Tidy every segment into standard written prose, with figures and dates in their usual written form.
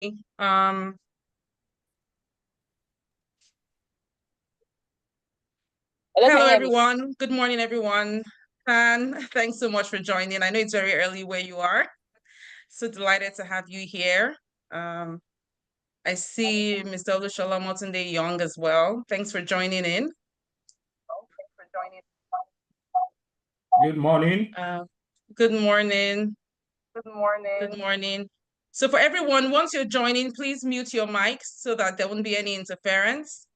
Um, Hello, can Hello, you hear me? everyone. Good morning, everyone. And thanks so much for joining. I know it's very early where you are. So delighted to have you here. I see Mr. Olushola Motunde Young as well. Thanks for joining in. Good morning. Good morning. Good morning. Good morning. So for everyone, once you're joining, please mute your mics so that there won't be any interference.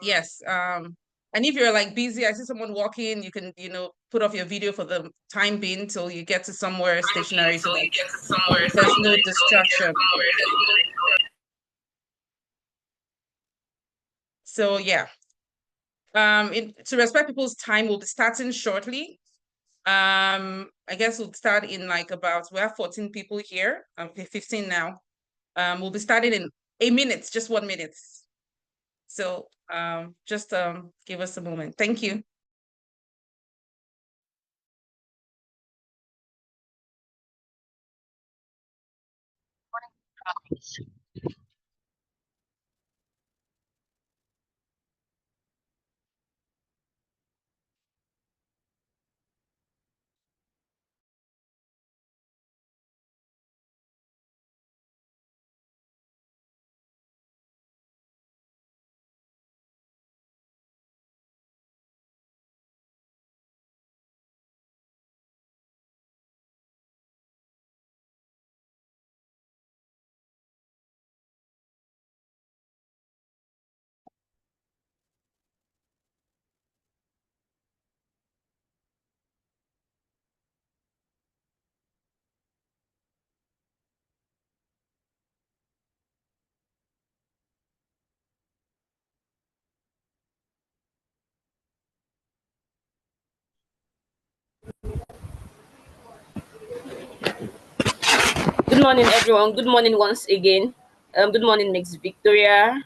Yes. And if you're like busy, I see someone walking, you can, put off your video for the time being till you get to somewhere stationary so that there's no distraction. So yeah. To respect people's time, we'll be starting shortly. I guess we'll start in we have 14 people here, 15 now. We'll be starting in a minute, just 1 minute. So just give us a moment. Thank you. Good morning, everyone. Good morning once again. Good morning, Miss Victoria,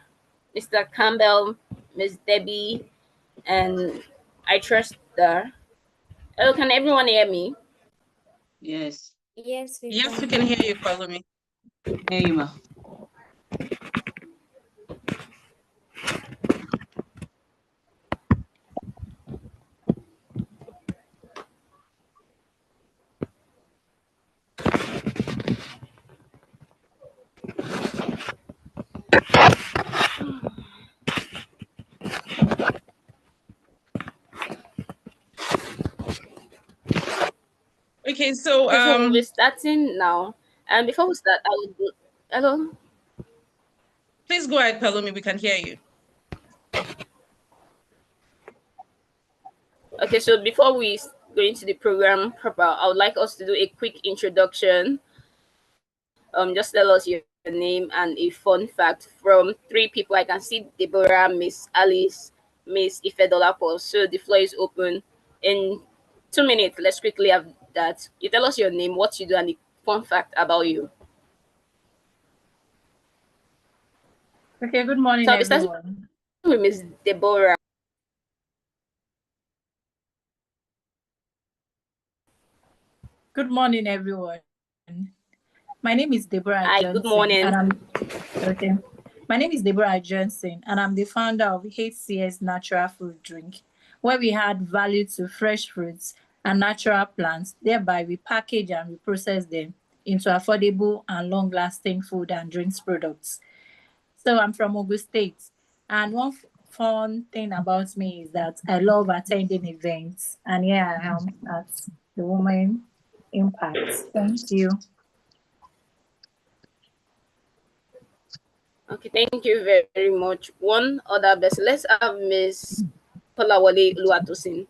Mr. Campbell, Miss Debbie, and I trust the. Hello, can everyone hear me? Yes. Yes, we can hear you. Follow me. Hear you, ma. Okay, so we'll be starting now. And before we start, I would. Hello. Please go ahead, Palumi. We can hear you. Okay, so before we go into the program proper, I would like us to do a quick introduction. Just tell us your name and a fun fact from 3 people. I can see Deborah, Miss Alice, Miss Ifedolapo. So the floor is open. In 2 minutes, let's quickly have that. You tell us your name, what you do, and the fun fact about you. Okay, good morning, So everyone. With Miss Deborah. Good morning, everyone. My name is Deborah Hi, Johnson. good morning. Okay. My name is Deborah Johnson, and I'm the founder of HCS Natural Food Drink, where we add value to fresh fruits and natural plants. Thereby, we package and we process them into affordable and long-lasting food and drinks products. So I'm from Ogun State, and one fun thing about me is that I love attending events, and here I am at the Women Impact. Thank you. Okay, thank you very, very much. One other best. Let's have Miss Polawale Luatosin.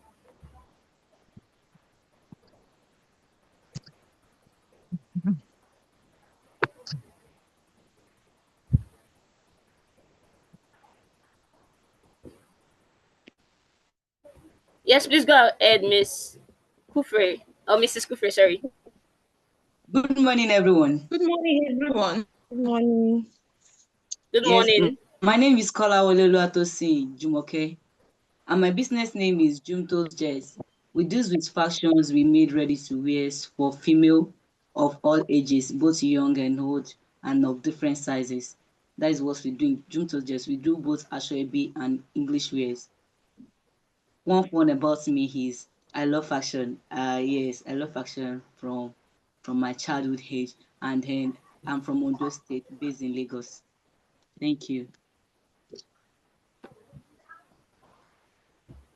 Yes, please go ahead, Miss Kufre. Oh, Mrs. Kufre, sorry. Good morning, everyone. Good morning, everyone. Good morning. Good morning. My name is Kolawole Luatosin Jumoke, and my business name is Jumto's Jazz. We deal with fashions we made ready to wear for female of all ages, both young and old, and of different sizes. That is what we do in June Just. We do both Asoebi and English wears. One fun about me is I love fashion. Yes, I love fashion from my childhood age, and then I'm from Ondo State, based in Lagos. Thank you.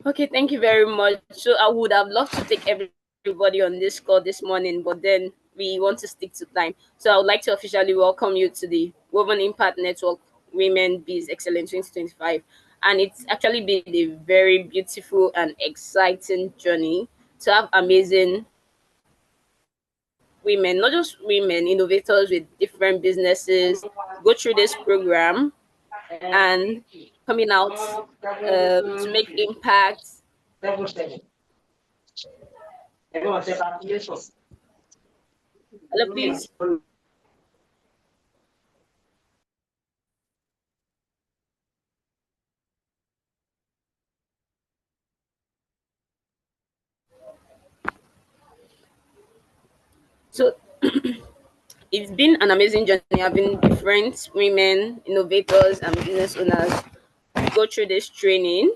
Okay, thank you very much. So I would have loved to take everybody on this call this morning, but then we want to stick to time. So I would like to officially welcome you to the Woven Impact Network Women Biz Excellence 2025. And it's actually been a very beautiful and exciting journey to have amazing women, not just women, innovators with different businesses, go through this program and coming out to make impact. Hello, please. So it's been an amazing journey having different women, innovators, and business owners go through this training,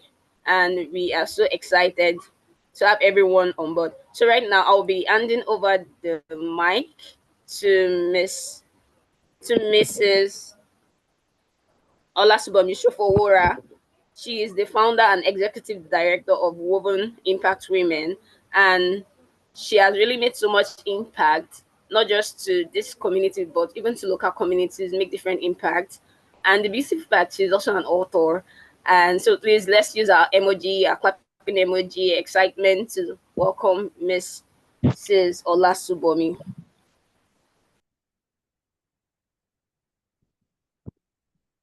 and we are so excited to have everyone on board. So right now, I'll be handing over the mic to Mrs. Olasubomi Shofowora. She is the founder and executive director of Woven Impact Women, and she has really made so much impact, not just to this community, but even to local communities, make different impact. And the beautiful fact, she's also an author. And so please, let's use our emoji, our clapping emoji, excitement to welcome Mrs. Olasubomi.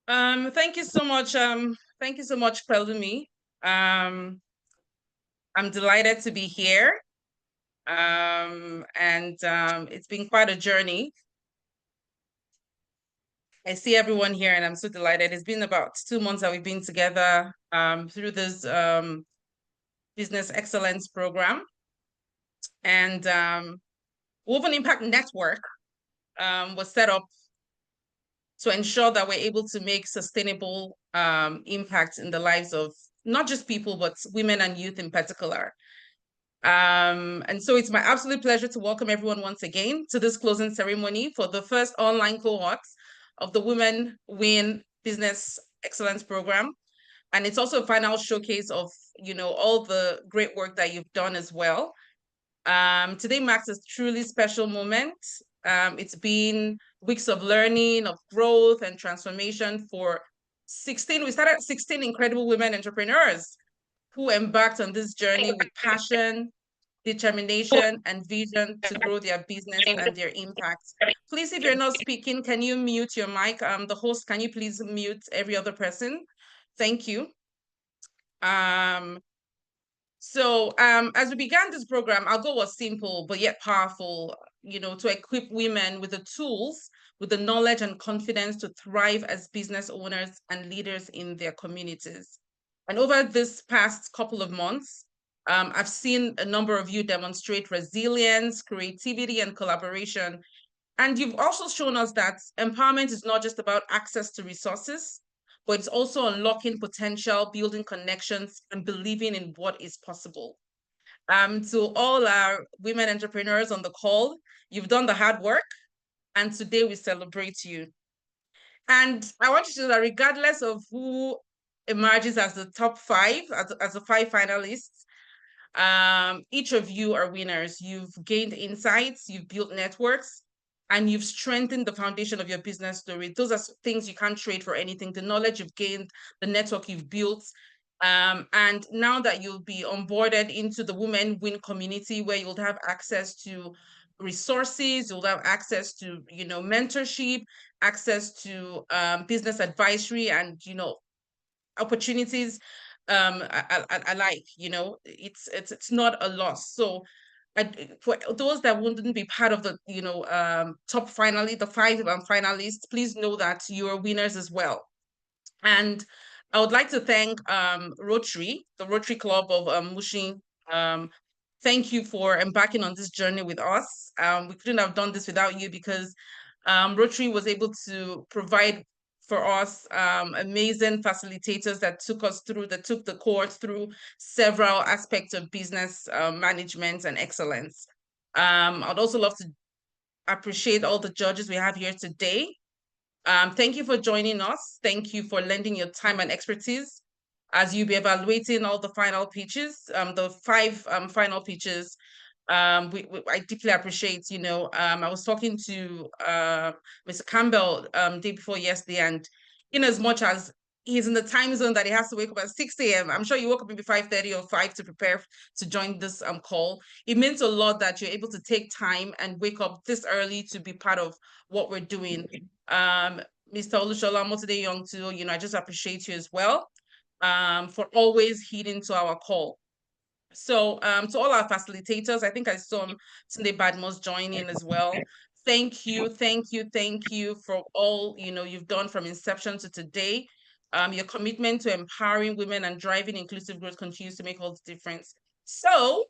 Thank you so much. Thank you so much, Pelumi. I'm delighted to be here. It's been quite a journey. I see everyone here and I'm so delighted. It's been about 2 months that we've been together through this business excellence program. And Woven Impact Network was set up to ensure that we're able to make sustainable impact in the lives of not just people, but women and youth in particular. And so it's my absolute pleasure to welcome everyone once again to this closing ceremony for the first online cohort of the Women Win Business Excellence Program. And it's also a final showcase of, all the great work that you've done as well. Today marks a truly special moment. It's been weeks of learning, of growth and transformation for 16. We started 16 incredible women entrepreneurs who embarked on this journey with passion, determination, and vision to grow their business and their impact. Please, if you're not speaking, can you mute your mic? The host, can you please mute every other person? Thank you. As we began this program, our goal was simple, but yet powerful, to equip women with the tools, with the knowledge and confidence to thrive as business owners and leaders in their communities. And over this past couple of months, I've seen a number of you demonstrate resilience, creativity, and collaboration. And you've also shown us that empowerment is not just about access to resources, but it's also unlocking potential, building connections, and believing in what is possible. To all our women entrepreneurs on the call, you've done the hard work, and today we celebrate you. And I want you to know that regardless of who emerges as the top 5, as the 5 finalists, each of you are winners. You've gained insights, you've built networks, and you've strengthened the foundation of your business story. Those are things you can't trade for anything. The knowledge you've gained, the network you've built. And now that you'll be onboarded into the Women Win community, where you'll have access to resources, you'll have access to, mentorship, access to business advisory, and, opportunities. I like, it's not a loss. So for those that wouldn't be part of the top finally, the 5 finalists, please know that you are winners as well. And I would like to thank Rotary, the Rotary Club of Mushin, thank you for embarking on this journey with us. We couldn't have done this without you because Rotary was able to provide for us amazing facilitators that took the cohort through several aspects of business management and excellence. I'd also love to appreciate all the judges we have here today. Thank you for joining us. Thank you for lending your time and expertise as you'll be evaluating all the final pitches, the 5 final pitches. I deeply appreciate, I was talking to Mr. Campbell day before yesterday, and in as much as he's in the time zone that he has to wake up at 6 a.m., I'm sure you woke up maybe 5:30 or 5 to prepare to join this call. It means a lot that you're able to take time and wake up this early to be part of what we're doing. Mr. Olushola Motide Young too, I just appreciate you as well for always heeding to our call. So to all our facilitators, I think I saw Tunde Badmos join in as well. Thank you for all you've done from inception to today. Your commitment to empowering women and driving inclusive growth continues to make all the difference. So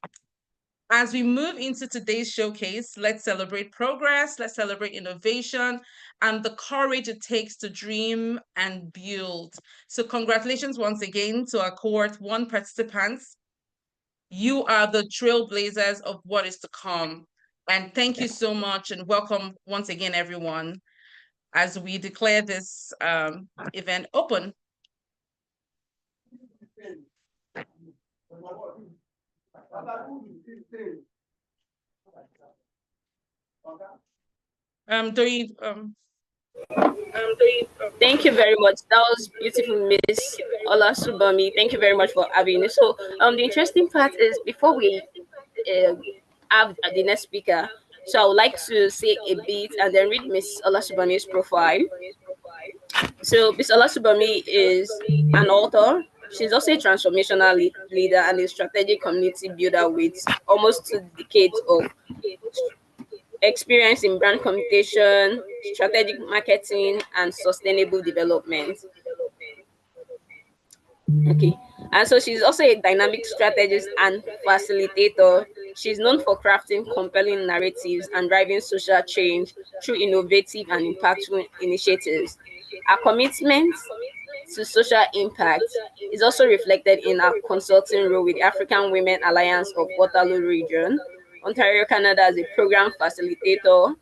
as we move into today's showcase, let's celebrate progress, let's celebrate innovation, and the courage it takes to dream and build. So congratulations once again to our Cohort 1 participants. You are the trailblazers of what is to come. And thank you so much, and welcome once again, everyone, as we declare this event open. Thank you very much. That was beautiful, Miss Olasubami. Thank you very much for having me. So, the interesting part is before we have the next speaker, so I would like to say a bit and then read Miss Olasubami's profile. So, Miss Olasubami is an author. She's also a transformational leader and a strategic community builder with almost 2 decades of experience in brand communication, strategic marketing, and sustainable development. Okay. And so she's also a dynamic strategist and facilitator. She's known for crafting compelling narratives and driving social change through innovative and impactful initiatives. Her commitment to social impact is also reflected in her consulting role with the African Women Alliance of Waterloo Region, Ontario, Canada, as a program facilitator.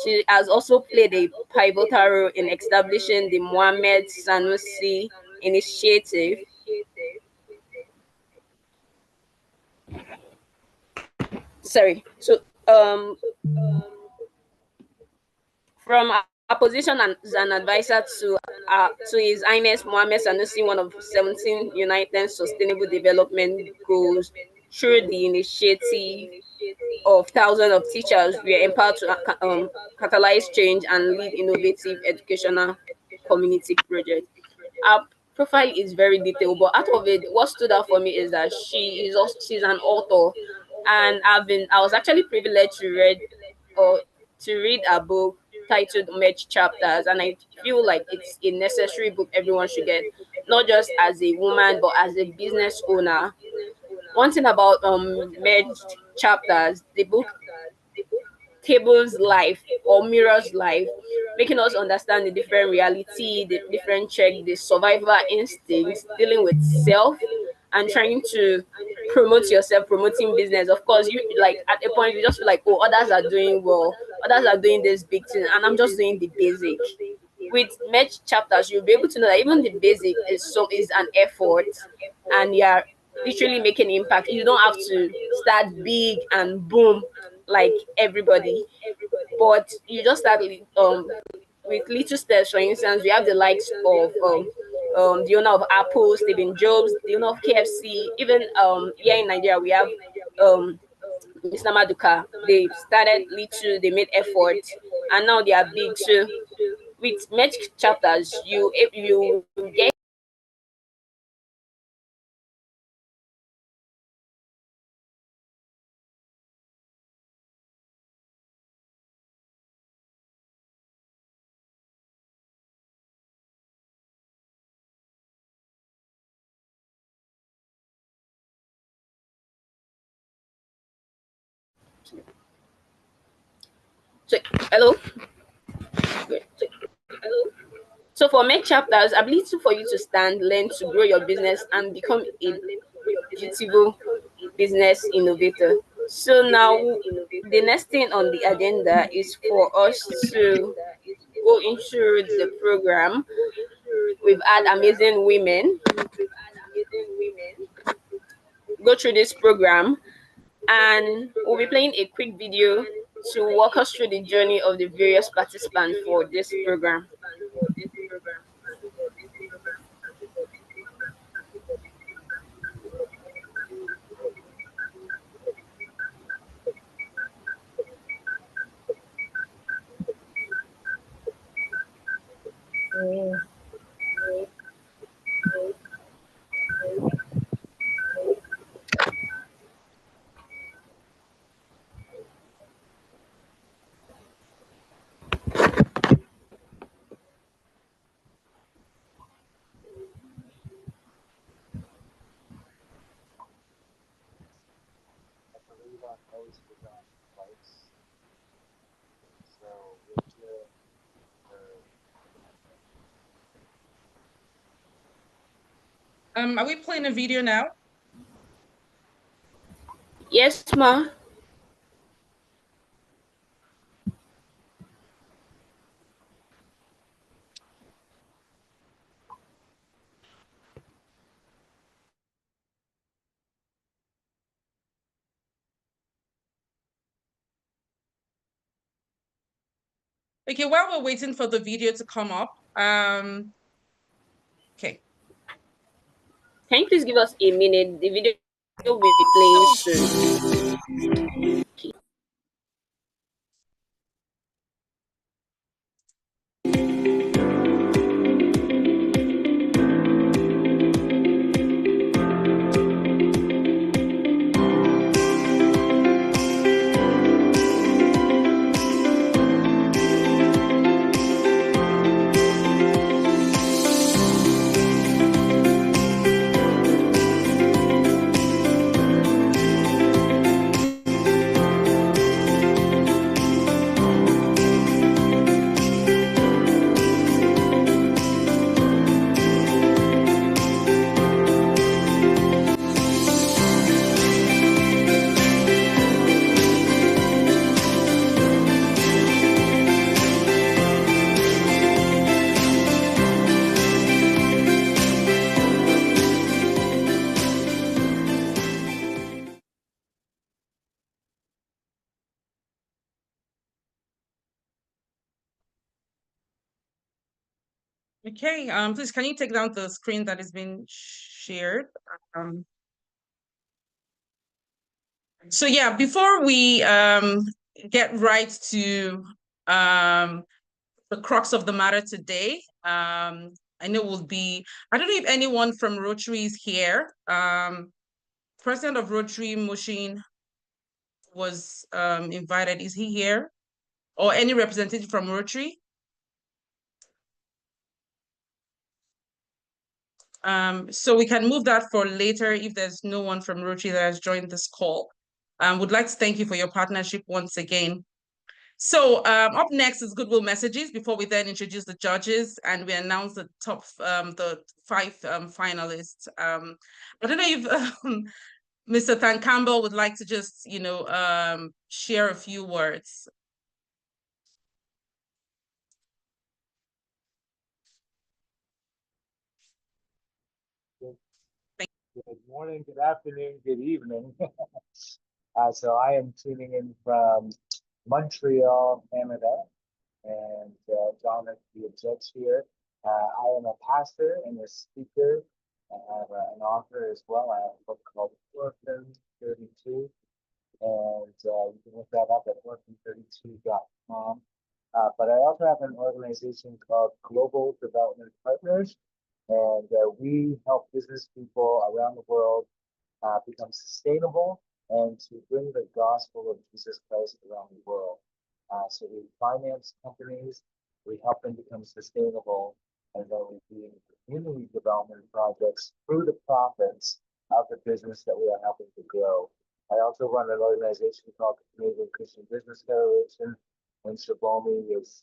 She has also played a pivotal role in establishing the Mohammed Sanusi Initiative. Sorry. So, from our position as an advisor to His Highness Mohammed Sanusi, one of 17 United Sustainable Development Goals, through the initiative of thousands of teachers, we are empowered to catalyze change and lead innovative educational community projects. Our profile is very detailed, but out of it, what stood out for me is that she's an author, and I was actually privileged to read a book titled Merge Chapters, and I feel like it's a necessary book everyone should get, not just as a woman but as a business owner. One thing about Merged Chapters, the book tables life or mirrors life, making us understand the different reality, the different check, the survival instincts, dealing with self and trying to promote yourself, promoting business. Of course, you like at a point you just feel like, oh, others are doing well, others are doing this big thing, and I'm just doing the basic. With Merge Chapters, you'll be able to know that even the basic is an effort, and you're literally making impact. You don't have to start big and boom like everybody, but you just start with little steps. For instance, we have the likes of the owner of Apple, Stephen Jobs, the owner of KFC. Even here in Nigeria, we have Mr. Maduka. They started little, they made effort, and now they are big. So with Merge Chapters, you get So, hello. So for main chapters, ability for you to stand, learn to grow your business, and become a beautiful business innovator. So now the next thing on the agenda is for us to go into the program. We've had amazing women go through this program, and we'll be playing a quick video to walk us through the journey of the various participants for this program. Are we playing a video now? Yes, ma. Okay, while we're waiting for the video to come up, okay. Can you please give us a minute? The video will be playing soon. Okay, please, can you take down the screen that is being shared? So yeah, before we get right to the crux of the matter today, I know will be, I don't know if anyone from Rotary is here. President of Rotary, Mushin, was invited. Is he here? Or any representative from Rotary? So we can move that for later if there's no one from Rotary that has joined this call. Would like to thank you for your partnership once again. So up next is goodwill messages before we then introduce the judges and we announce the top, the 5 finalists. I don't know if Mr. Than Campbell would like to just, share a few words. Good morning, good afternoon, good evening. So I am tuning in from Montreal, Canada, and John is the judge here. I am a pastor and a speaker. I have an author as well. I have a book called Orphan 32, and you can look that up at orphan32.com. But I also have an organization called Global Development Partners, and we help business people around the world become sustainable and to bring the gospel of Jesus Christ around the world. So we finance companies, we help them become sustainable, and then we do community development projects through the profits of the business that we are helping to grow. I also run an organization called the Canadian Christian Business Federation, and Shabomi is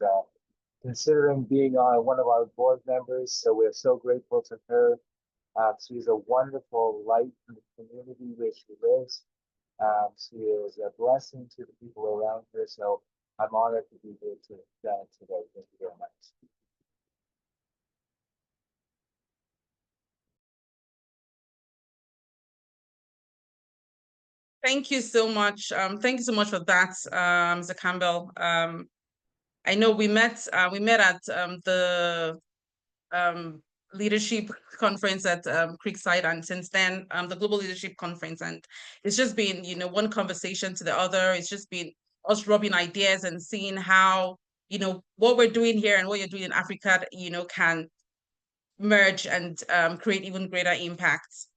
considering being one of our board members. So we're so grateful to her. She's a wonderful light in the community where she lives. She is a blessing to the people around her. So I'm honored to be here today. Thank you very much. Thank you so much. Thank you so much for that, Mr. Campbell. I know we met at the leadership conference at Creekside, and since then the Global Leadership Conference, and it's just been, you know, one conversation to the other. It's just been us rubbing ideas and seeing how, you know, what we're doing here and what you're doing in Africa, you know, can merge and create even greater impact.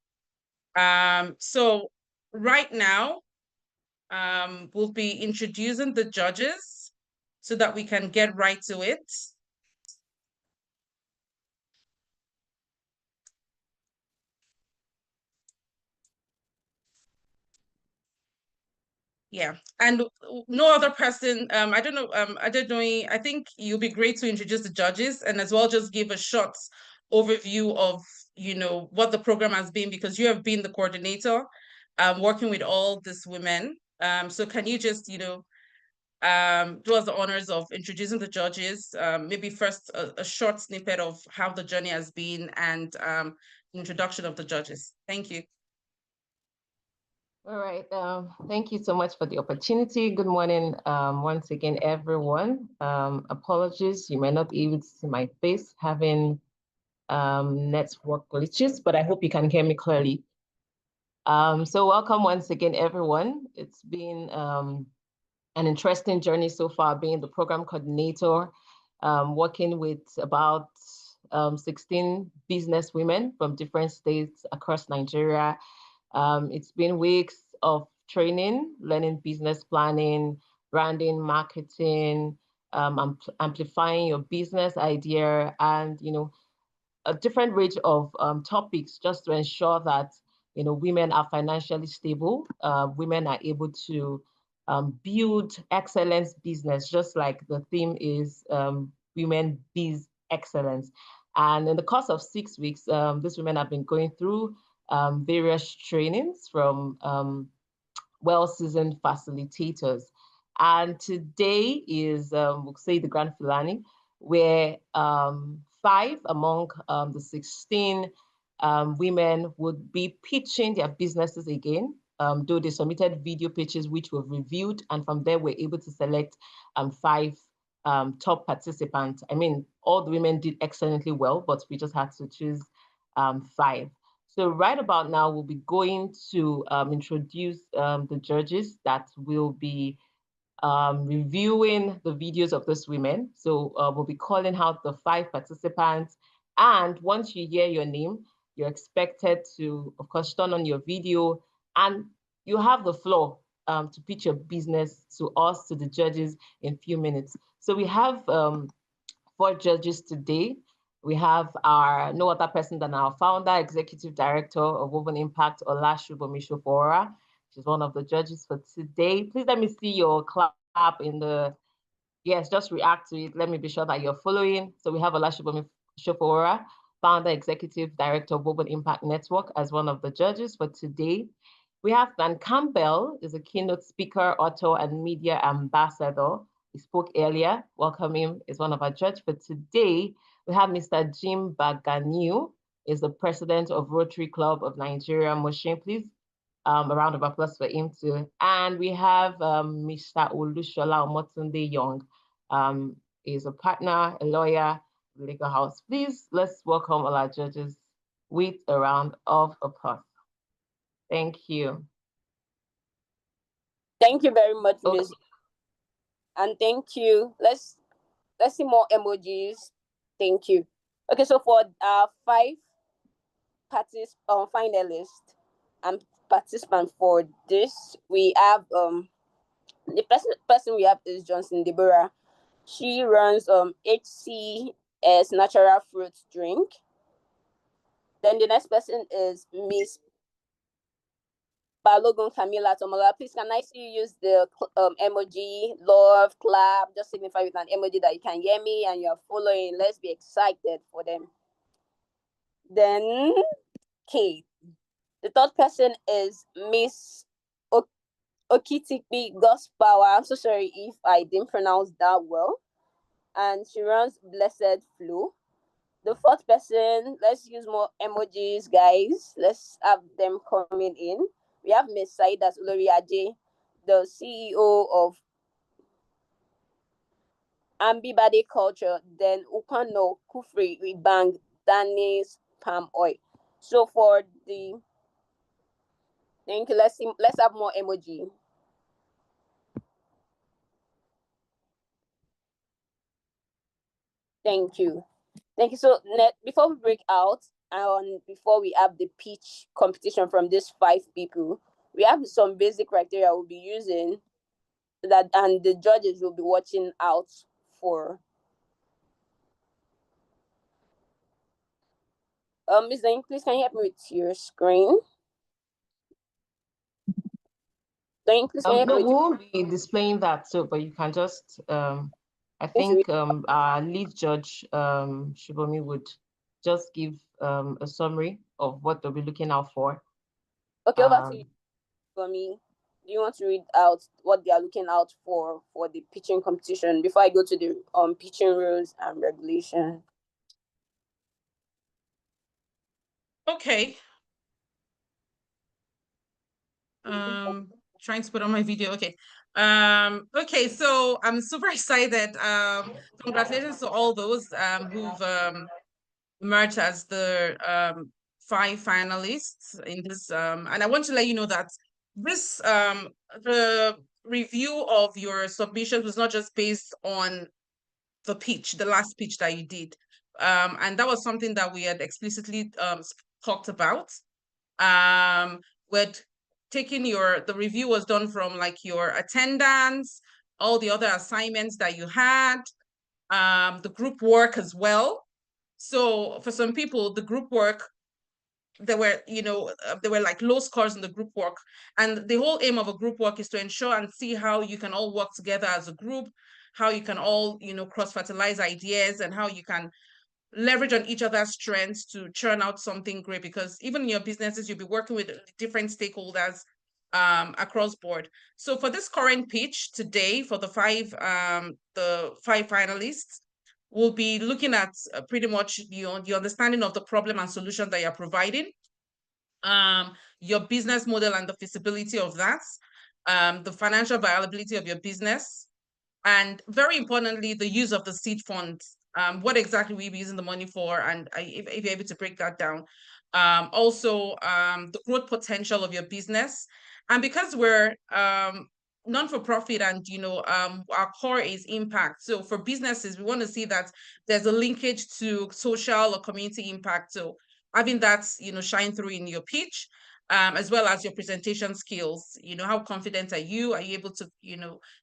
So right now we'll be introducing the judges so that we can get right to it. Yeah, and no other person, I don't know, I think you'll be great to introduce the judges and as well just give a short overview of, you know, what the program has been, because you have been the coordinator working with all these women. So can you just, you know, do us the honors of introducing the judges, maybe first a short snippet of how the journey has been and introduction of the judges. Thank you. All right. Thank you so much for the opportunity. Good morning, once again, everyone. Apologies, you might not be able to see my face, having network glitches, but I hope you can hear me clearly. So welcome once again, everyone. It's been an interesting journey so far, being the program coordinator, working with about 16 business women from different states across Nigeria. It's been weeks of training, learning business planning, branding, marketing, amplifying your business idea, and, you know, a different range of topics just to ensure that, you know, women are financially stable, women are able to build excellence business, just like the theme is women biz excellence. And in the course of 6 weeks, these women have been going through various trainings from well-seasoned facilitators. And today is, we'll say, the grand finale, where 5 among the 16 women would be pitching their businesses again, though they submitted video pitches, which we've reviewed, and from there we're able to select 5 top participants. I mean, all the women did excellently well, but we just had to choose 5. So right about now, we'll be going to introduce the judges that will be reviewing the videos of these women. So we'll be calling out the 5 participants. And once you hear your name, you're expected to, of course, turn on your video, and you have the floor to pitch your business to us, to the judges, in a few minutes. So we have 4 judges today. We have no other person than our founder, executive director of Woven Impact, Olashubomi Shofora. She's one of the judges for today. Please let me see your clap in the, yes, just react to it. Let me be sure that you're following. So we have Olashubomi Shofora, founder, executive director of Woven Impact Network, as one of the judges for today. We have Dan Campbell, is a keynote speaker, author, and media ambassador. He spoke earlier. Welcome him, is one of our judges for today. We have Mr. Jim Baganiu, is the president of Rotary Club of Nigeria, Moshin. Please, a round of applause for him too. And we have Mr. Olushola Omotunde Young. Is a partner, a lawyer, legal house. Please, let's welcome all our judges with a round of applause. Thank you. Thank you very much, Okay. Miss. And thank you. Let's see more emojis. Thank you. Okay, so for 5 finalists and participants for this, we have the person we have is Johnson Deborah. She runs HCS Natural Fruit Drink. Then the next person is Miss Balogun Camila Tomola, please can I see you use the emoji, love, clap, just signify with an emoji that you can hear me and you're following. Let's be excited for them. Then, Kate. The third person is Miss Okitipi Gospower. I'm so sorry if I didn't pronounce that well. And she runs Blessed Flow. The fourth person, let's use more emojis, guys. Let's have them coming in. We have Miss Saidas Uloriaje, the CEO of Ambibade Culture, then Ukano Kufri Ribang Danis Palm Oil. So for the thank you, let's have more emoji. Thank you. Thank you. So before we break out and before we have the pitch competition from these 5 people, we have some basic criteria we'll be using that and the judges will be watching out for. Ms. Zane, please can you help me with your screen? Zane, please can you help No, me we won't be displaying that, so but you can just I think our lead judge Shibomi would just give a summary of what they'll be looking out for. Okay, over to you, Shibomi. Do you want to read out what they are looking out for the pitching competition before I go to the pitching rules and regulation? Okay. Trying to put on my video. Okay. Okay, so I'm super excited. Congratulations to all those who've emerged as the 5 finalists in this and I want to let you know that this the review of your submissions was not just based on the last pitch that you did. And that was something that we had explicitly talked about. With taking the review was done from like your attendance, all the other assignments that you had, the group work as well. So for some people, the group work, there were like low scores in the group work. And the whole aim of a group work is to ensure and see how you can all work together as a group, how you can all, cross-fertilize ideas and how you can leverage on each other's strengths to churn out something great, because even in your businesses, you'll be working with different stakeholders across board. So for this current pitch today, for the 5 finalists, we'll be looking at pretty much the understanding of the problem and solution that you're providing, your business model and the feasibility of that, the financial viability of your business, and very importantly, the use of the seed funds. What exactly we'll be using the money for, and if you're able to break that down. Also, the growth potential of your business. And because we're non-for-profit and, our core is impact. So for businesses, we want to see that there's a linkage to social or community impact. So having that, shine through in your pitch. As well as your presentation skills, how confident are you? Are you able to,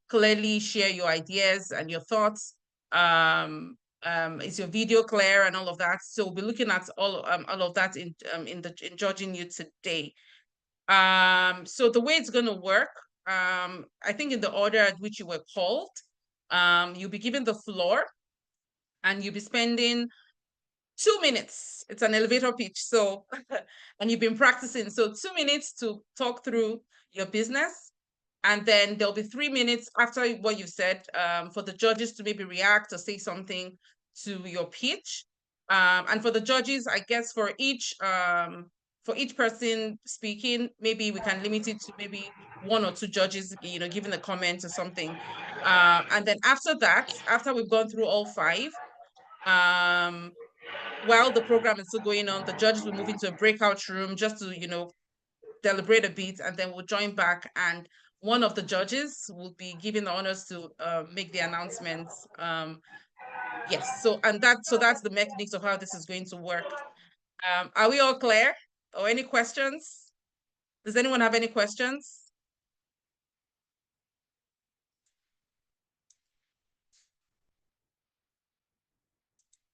clearly share your ideas and your thoughts? Is your video clear and all of that? So we'll be looking at all of that in judging you today. So the way it's going to work, I think in the order at which you were called, you'll be given the floor and you'll be spending 2 minutes. It's an elevator pitch. So, and you've been practicing. So 2 minutes to talk through your business. And then there'll be 3 minutes after what you've said for the judges to maybe react or say something to your pitch. And for the judges, I guess for each person speaking, maybe we can limit it to maybe 1 or 2 judges, giving a comment or something. And then after that, after we've gone through all 5, while the program is still going on, the judges will move into a breakout room just to, deliberate a bit, and then we'll join back, and one of the judges will be given the honors to make the announcements. Yes, so that's the mechanics of how this is going to work. Are we all clear? Or any questions? Does anyone have any questions?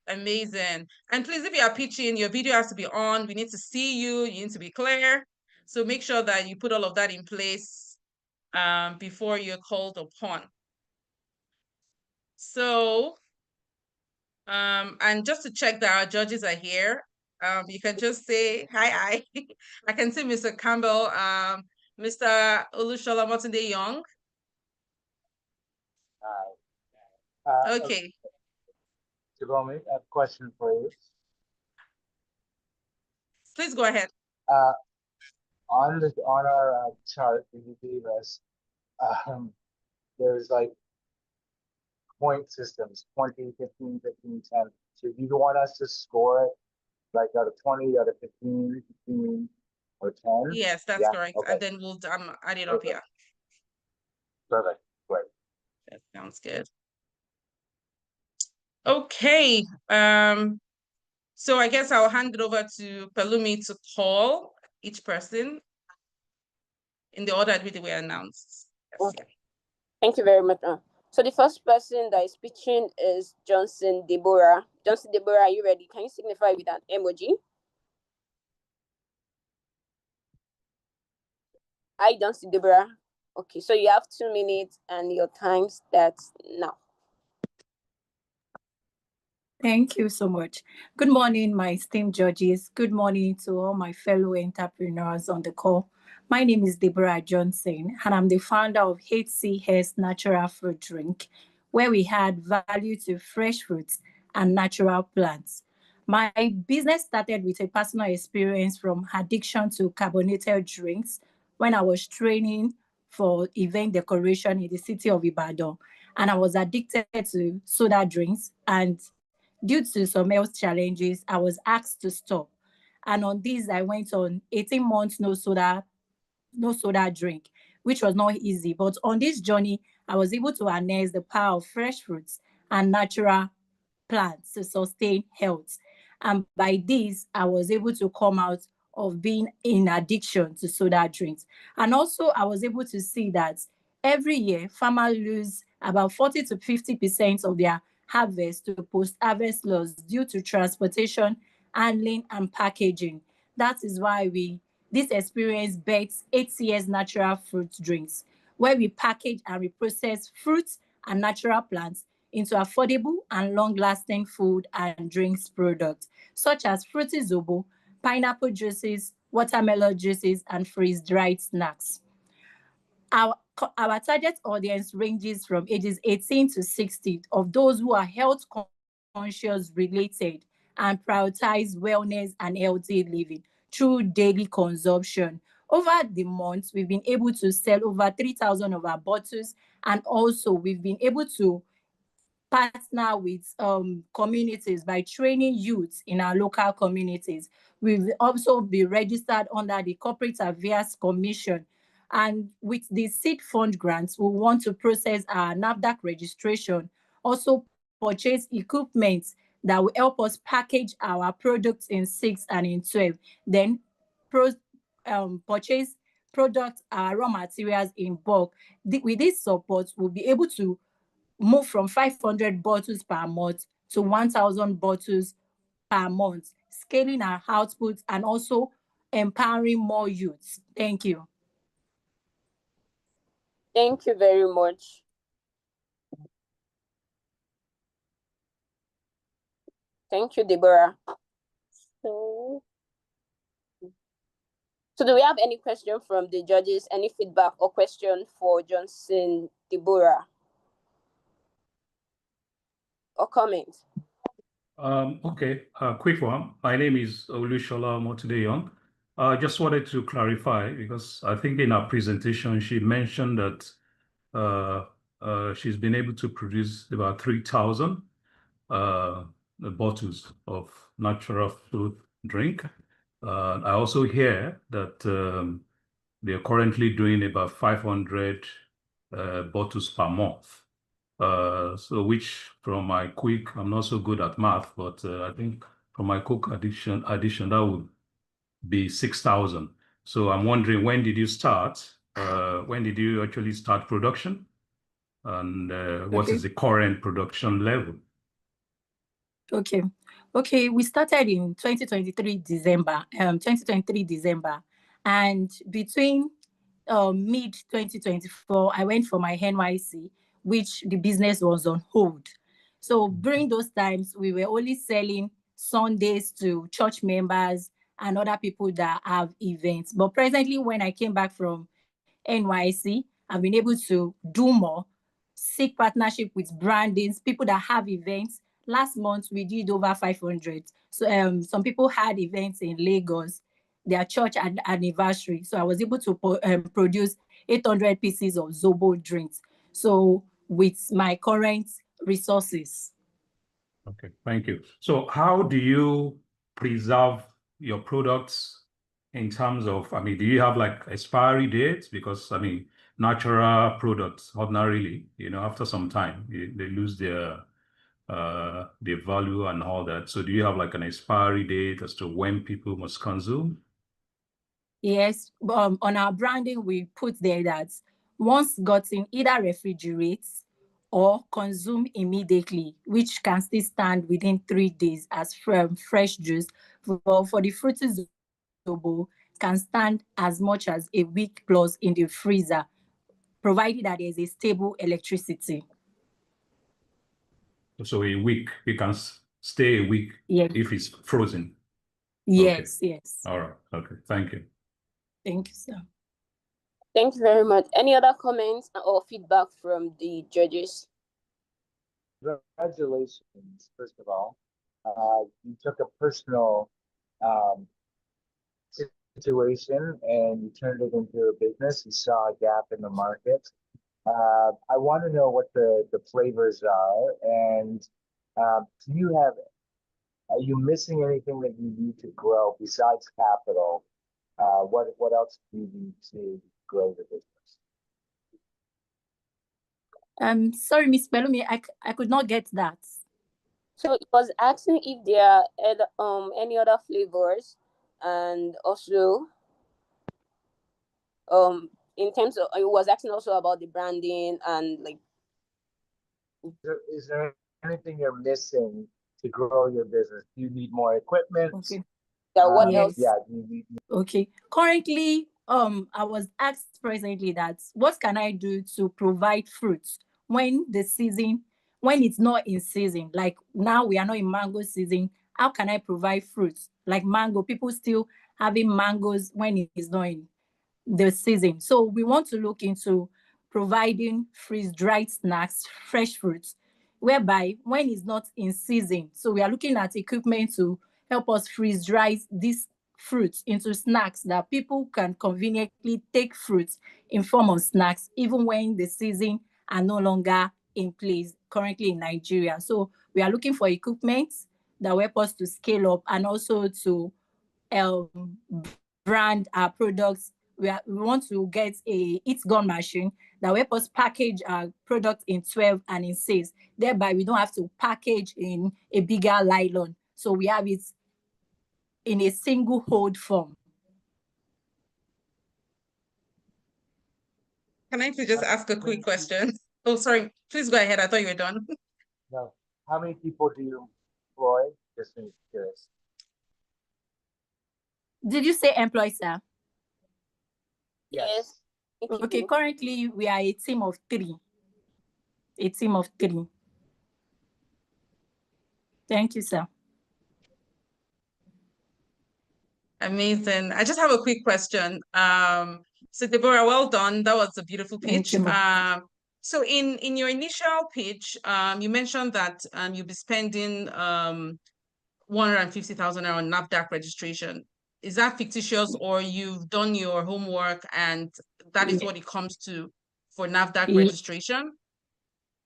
Amazing. And please, if you are pitching, your video has to be on. We need to see you. You need to be clear. So make sure that you put all of that in place before you're called upon. So, and just to check that our judges are here, you can just say hi. I can see Mr. Campbell, Mr. Olushola Motunde Young. Okay. Jerome, I have a question for you. Please go ahead. On our chart that you gave us, there's like point systems, 20, 15, 15, 10. So you want us to score it like out of 20, out of 15, 15, or 10? Yes, that's correct. Okay. And then we'll add it up here. Perfect. Great. That sounds good. Okay. So I guess I'll hand it over to Pelumi to call each person in the order that we announced. Yes. Okay. Thank you very much. So the first person that is pitching is Johnson Deborah. Johnson Deborah, are you ready? Can you signify with an emoji? Hi, Johnson Deborah. Okay, so you have 2 minutes and your time starts now. Thank you so much. Good morning, my esteemed judges. Good morning to all my fellow entrepreneurs on the call. My name is Deborah Johnson, and I'm the founder of HCS Natural Fruit Drink, where we add value to fresh fruits and natural plants. My business started with a personal experience from addiction to carbonated drinks when I was training for event decoration in the city of Ibadan, and I was addicted to soda drinks, and due to some health challenges, I was asked to stop. And on this, I went on 18 months no soda drink, which was not easy. But on this journey, I was able to harness the power of fresh fruits and natural plants to sustain health. And by this, I was able to come out of being in addiction to soda drinks. And also, I was able to see that every year, farmers lose about 40 to 50% of their harvest to post-harvest loss due to transportation, handling, and packaging. That is why this experience bets HCS natural fruit drinks, where we package and reprocess fruits and natural plants into affordable and long-lasting food and drinks products, such as fruity zobo, pineapple juices, watermelon juices, and freeze-dried snacks. Our target audience ranges from ages 18 to 60 of those who are health conscious related and prioritize wellness and healthy living through daily consumption. Over the months, we've been able to sell over 3,000 of our bottles, and also we've been able to partner with communities by training youths in our local communities. We've also been registered under the Corporate Affairs Commission. And with the seed fund grants, we want to process our NAFDAC registration, also purchase equipment that will help us package our products in 6 and in 12, then purchase products, raw materials in bulk. With this support, we'll be able to move from 500 bottles per month to 1,000 bottles per month, scaling our output and also empowering more youths. Thank you. Thank you very much. Thank you, Deborah. So do we have any question from the judges? Any feedback or question for Johnson Deborah? Or comment? Okay, quick one. My name is Olushola Motunde Young. I just wanted to clarify because I think in our presentation she mentioned that she's been able to produce about 3,000 bottles of natural fruit drink. I also hear that they're currently doing about 500 bottles per month. So which from my quick, I'm not so good at math, but I think from my quick addition, that would be 6,000. So I'm wondering, when did you start? When did you actually start production? And what is the current production level? Okay, we started in 2023 December, And between mid 2024, I went for my NYC, which the business was on hold. So during those times, we were only selling Sundays to church members and other people that have events. But presently, when I came back from NYC, I've been able to do more, seek partnership with brandings, people that have events. Last month, we did over 500. So some people had events in Lagos, their church anniversary. So I was able to produce 800 pieces of Zobo drinks. So with my current resources. Okay, thank you. So how do you preserve your products in terms of, I mean, do you have like expiry dates? Because, I mean, natural products ordinarily, after some time, they lose their value and all that. So do you have like an expiry date as to when people must consume? Yes, on our branding, we put there that once gotten, either refrigerates or consume immediately, which can still stand within 3 days as fresh juice. For the fruity Zobo, can stand as much as a week plus in the freezer, provided that there's a stable electricity. So a week, you can stay a week if it's frozen. Yes, okay. Yes. All right. Okay. Thank you. Thank you, sir. Thank you very much. Any other comments or feedback from the judges? Congratulations, first of all. You took a personal situation and you turned it into a business. You saw a gap in the market. I want to know what the flavors are, and are you missing anything that you need to grow besides capital? What else do you need to grow the business? Sorry, Miss Pelumi, I could not get that. So it was asking if there are any other flavors, and also in terms of, it was asking also about the branding and like. Is there anything you're missing to grow your business? Do you need more equipment? Okay. Yeah, what else? Yeah, you need. Okay. Currently, I was asked presently that what can I do to provide fruits when it's not in season? Like now we are not in mango season. How can I provide fruits like mango? People still having mangoes when it is not in the season. So we want to look into providing freeze-dried snacks, fresh fruits, whereby when it's not in season, so we are looking at equipment to help us freeze-dry these fruits into snacks that people can conveniently take fruits in form of snacks, even when the season are no longer in place currently in Nigeria. So we are looking for equipment that will help us to scale up and also to brand our products. We want to get a It's Gone machine that will help us package our product in 12 and in 6. Thereby, we don't have to package in a bigger nylon. So we have it in a single hold form. Can I just ask a quick question? Oh, sorry. Please go ahead. I thought you were done. No. How many people do you employ? Just curious. Did you say employ, sir? Yes. Okay, currently we are a team of 3. A team of 3. Thank you, sir. Amazing. I just have a quick question. So Deborah, well done. That was a beautiful pitch. So in your initial pitch, you mentioned that you'll be spending 150,000 on NAFDAC registration. Is that fictitious, or you've done your homework and that is what it comes to for NAFDAC registration?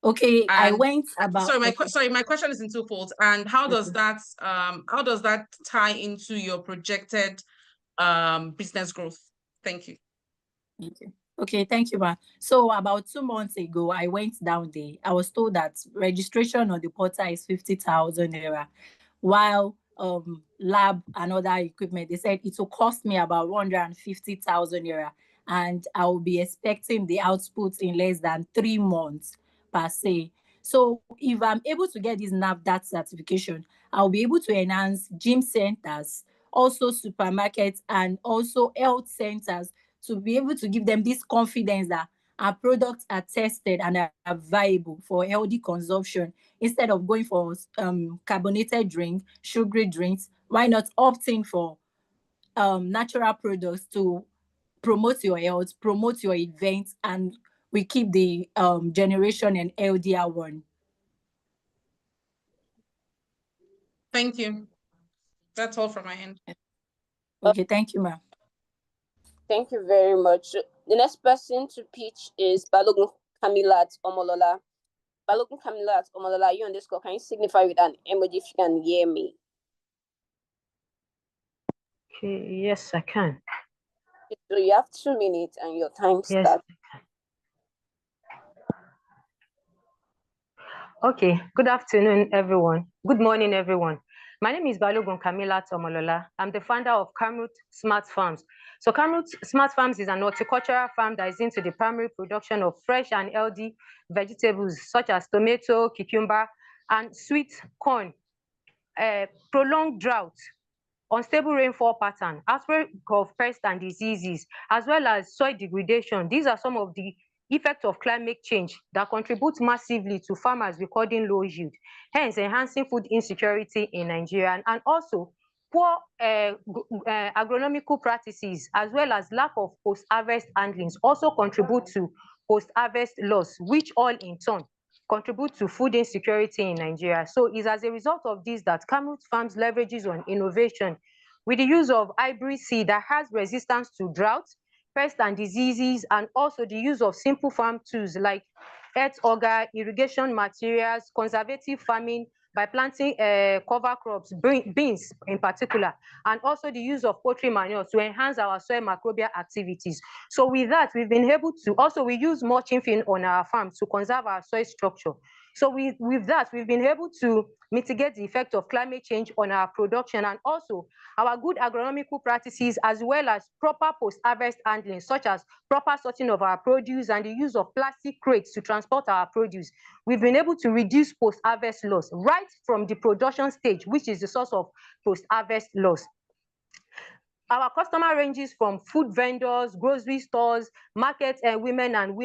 Okay, and I went about. Sorry, my question is in 2 folds. And how does that tie into your projected business growth? Thank you. Okay, thank you, ma. So about 2 months ago, I went down there. I was told that registration on the portal is 50,000 naira, while lab and other equipment, they said it will cost me about 150,000 naira, and I will be expecting the output in less than 3 months per se. So if I'm able to get this NAFDAC certification, I'll be able to enhance gym centers also supermarkets and also health centers, to be able to give them this confidence that our products are tested and are viable for healthy consumption, instead of going for carbonated drink, sugary drinks. Why not opting for natural products to promote your health, promote your events, and we keep the generation an healthier one. Thank you. That's all from my end. Okay, thank you, ma'am. Thank you very much. The next person to pitch is Balogun Kamilat Omolola. Balogun Kamilat Omolola, you on this call. Can you signify with an emoji if you can hear me? Okay, yes, I can. So you have 2 minutes and your time Yes. starts. Okay, good afternoon, everyone. Good morning, everyone. My name is Balogun Kamilat Omolola. I'm the founder of Kamrut Smart Farms. So Kamrut Smart Farms is an horticultural farm that is into the primary production of fresh and healthy vegetables such as tomato, cucumber, and sweet corn. Prolonged drought, unstable rainfall pattern, outbreak of pests and diseases, as well as soil degradation. These are some of the effects of climate change that contribute massively to farmers recording low yield, hence enhancing food insecurity in Nigeria, and also poor agronomical practices, as well as lack of post-harvest handlings, also contribute to post-harvest loss, which all in turn contribute to food insecurity in Nigeria. So it's as a result of this that Kamrut Farms leverages on innovation with the use of hybrid seed that has resistance to drought, pests and diseases, and also the use of simple farm tools like earth auger, irrigation materials, conservative farming by planting cover crops, beans in particular, and also the use of poultry manure to enhance our soil microbial activities. So with that, we've been able to, also we use mulching film on our farms to conserve our soil structure. So with that, we've been able to mitigate the effect of climate change on our production, and also our good agronomical practices, as well as proper post-harvest handling, such as proper sorting of our produce and the use of plastic crates to transport our produce. We've been able to reduce post-harvest loss right from the production stage, which is the source of post-harvest loss. Our customer ranges from food vendors, grocery stores, market women and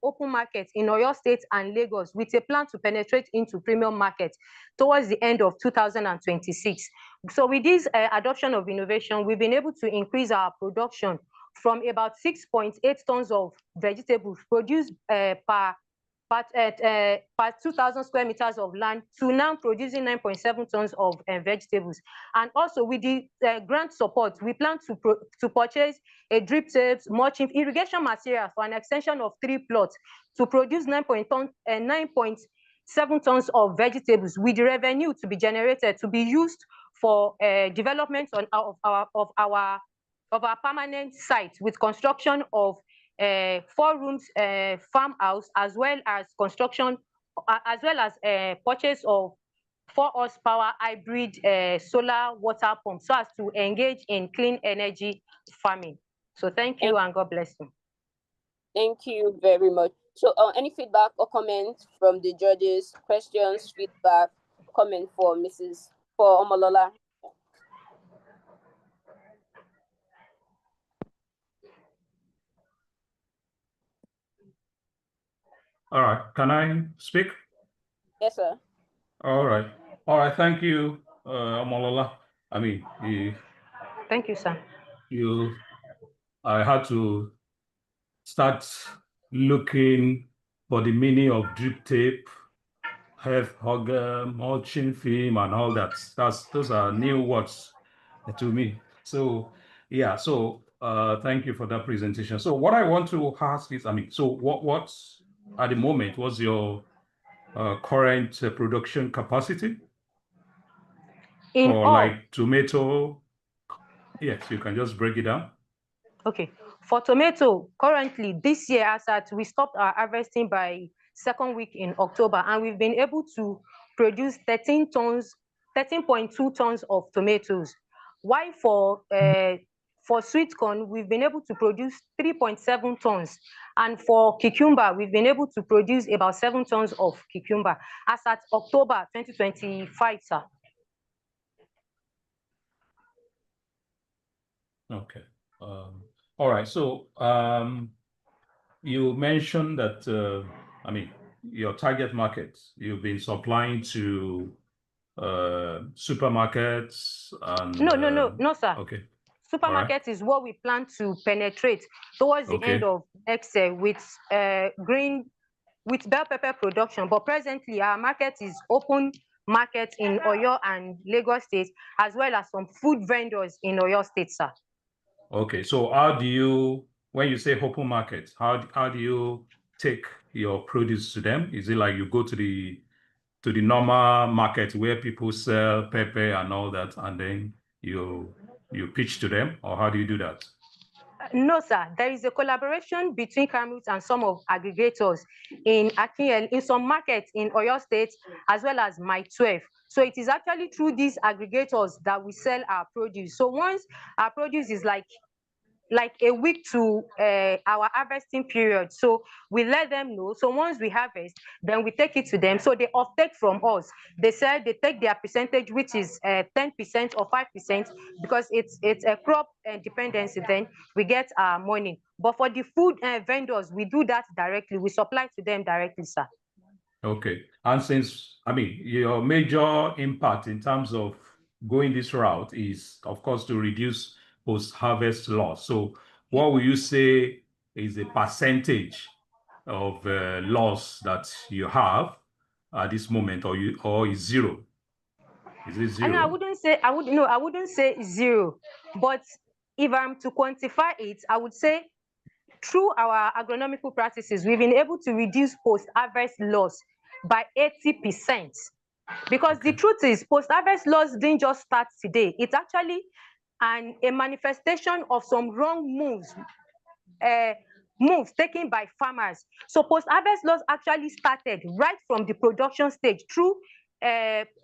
open markets in Oyo State and Lagos, with a plan to penetrate into premium markets towards the end of 2026. So with this adoption of innovation, we've been able to increase our production from about 6.8 tons of vegetables produced per 2,000 square meters of land to now producing 9.7 tons of vegetables. And also with the grant support, we plan to purchase a drip tapes, mulching, irrigation material for an extension of 3 plots to produce 9.7 tons of vegetables, with the revenue to be generated to be used for development of our permanent site, with construction of 4 rooms farmhouse, as well as construction, as well as purchase of 4 horsepower hybrid solar water pump, so as to engage in clean energy farming. So thank you and God bless you. Thank you very much. So any feedback or comments from the judges, questions, feedback, comment for Omolola? All right, can I speak? Yes, sir. All right. Thank you, Omolola. I mean, Thank you, sir. I had to start looking for the meaning of drip tape, health hugger, mulching film, and all that. Those are new words to me. So yeah, thank you for that presentation. So what I want to ask is, so what at the moment was your current production capacity for like tomato? Yes, you can just break it down. Okay, for tomato, currently this year, as at we stopped our harvesting by 2nd week in October, and we've been able to produce 13.2 tons of tomatoes. While for sweet corn, we've been able to produce 3.7 tons, and for cucumber, we've been able to produce about 7 tons of cucumber as at October 2025, sir. Okay. All right. So you mentioned that I mean your target market, you've been supplying to supermarkets and No, sir. okay. Supermarket is what we plan to penetrate towards the end of next year with bell pepper production. But presently, our market is open market in Oyo and Lagos State, as well as some food vendors in Oyo State, sir. Okay, so how do you, when you say open market, how do you take your produce to them? Is it like you go to the normal market where people sell pepper and all that, and then you pitch to them, or how do you do that? No, sir. There is a collaboration between Camroots and some of aggregators in Akinyele, in some markets in Oyo State, as well as My 12. So it is actually through these aggregators that we sell our produce. So once our produce is like a week to our harvesting period, so we let them know. So once we harvest, then we take it to them. So they offtake from us. They take their percentage, which is 10% or 5%, because it's a crop dependency. Then we get our money. But for the food vendors, we do that directly. We supply to them directly, sir. Okay, and since I mean your major impact in terms of going this route is, of course, to reduce post-harvest loss. So what will you say is the percentage of loss that you have at this moment, or is zero? Is it zero? And I wouldn't say zero. But if I'm to quantify it, I would say through our agronomical practices, we've been able to reduce post-harvest loss by 80%. Because the truth is, post-harvest loss didn't just start today. It's actually a manifestation of some wrong moves taken by farmers. So post-harvest loss actually started right from the production stage through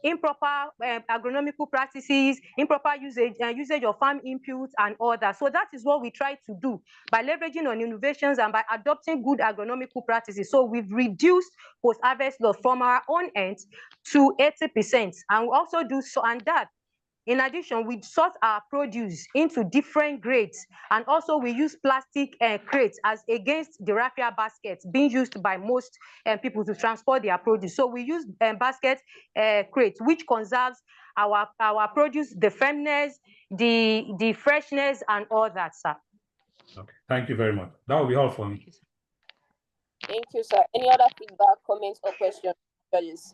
improper agronomical practices, improper usage of farm inputs and all that. So that is what we try to do by leveraging on innovations and by adopting good agronomical practices. So we've reduced post-harvest loss from our own end to 80%. And we also do so, and that in addition, we sort our produce into different grades, and also we use plastic crates as against the raffia baskets being used by most people to transport their produce. So we use basket crates, which conserves our produce, the firmness, the freshness, and all that, sir. Okay, thank you very much. That will be all for me. Thank you, sir. Any other feedback, comments, or questions, judges?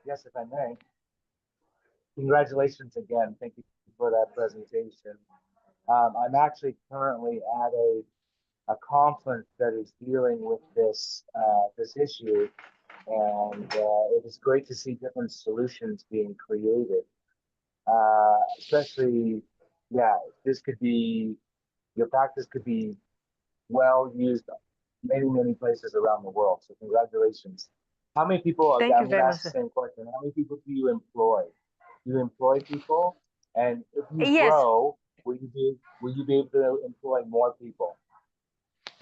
Yes, if I may. Congratulations again. Thank you for that presentation. I'm actually currently at a conference that is dealing with this issue, and it is great to see different solutions being created. Especially, yeah, your practice could be well used many places around the world. So congratulations. How many people, I'm going to ask the same question. How many people do you employ? Do you employ people? And if you grow, will you be able to employ more people?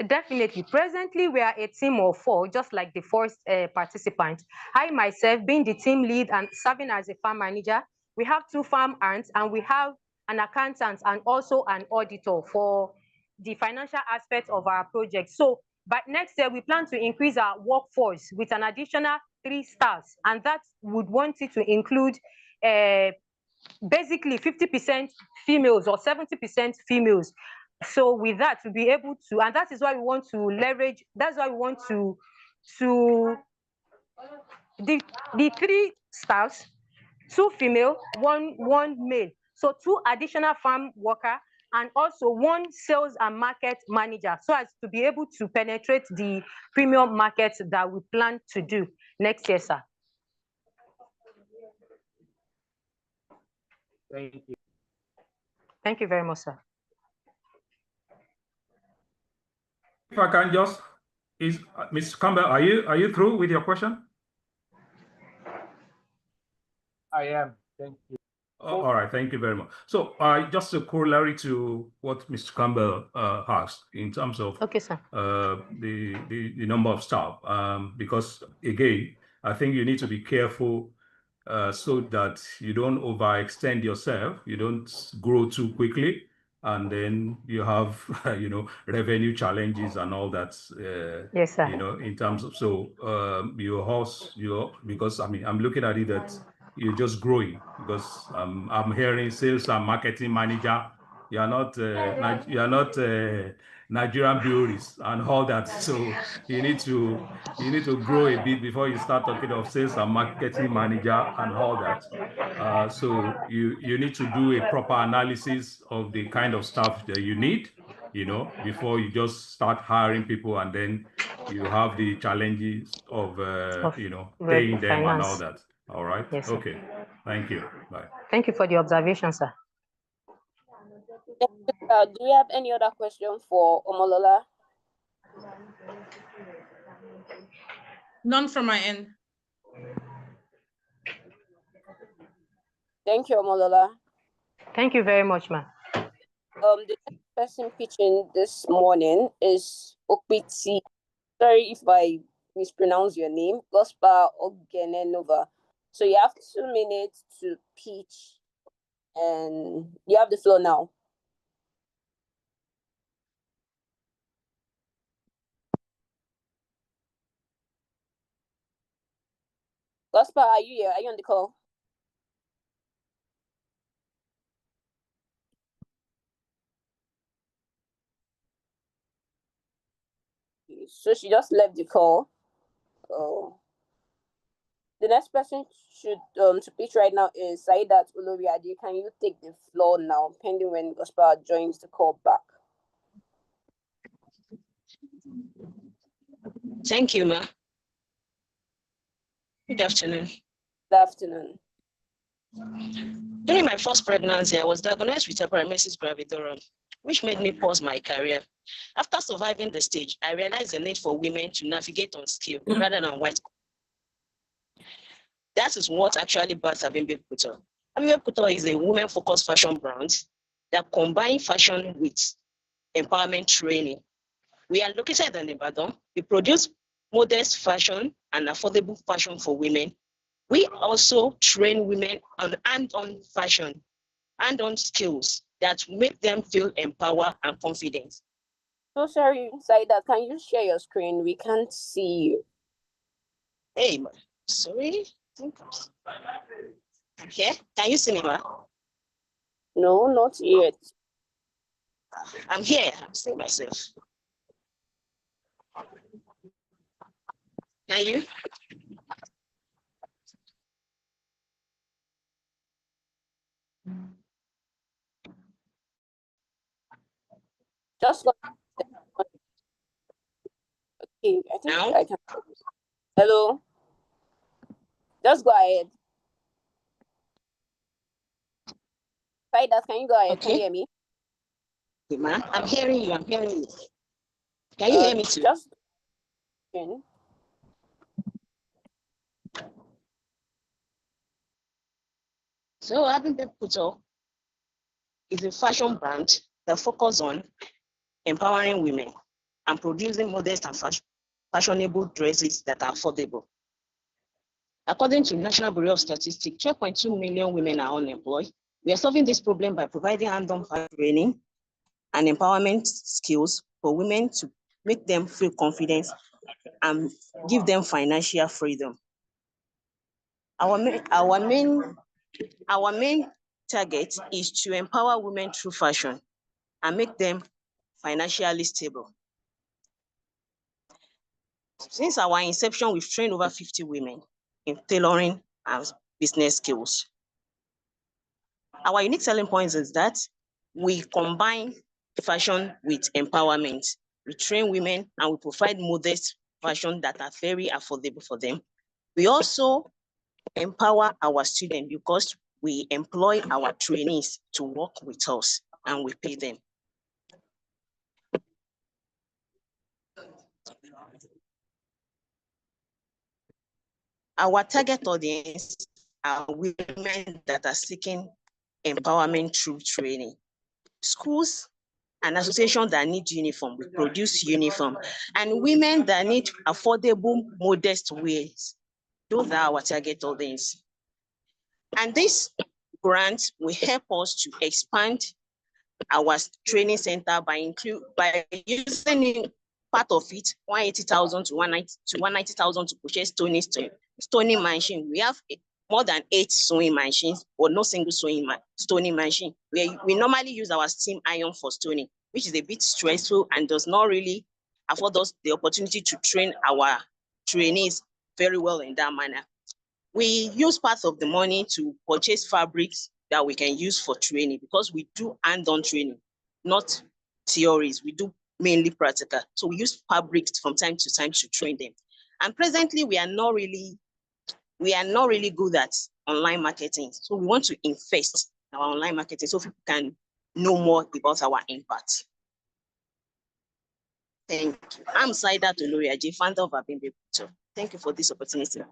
Definitely. Presently, we are a team of 4, just like the first participant. I myself, being the team lead and serving as a farm manager, we have 2 farm hands, and we have an accountant and also an auditor for the financial aspect of our project. So by next year, we plan to increase our workforce with an additional 3 staff, and that would want it to include basically 50% females or 70% females. So with that, to be able to, and that is why we want to leverage, that's why we want to the 3 staffs, 2 female, one male. So 2 additional farm worker, and also 1 sales and market manager, so as to be able to penetrate the premium market that we plan to do next year, sir. Thank you. Thank you very much, sir. If I can just, Mr. Campbell, are you through with your question? I am. Thank you. All right, thank you very much. So just a corollary to what Mr. Campbell asked in terms of the number of staff, because again, I think you need to be careful so that you don't overextend yourself, you don't grow too quickly, and then you have, revenue challenges and all that. Yes, sir. In terms of, because I'm looking at it that you're just growing, because I'm hearing sales and marketing manager. You are not Nigerian breweries and all that. So you need to grow a bit before you start talking of sales and marketing manager and all that. So you need to do a proper analysis of the kind of staff that you need, before you just start hiring people, and then you have the challenges of paying them and all that. All right. Yes, sir. Okay. Thank you. Bye. Thank you for the observation, sir. Do we have any other question for Omolola? None from my end. Thank you, Omolola. Thank you very much, ma'am. The next person pitching this morning is Okpiti. Sorry if I mispronounce your name, Gospa Ogenenova. So you have 2 minutes to pitch, and you have the floor now. Gospa, are you here? Are you on the call? So she just left the call. Oh. The next person should to pitch right now is Saidat Oloriade. Can you take the floor now, pending when Gospel joins the call back? Thank you, ma. Good afternoon. Good afternoon. During my first pregnancy, I was diagnosed with hyperemesis gravidarum, which made me pause my career. After surviving the stage, I realized the need for women to navigate on skill rather than white. That is what actually birthed Abimbe Couture. Abimbe Couture is a women-focused fashion brand that combines fashion with empowerment training. We are located in Ibadan. We produce modest fashion and affordable fashion for women. We also train women on hand-on fashion, hand-on skills that make them feel empowered and confident. So sorry, Saida, can you share your screen? We can't see you. Hey, sorry. Okay, can you see me, ma? No, not yet. I'm here. I'm seeing myself. Can you? Just go. Okay, I think now? I can. Hello. Just go ahead. Saida, can you go ahead? Okay. Can you hear me? Okay, ma'am. I'm hearing you. I'm hearing you. Can you hear me too? Just. So Abimbe Couture is a fashion brand that focuses on empowering women and producing modest and fashionable dresses that are affordable. According to National Bureau of Statistics, 12.2 million women are unemployed. We are solving this problem by providing hand-on training and empowerment skills for women to make them feel confident and give them financial freedom. Our main target is to empower women through fashion and make them financially stable. Since our inception, we've trained over 50 women in tailoring and business skills. Our unique selling points is that we combine fashion with empowerment. We train women and we provide modest fashion that are very affordable for them. We also empower our students because we employ our trainees to work with us and we pay them. Our target audience are women that are seeking empowerment through training. Schools and associations that need uniform, we produce uniform, and women that need affordable, modest ways. Those are our target audience. And this grant will help us to expand our training center by using part of it, 180,000 to 190,000 to purchase stoning machine. We have more than 8 sewing machines, but no single stoning machine. We normally use our steam iron for stoning, which is a bit stressful and does not really afford us the opportunity to train our trainees very well in that manner. We use part of the money to purchase fabrics that we can use for training, because we do hands-on training, not theories. We do mainly practical. So we use fabrics from time to time to train them. And presently, we are not really good at online marketing. So we want to invest in our online marketing so people can know more about our impact. Thank you. I'm Saida Toloriaji, founder of Abimbe. Thank you for this opportunity.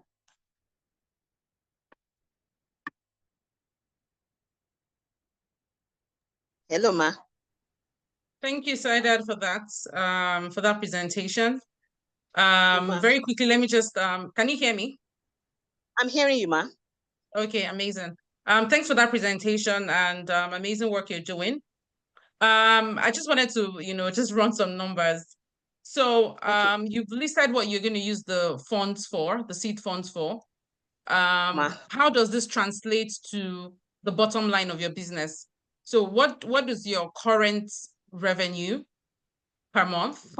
Hello, ma. Thank you, Saidad, for that presentation. Very quickly, let me just can you hear me? I'm hearing you, ma. Okay, amazing. Thanks for that presentation and amazing work you're doing. I just wanted to, just run some numbers. So you've listed what you're going to use the funds for, the seed funds for. How does this translate to the bottom line of your business? So what is your current revenue per month?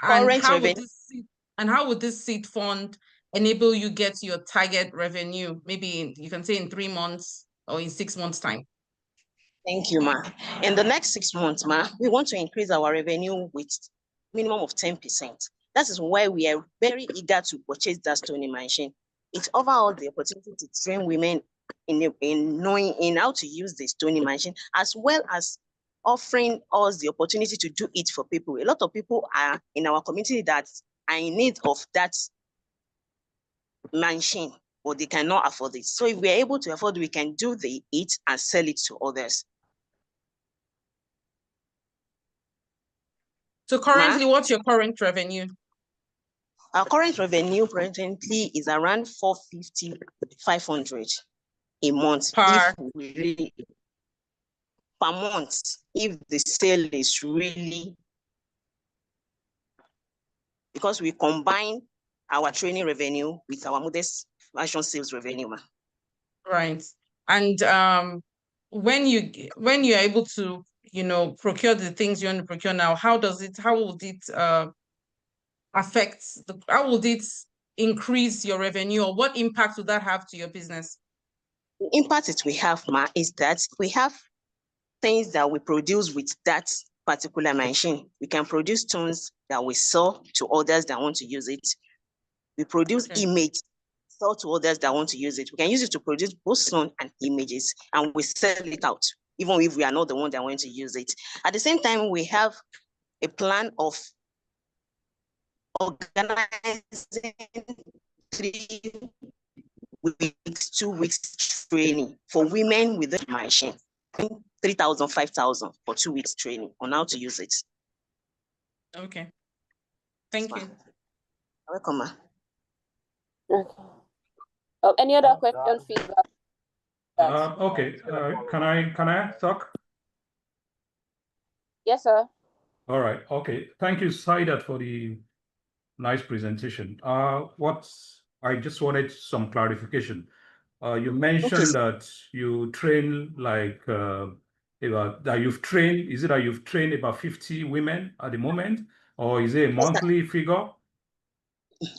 And how would this seed fund enable you get your target revenue? Maybe you can say in 3 months or in 6 months' time. Thank you, ma. In the next 6 months, ma, we want to increase our revenue with minimum of 10%. That is why we are very eager to purchase that stoning machine. It offers the opportunity to train women in how to use the stoning machine, as well as offering us the opportunity to do it for people. A lot of people are in our community that are in need of that machine, but they cannot afford it. So if we are able to afford, we can do it and sell it to others. So currently, what's your current revenue? Our current revenue presently is around 450, 500 a month. Per month, if the sale is really, because we combine our training revenue with our modest fashion sales revenue. Right. And when you're able to, procure the things you want to procure now, how will it increase your revenue, or what impact would that have to your business? The impact that we have, ma, is that we have things that we produce with that particular machine. We can produce stones that we sell to others that want to use it. We produce images, sell to others that want to use it. We can use it to produce both stone and images, and we sell it out, even if we are not the one that want to use it. At the same time, we have a plan of organizing 3 weeks, 2 weeks training for women with the machine. 3,000, 5,000 for 2 weeks training on how to use it. Okay. Thank you. Welcome, ma. Okay. Any other question, feedback? Okay. Can I talk? Yes, sir. All right. Okay. Thank you, Saidat, for the nice presentation. What I just wanted some clarification. You mentioned that you train you've trained about 50 women at the moment, or is it a monthly figure?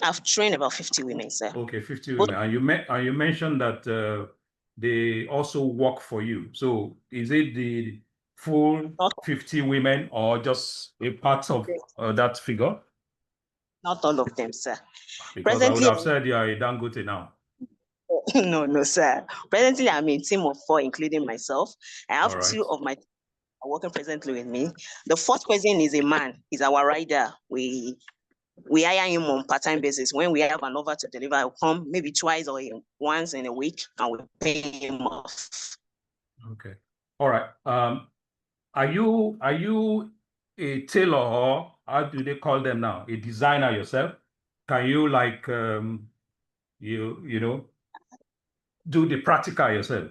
I've trained about 50 women, sir. Okay, 50 women. And you mentioned that they also work for you. So is it the full 50 women or just a part of that figure? Not all of them, sir. Because I would have said you are a Dangote now. No, sir. Presently, I'm in a team of 4, including myself. I have 2 of my working presently with me. The 4th person is a man. He's our rider. We hire him on part-time basis. When we have an offer to deliver, I'll come maybe twice or once in a week, and we pay him off. Okay. All right. Are you a tailor, or how do they call them now? A designer yourself? Can you do the practical yourself?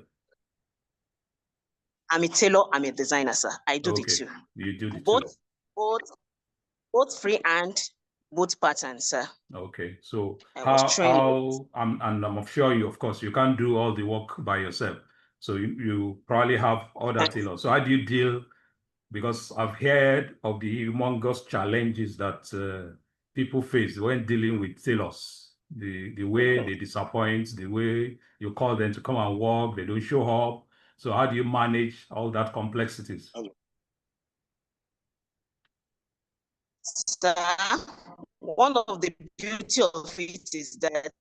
I'm a tailor, I'm a designer, sir. I do the two. You do the both, two. both freehand, both patterns, sir. Okay, so I'm sure you, of course, you can't do all the work by yourself. So you probably have other tailors. So how do you deal? Because I've heard of the humongous challenges that people face when dealing with tailors. The way they disappoint, the way you call them to come and work, they don't show up. So how do you manage all that complexities? Sir, one of the beauty of it is that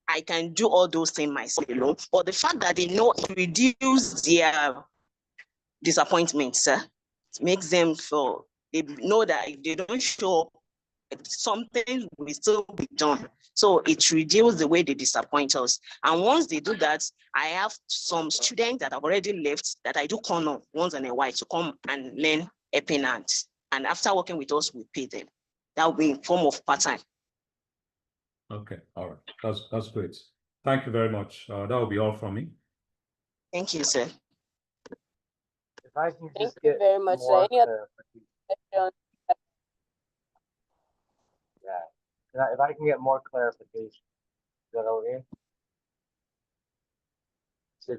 I can do all those things myself alone. But the fact that they know it reduces their disappointment, sir, it makes them feel, they know that if they don't show up, something will still be done. So it reduces the way they disappoint us. And once they do that, I have some students that have already left that I do corner once in a while to come and learn a pennant. And after working with us, we pay them. That will be in form of part-time. Okay, all right, that's great. Thank you very much. That will be all from me. Thank you, sir. If I can just Thank you very much, sir. Any other questions? Yeah. If I can get more clarification, is that okay? So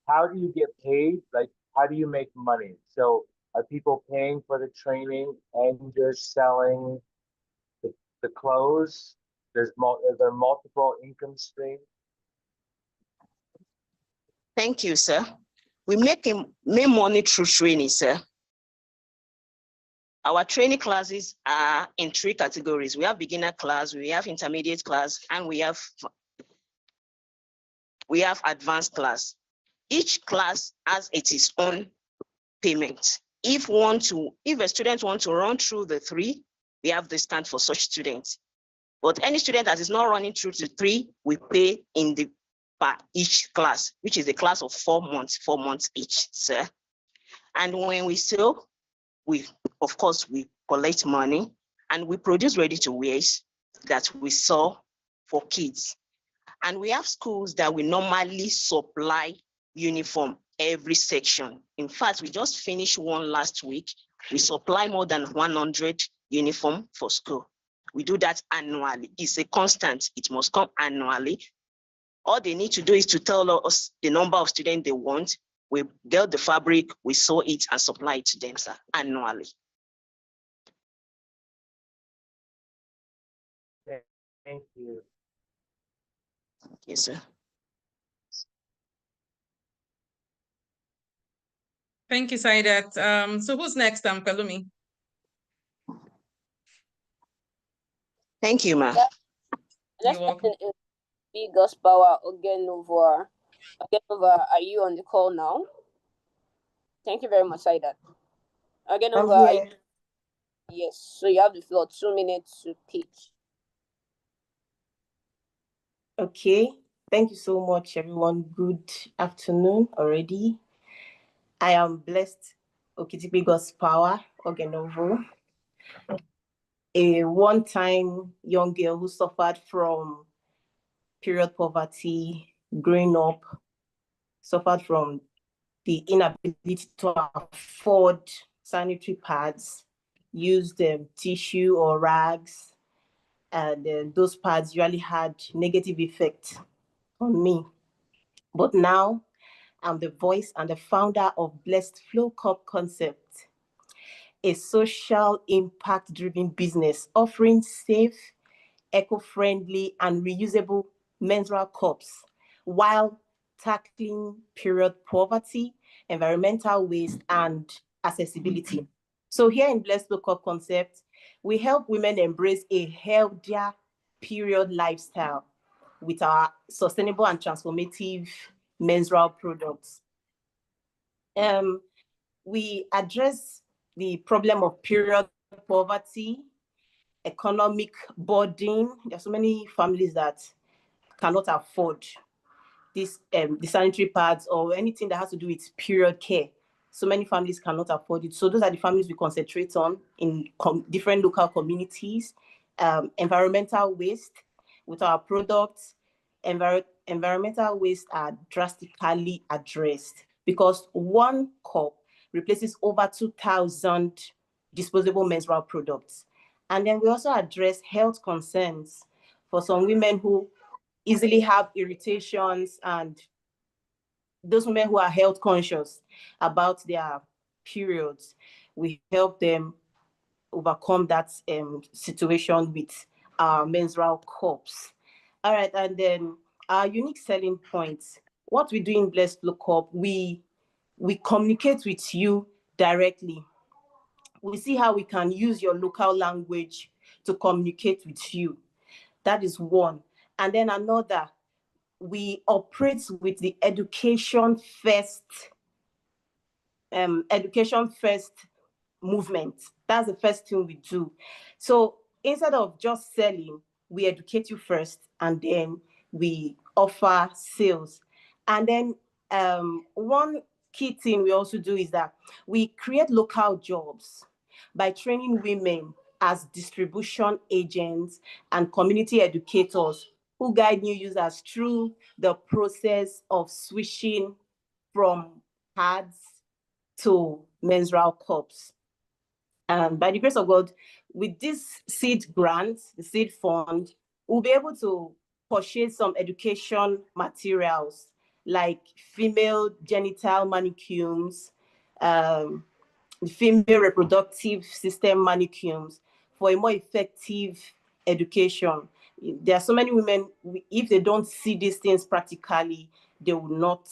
how do you get paid? Like, how do you make money? So are people paying for the training and just selling the clothes? Are there multiple income streams? Thank you, sir. We make money through training, sir. Our training classes are in 3 categories. We have beginner class, we have intermediate class, and we have advanced class. Each class has its own payment. If a student wants to run through the 3, we have discount for such students. But any student that is not running through the 3, we pay per each class, which is a class of 4 months each, sir. And when we sell, of course, we collect money and we produce ready-to-wears that we sell for kids. And we have schools that we normally supply uniform every section. In fact, we just finished one last week. We supply more than 100 uniform for school. We do that annually. It's a constant. It must come annually. All they need to do is to tell us the number of students they want. We get the fabric, we sew it and supply it to them, sir, annually. Thank you. Yes, sir. Thank you, Saidat. So who's next, Kalumi? Thank you, ma'am. You're welcome. Biggest power Ogenova. Ogenova, are you on the call now? Thank you very much, Saidat. Ogenova, yes. So you have the floor, 2 minutes to pitch. Okay. Thank you so much, everyone. Good afternoon already. I am Blessed Okitibigos Power Ogenovo, a one-time young girl who suffered from period poverty, growing up, suffered from the inability to afford sanitary pads, used tissue or rags, and those pads really had negative effect on me. But now I'm the voice and the founder of Blessed Flow Cup Concept, a social impact-driven business offering safe, eco-friendly, and reusable menstrual cups while tackling period poverty, environmental waste, and accessibility. So here in Blessed Flow Cup Concept, we help women embrace a healthier period lifestyle with our sustainable and transformative menstrual products. We address the problem of period poverty, economic burden. There are so many families that cannot afford this, the sanitary pads or anything that has to do with period care. So many families cannot afford it. So those are the families we concentrate on in different local communities. Environmental waste with our products. environmental waste are drastically addressed because one cup replaces over 2,000 disposable menstrual products. And then we also address health concerns for some women who easily have irritations and those women who are health conscious about their periods. We help them overcome that situation with our menstrual cups. All right, and then our unique selling points. What we do in Blessed Look Up, we communicate with you directly. We see how we can use your local language to communicate with you. That is one. And then another, we operate with the education first movement. That's the first thing we do. So instead of just selling, we educate you first and then we offer sales. And then one key thing we also do is that we create local jobs by training women as distribution agents and community educators who guide new users through the process of switching from pads to menstrual cups. And by the grace of God, with this seed grant, the seed fund, we'll be able to purchase some education materials like female genital manicures, female reproductive system manicures for a more effective education. There are so many women, if they don't see these things practically, they will not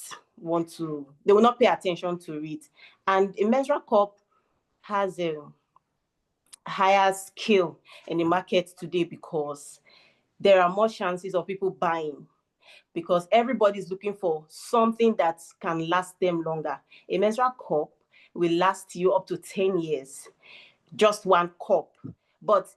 pay attention to it. And a menstrual cup has a higher scale in the market today because there are more chances of people buying, because everybody's looking for something that can last them longer. A menstrual cup will last you up to 10 years, just one cup. But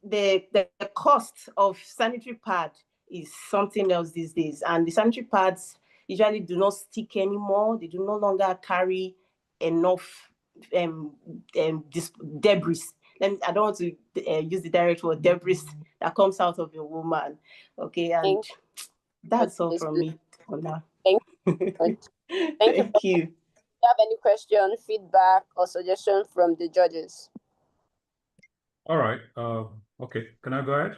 the cost of sanitary pad is something else these days. And the sanitary pads usually do not stick anymore. They do no longer carry enough debris. And I don't want to use the direct word, debris that comes out of a woman. Okay, and that's all from me for now. Thank you. Thank you. Do you have any question, feedback, or suggestion from the judges? All right. Okay. Can I go ahead?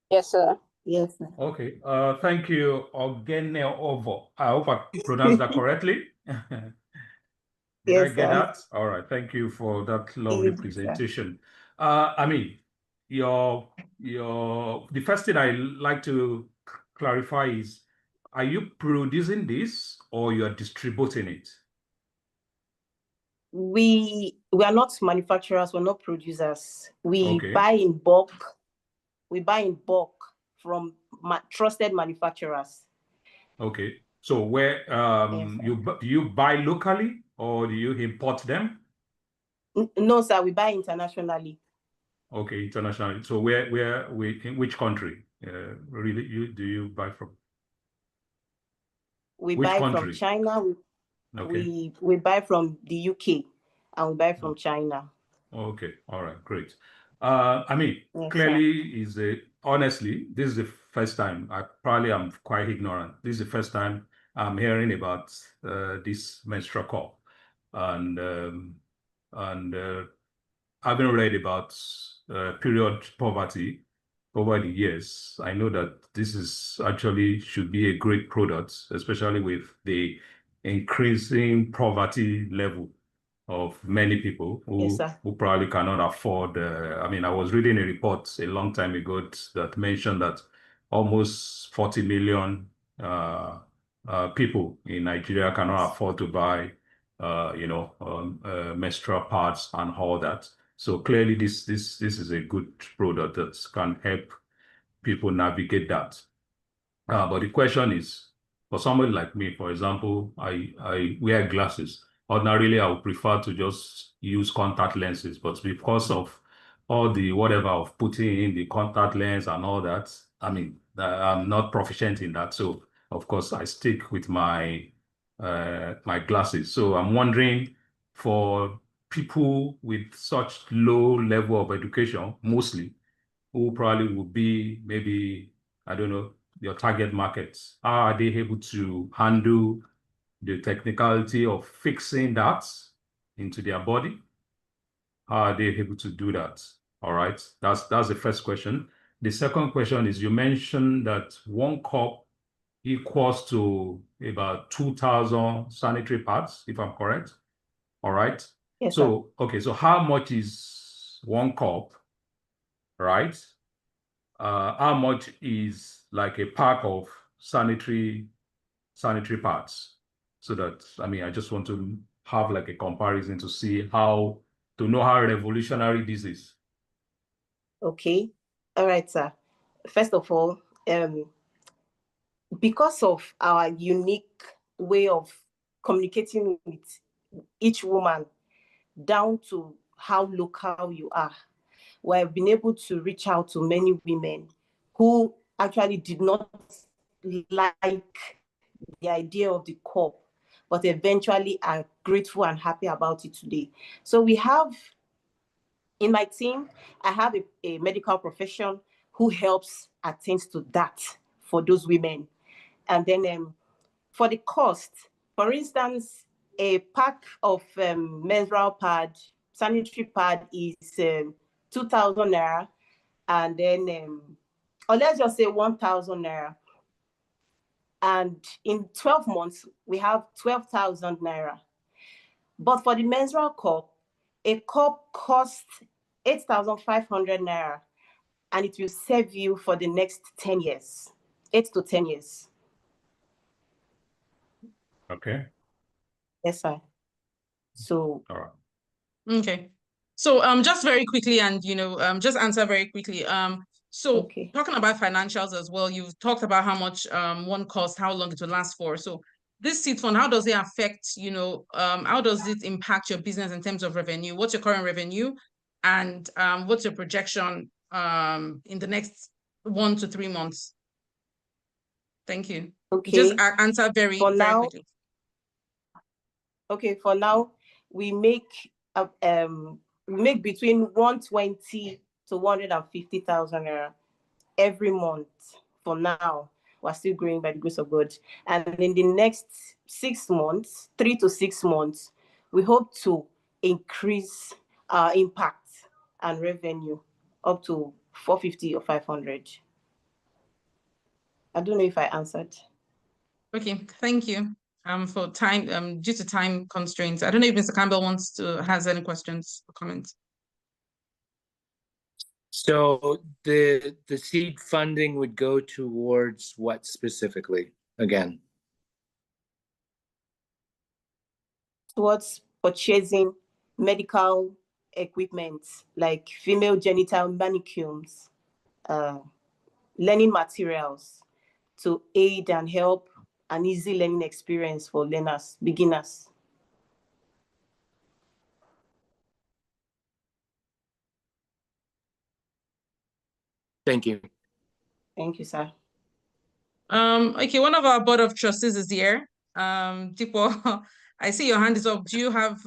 Yes, sir. Yes, sir. Okay. Thank you, Ogene Ovo. I hope I pronounced that correctly. Did I Yes, get sir. that? All right. Thank you for that lovely Yes, sir. presentation. I mean, the first thing I like to clarify is, are you producing this or you are distributing it? We are not manufacturers, we're not producers. We Okay. buy in bulk. We buy in bulk from trusted manufacturers. Okay. So where do you buy locally or do you import them? No, sir, we buy internationally. Okay, internationally. So in which country really do you buy from? We Which buy country? from China. Okay. We buy from the UK and we buy from China. Okay. All right. Great. I mean, Yes, clearly honestly, this is the first time. I probably am quite ignorant. This is the first time I'm hearing about this menstrual cup, and having read about period poverty over the years, I know that this is actually should be a great product, especially with the increasing poverty level of many people who probably cannot afford. I mean, I was reading a report a long time ago that mentioned that almost 40 million people in Nigeria cannot afford to buy, menstrual pads and all that. So clearly, this is a good product that can help people navigate that. But the question is, for somebody like me, for example, I wear glasses. Ordinarily, I would prefer to just use contact lenses, but because of all the whatever of putting in the contact lens and all that, I mean, I'm not proficient in that. So, of course, I stick with my my glasses. So I'm wondering, for people with such low level of education, mostly, who probably would be maybe, I don't know, your target markets? How are they able to handle the technicality of fixing that into their body? How are they able to do that? All right, that's the first question. The second question is, you mentioned that 1 cup equals to about 2,000 sanitary pads, if I'm correct. All right. Yes, so, sir. Okay, so how much is 1 cup, right? How much is like a pack of sanitary pads? So that, I mean, I just want to have like a comparison to see to know how revolutionary this is. Okay. All right, sir. First of all, because of our unique way of communicating with each woman, down to how local you are, we've been able to reach out to many women who actually did not like the idea of the cup, but eventually are grateful and happy about it today. So we have, in my team, I have a medical profession who helps attend to that for those women. And then for the cost, for instance, a pack of menstrual pad, sanitary pad is 2,000 naira, and then, or let's just say 1,000 naira. And in 12 months, we have 12,000 naira. But for the menstrual cup, a cup costs 8,500 naira, and it will serve you for the next 10 years, 8 to 10 years. Okay. Yes, sir. So, all right. Okay. So just very quickly, and just answer very quickly. So okay. Talking about financials as well, you've talked about how much one cost, how long it will last for. So this seed fund, how does it affect, how does it impact your business in terms of revenue? What's your current revenue? And what's your projection in the next 1 to 3 months? Thank you. Okay. Just answer very quickly. Okay, for now, we make between 120 to 150,000 naira every month. For now, we're still growing by the grace of God. And in the next 6 months, 3 to 6 months, we hope to increase our impact and revenue up to 450 or 500. I don't know if I answered. Okay, thank you. For time, due to time constraints, I don't know if Mr. Campbell has any questions or comments. So the seed funding would go towards what specifically again? Towards purchasing medical equipment like female genital manicures, learning materials to aid and help an easy learning experience for learners, beginners. Thank you. Thank you, sir. Okay, one of our board of trustees is here. Tipo, I see your hand is up. Do you have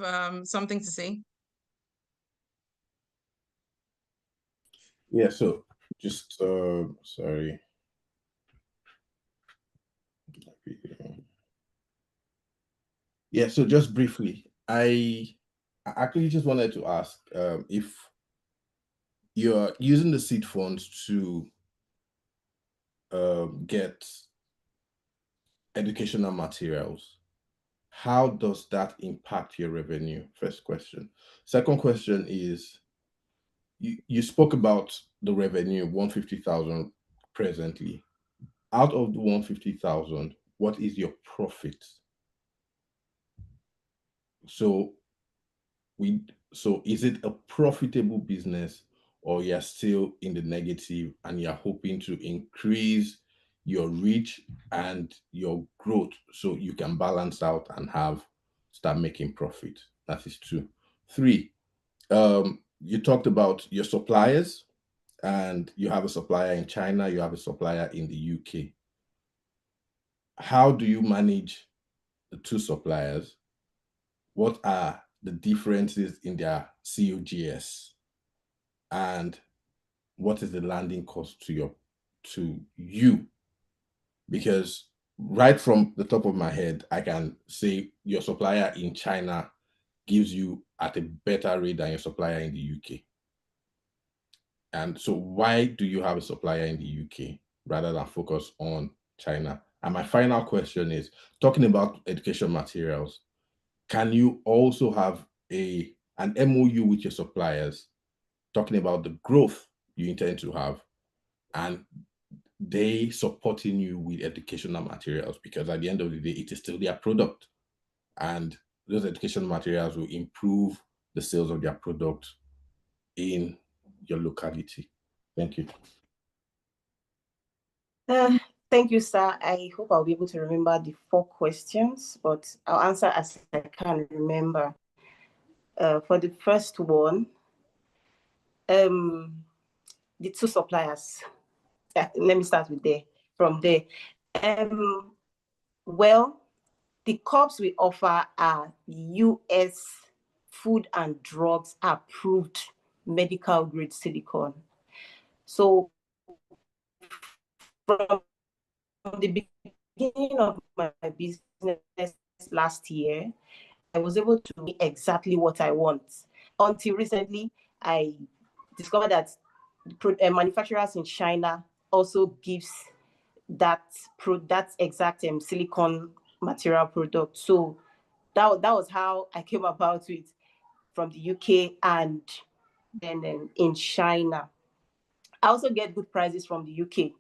something to say? Yeah, so just sorry. Yeah, so just briefly, I actually just wanted to ask if you're using the seed funds to get educational materials, how does that impact your revenue? First question. Second question is, you spoke about the revenue, 150,000 presently. Out of the 150,000, what is your profit? So is it a profitable business, or you're still in the negative and you're hoping to increase your reach and your growth so you can balance out and start making profit? That is 2. 3, you talked about your suppliers, and you have a supplier in China, you have a supplier in the UK. How do you manage the 2 suppliers? What are the differences in their COGS? And what is the landing cost to you Because right from the top of my head, I can say your supplier in China gives you at a better rate than your supplier in the UK. And so why do you have a supplier in the UK rather than focus on China? And my final question is, talking about education materials, can you also have an MOU with your suppliers talking about the growth you intend to have, and they supporting you with educational materials? Because at the end of the day, it is still their product, and those educational materials will improve the sales of their product in your locality. Thank you. Thank you, sir. I hope I'll be able to remember the 4 questions, but I'll answer as I can remember. For the first one, the 2 suppliers. Let me start with from there. Well, the cups we offer are US Food and Drugs approved medical grade silicone. So from the beginning of my business last year, I was able to do exactly what I want. Until recently, I discovered that manufacturers in China also gives that exact silicone material product. So that was how I came about it from the UK and then in China. I also get good prices from the UK,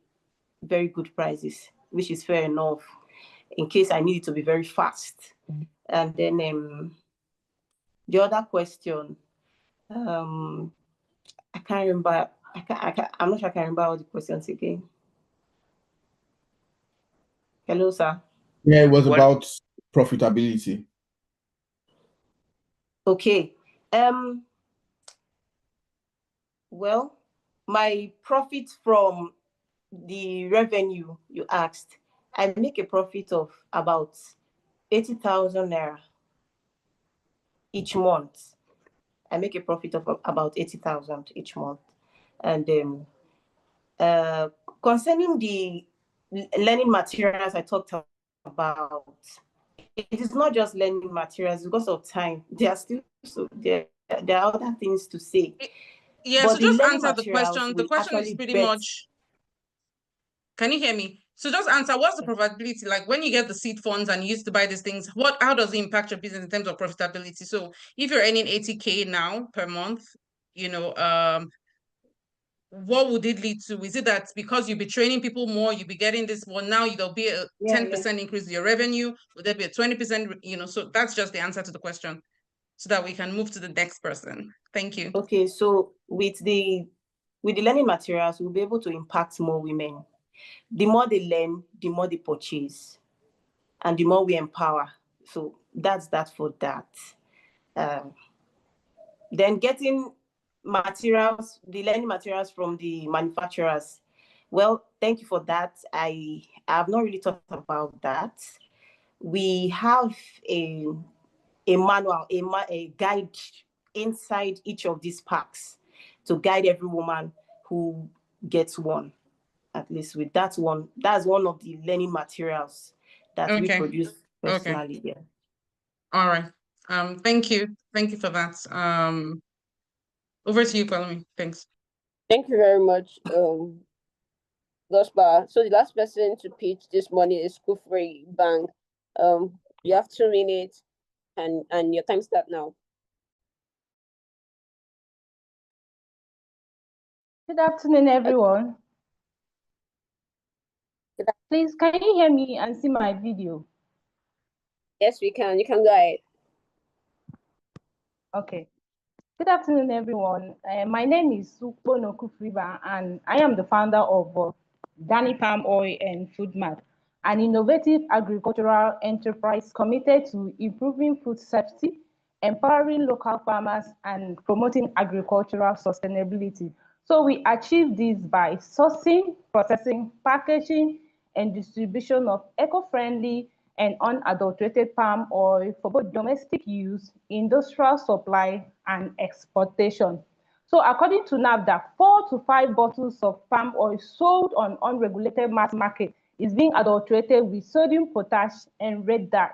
very good prices, which is fair enough in case I need it to be very fast. And then the other question, I can't remember. I'm not sure I can remember all the questions again. Hello, sir. Yeah, it was about profitability. Okay. Well, my profit from the revenue you asked, I make a profit of about 80,000 naira each month. I make a profit of about 80,000 each month. And concerning the learning materials I talked about, it is not just learning materials because of time. There are still there are other things to say. Yeah, but so just answer the question. The question is pretty much, can you hear me? So just answer, what's the profitability? Like when you get the seed funds and you used to buy these things, how does it impact your business in terms of profitability? So if you're earning 80K now per month, you know, what would it lead to? Is it that because you'll be training people more, you'll be getting this more, now there'll be a 10% increase in your revenue? Would there be a 20%, you know? So that's just the answer to the question, so that we can move to the next person. Thank you. Okay, so with the learning materials, we'll be able to impact more women. The more they learn, the more they purchase, and the more we empower. So that's that for that. Then getting materials, the learning materials from the manufacturers. Well, thank you for that. I have not really thought about that. We have a manual, a guide inside each of these packs to guide every woman who gets one. At least with that one, that's one of the learning materials that we produce personally. Yeah. All right. Thank you for that. Over to you, Kwame. Thanks. Thank you very much, Gospa. So the last person to pitch this morning is Kufri Bank. You have 2 minutes, and your time start now. Good afternoon, everyone. Please, can you hear me and see my video? Yes, we can. You can go ahead. Okay. Good afternoon, everyone. My name is Sukbono Kufriba, and I am the founder of Dani Palm Oil and Food Mart, an innovative agricultural enterprise committed to improving food safety, empowering local farmers, and promoting agricultural sustainability. So we achieve this by sourcing, processing, packaging, and distribution of eco-friendly and unadulterated palm oil for both domestic use, industrial supply, and exportation. So according to NAFDAC, 4 to 5 bottles of palm oil sold on unregulated mass market is being adulterated with sodium, potash, and red dye.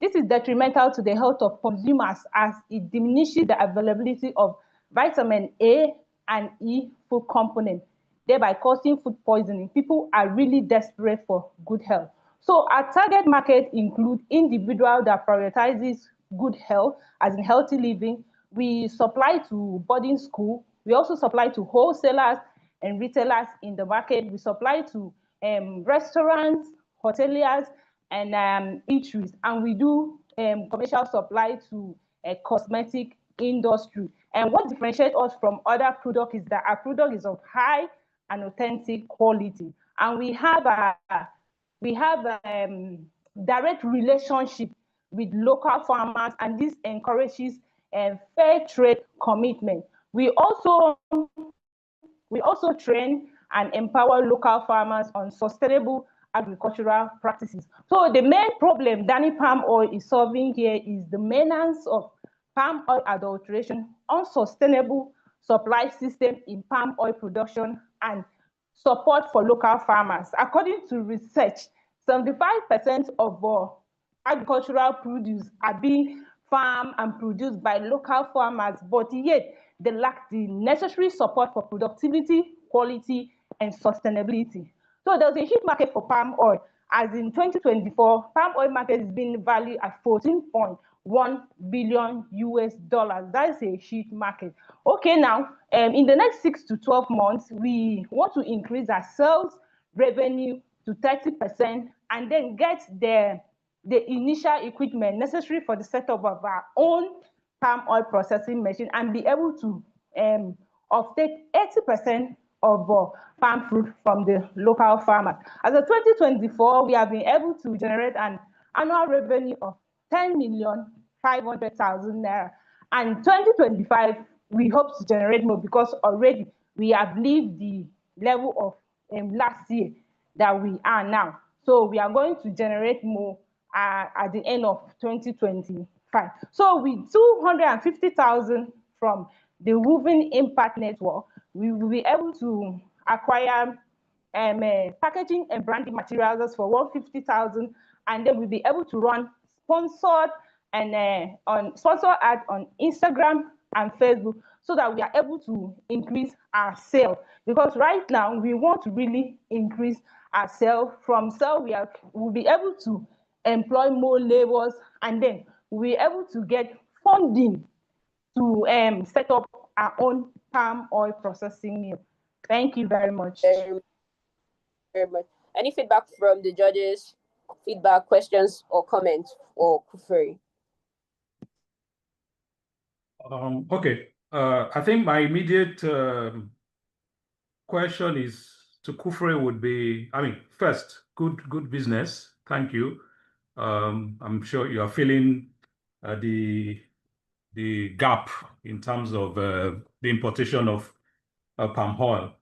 This is detrimental to the health of consumers as it diminishes the availability of vitamin A and E food components, thereby causing food poisoning. People are really desperate for good health. So our target market includes individuals that prioritizes good health, as in healthy living. We supply to boarding school. We also supply to wholesalers and retailers in the market. We supply to restaurants, hoteliers, and eateries. And we do commercial supply to a cosmetic industry. And what differentiates us from other products is that our product is of high and authentic quality. And we have a direct relationship with local farmers, and this encourages fair trade commitment. We also train and empower local farmers on sustainable agricultural practices. So the main problem Danny Palm Oil is solving here is the maintenance of palm oil adulteration, unsustainable supply system in palm oil production, and support for local farmers. According to research, 75% of agricultural produce are being farmed and produced by local farmers, but yet they lack the necessary support for productivity, quality, and sustainability. So there's a huge market for palm oil. As in 2024, palm oil market is being valued at $14.1 billion US. That's a huge market. Okay, now, in the next 6 to 12 months, we want to increase our sales revenue to 30% and then get the initial equipment necessary for the setup of our own palm oil processing machine and be able to offtake 80% of palm fruit from the local farmers. As of 2024, we have been able to generate an annual revenue of 10,500,000 naira. And 2025, we hope to generate more because already we have lived the level of last year that we are now. So we are going to generate more at the end of 2025. So with 250,000 from the Woven Impact Network, we will be able to acquire packaging and branding materials for 150,000, and then we'll be able to run sponsored and sponsor ads on Instagram and Facebook so that we are able to increase our sale. Because right now we want to really increase our sale. From sale, we'll be able to employ more laborers, and then we'll be able to get funding to set up our own palm oil processing mill. Thank you very much. Very much. Any feedback from the judges? Feedback, questions, or comments for Kufri? Okay. I think my immediate question is to Kufri would be, first, good business. Thank you. I'm sure you are feeling the gap in terms of the importation of palm oil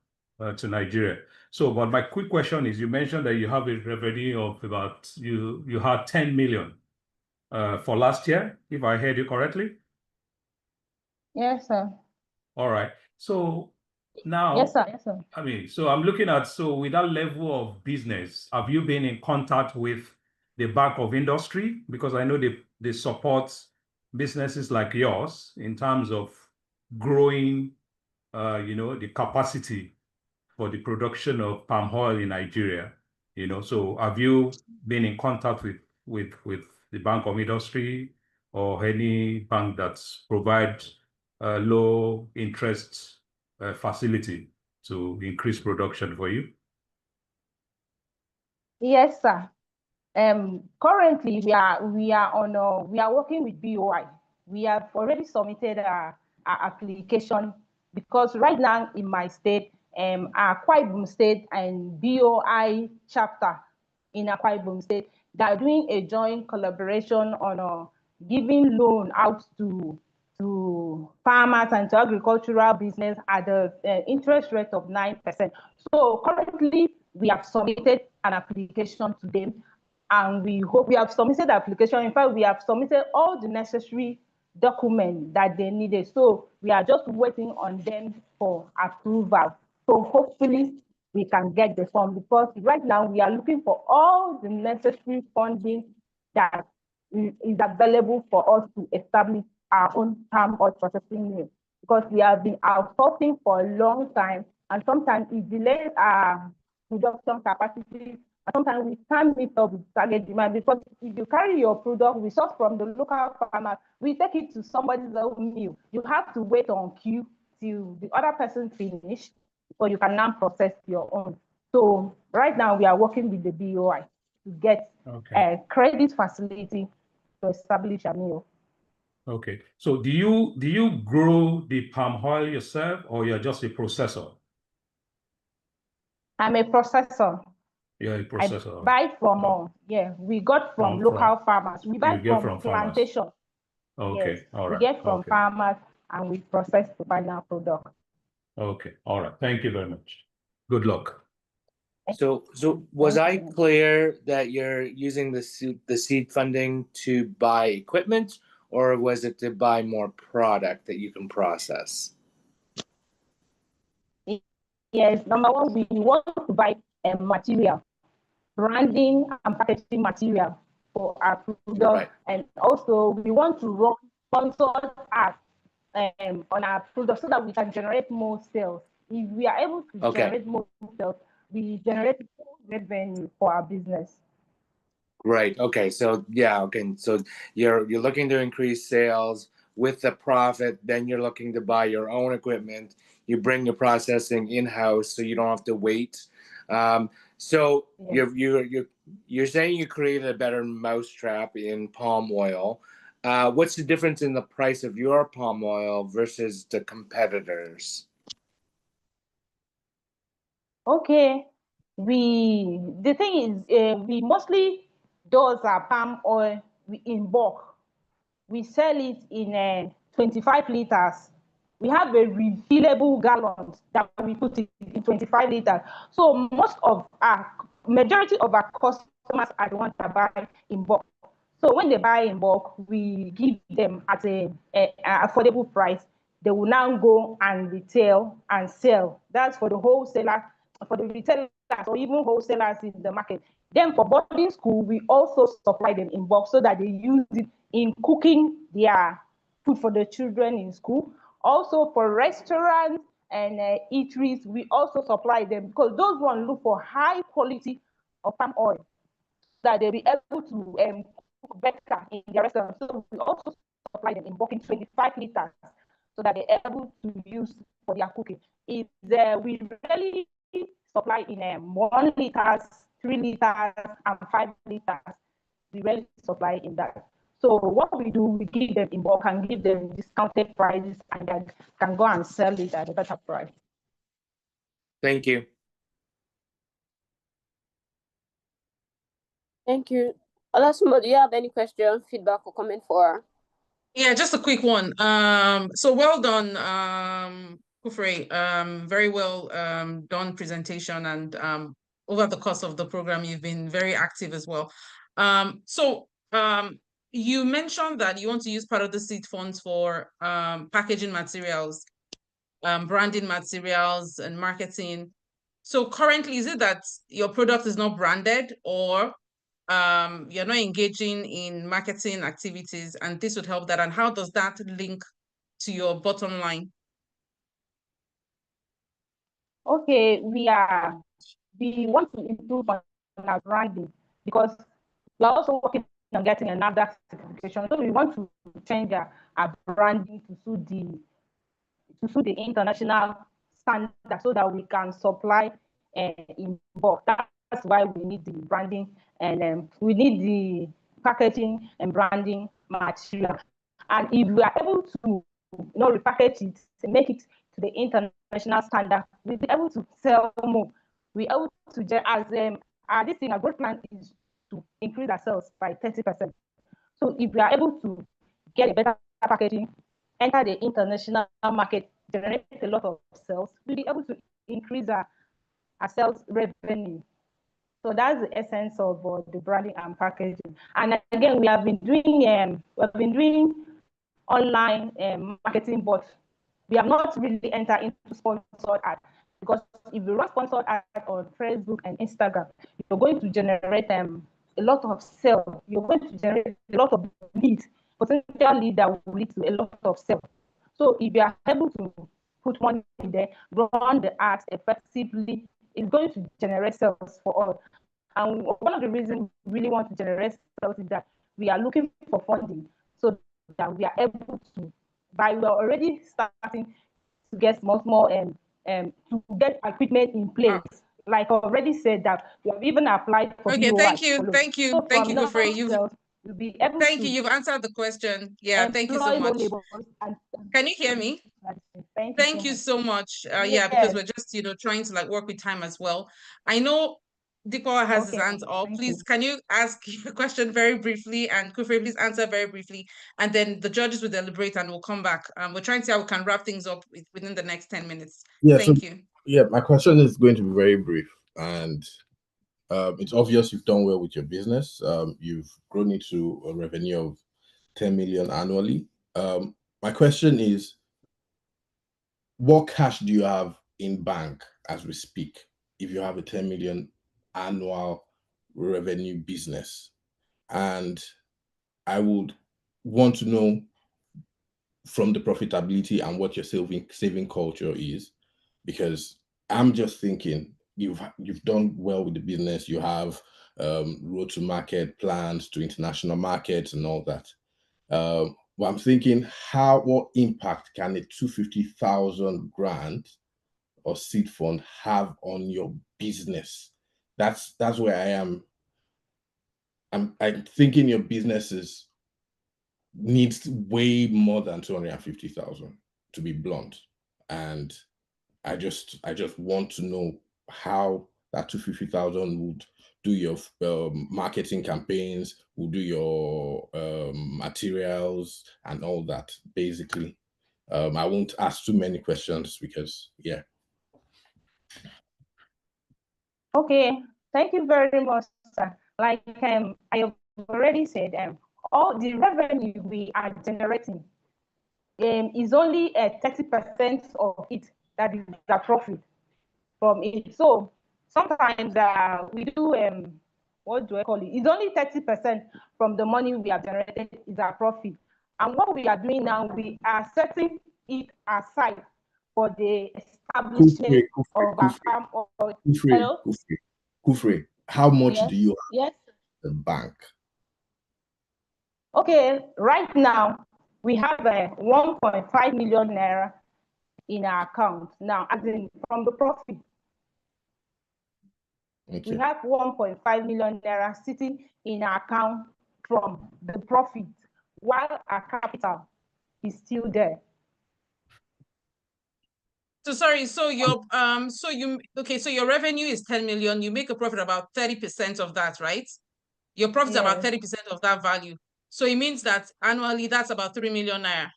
to Nigeria. So, but my quick question is, you mentioned that you have a revenue of about, you had 10 million for last year, if I heard you correctly? Yes, sir. All right. So now, yes, sir. Yes, sir. So I'm looking at, so with that level of business, have you been in contact with the Bank of Industry? Because I know they support businesses like yours in terms of growing, the capacity for the production of palm oil in Nigeria. So have you been in contact with the Bank of Industry or any bank that provides low interest facility to increase production for you? Yes, sir. Currently, we are working with BOI. We have already submitted our application because right now in my state, Akwa Ibom State and BOI chapter in Akwa Ibom State, they are doing a joint collaboration on giving loan out to farmers and to agricultural business at the interest rate of 9%. So currently, we have submitted an application to them, and we hope we have submitted the application. In fact, we have submitted all the necessary documents that they needed. So we are just waiting on them for approval. So hopefully we can get the fund, because right now we are looking for all the necessary funding that is available for us to establish our own palm oil processing mill, because we have been outsourcing for a long time, and sometimes it delays our production capacity. Sometimes we can't meet up with target demand, because if you carry your product, we source from the local farmer, we take it to somebody's own mill. You have to wait on queue till the other person finish, so you can now process your own. So right now we are working with the BOI to get a credit facility to establish a mill. Okay. So do you grow the palm oil yourself, or you're just a processor? I'm a processor. You're a processor. I buy from we got from local farmers. We buy from plantation. Okay. Yes, All right. We get from farmers and we process the final product. Okay. All right. Thank you very much. Good luck. So was I clear that you're using the seed funding to buy equipment, or was it to buy more product that you can process? Yes, number one, we want to buy material, branding and packaging material for our product, and also we want to run sponsored ads on our product so that we can generate more sales. If we are able to generate more sales, we generate more revenue for our business. Right. Okay. So So you're looking to increase sales with the profit. Then you're looking to buy your own equipment. You bring your processing in house, so you don't have to wait. So you're saying you created a better mousetrap in palm oil. What's the difference in the price of your palm oil versus the competitors? Okay. The thing is, we mostly does our palm oil in bulk. We sell it in 25 liters. We have a refillable gallons that we put in 25 liters. So majority of our customers are the ones that buy in bulk. So when they buy in bulk, we give them at an affordable price. They will now go and retail and sell. That's for the wholesaler, for the retailers, or even wholesalers in the market. Then for boarding school, we also supply them in bulk so that they use it in cooking their food for the children in school. Also for restaurants and eateries, we also supply them, because those ones look for high quality of palm oil, that they'll be able to cook better in their restaurant. So we also supply them in bulk in 25 liters so that they're able to use for their cooking. We really supply in 1 liters, 3 liters, and 5 liters. We really supply in that. So what we do, we give them in bulk and give them discounted prices, and they can go and sell it at a better price. Thank you. Thank you. Olasumbo, do you have any question, feedback, or comment for? Yeah, just a quick one. So well done, Kufre. Very well done presentation, and over the course of the program, you've been very active as well. You mentioned that you want to use part of the seed funds for packaging materials, branding materials, and marketing. So currently, is it that your product is not branded, or you're not engaging in marketing activities, and this would help that? And how does that link to your bottom line? Okay, we want to improve on our branding, because we're also working on getting another certification. So we want to change our branding to suit the international standard, so that we can supply in bulk. That's why we need the branding, and we need the packaging and branding material. And if we are able to repackage it, make it to the international standard, we'll be able to sell more. We're able to this thing, our growth plan is to increase our sales by 30%. So if we are able to get a better packaging, enter the international market, generate a lot of sales, we'll be able to increase our sales revenue. So that's the essence of the branding and packaging. And again, we have been doing online marketing, but we have not really entered into sponsored ads. because if you run sponsored ads on Facebook and Instagram, you're going to generate a lot of sales. You're going to generate a lot of leads, potential lead that will lead to a lot of sales. So if you are able to put money in there, run the ads effectively, it's going to generate sales for all. And one of the reasons we really want to generate sales is that we are looking for funding so that we are able to buy. We're already starting to get small and to get equipment in place. Like I already said that we have even applied for Okay, BOI. thank you, thank you, So thank you, from Gofre. you'll be able Thank to you. You've answered the question. Yeah, thank you so employ more much. laborers and Can you hear me? Thank you so much. Yeah, because Yes. we're just, trying to like work with time as well. I know Dikwa has his Okay, hands up. thank Please, you. can you ask your question very briefly, and Kufre, please answer very briefly, and then the judges will deliberate and we'll come back. We're trying to see how we can wrap things up within the next 10 minutes. Yeah, Thank you. Yeah, my question is going to be very brief, and it's obvious you've done well with your business. You've grown into a revenue of 10 million annually. My question is, what cash do you have in bank as we speak if you have a 10 million annual revenue business? And I would want to know from the profitability and what your saving culture is, because I'm just thinking you've done well with the business. You have road to market plans to international markets and all that. But I'm thinking, what impact can a 250,000 grant or seed fund have on your business? That's where I am. I'm thinking your business needs way more than 250,000, to be blunt. And I just want to know how that 250,000 would do your marketing campaigns, will do your materials and all that, basically. I won't ask too many questions because, yeah. Okay, thank you very much, sir. Like I have already said, all the revenue we are generating is only 30% of it that is the profit from it. So sometimes we do what do I call it? It's only 30% from the money we have generated is our profit. And what we are doing now, we are setting it aside for the establishment of our farm oil. Hello? Kufre, how much Yes. do you have Yes. in the bank? Okay, right now we have 1.5 million naira in our account. Now, as in from the profit, we have 1.5 million naira sitting in our account from the profit, while our capital is still there. So sorry, so your so your revenue is 10 million, you make a profit about 30% of that, right? Your profit is about 30% of that value. So it means that annually that's about 3 million naira.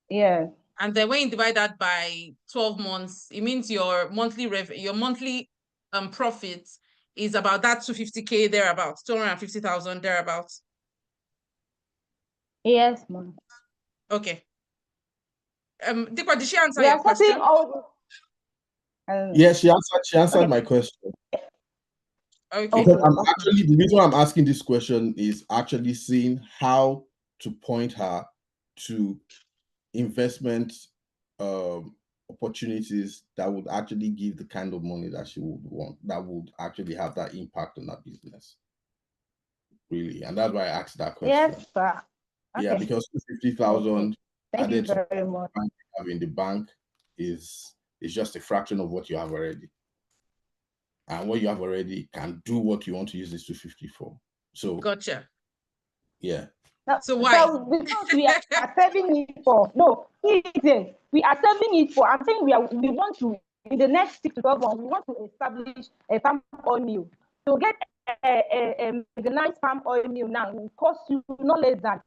Yeah. And then when you divide that by 12 months, it means your monthly profit is about that 250K thereabouts, 250,000 thereabouts. Yes, ma'am. Okay. Dikwa, did she answer your question? Yes, she answered my question. Okay. Because the reason I'm asking this question is actually seeing how to point her to investment opportunities that would actually give the kind of money that she would want, that would actually have that impact on that business. Really. And that's why I asked that question. Yes, sir. Okay. Yeah, because 250,000 added to have in the bank is just a fraction of what you have already. And what you have already can do what you want to use this 250 for. So gotcha. Yeah. So why? So because we are saving it for we are saving it for. I'm saying we want to in the next 6 to 12 months we want to establish a palm oil mill. To get a mechanized palm oil mill now will cost you no less than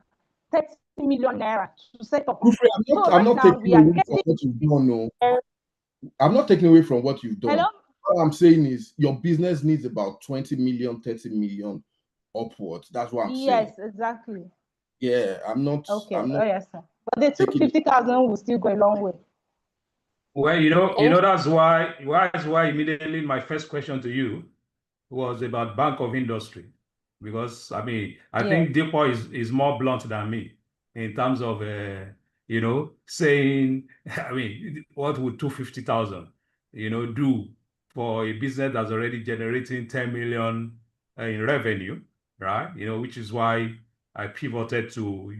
30 million naira to set up. I'm not taking away from what you've done. No. I'm not taking away from what you've done. Hello? What I'm saying is your business needs about 20 million, 30 million upwards. That's what I'm saying. Yes, exactly. Yeah, I'm not. Okay. I'm not yes, sir. But the 250,000 will still go a long way. Well, that's why immediately my first question to you was about Bank of Industry, because I think Deepo is more blunt than me in terms of saying, what would 250,000 do for a business that's already generating 10 million in revenue, right? Which is why I pivoted to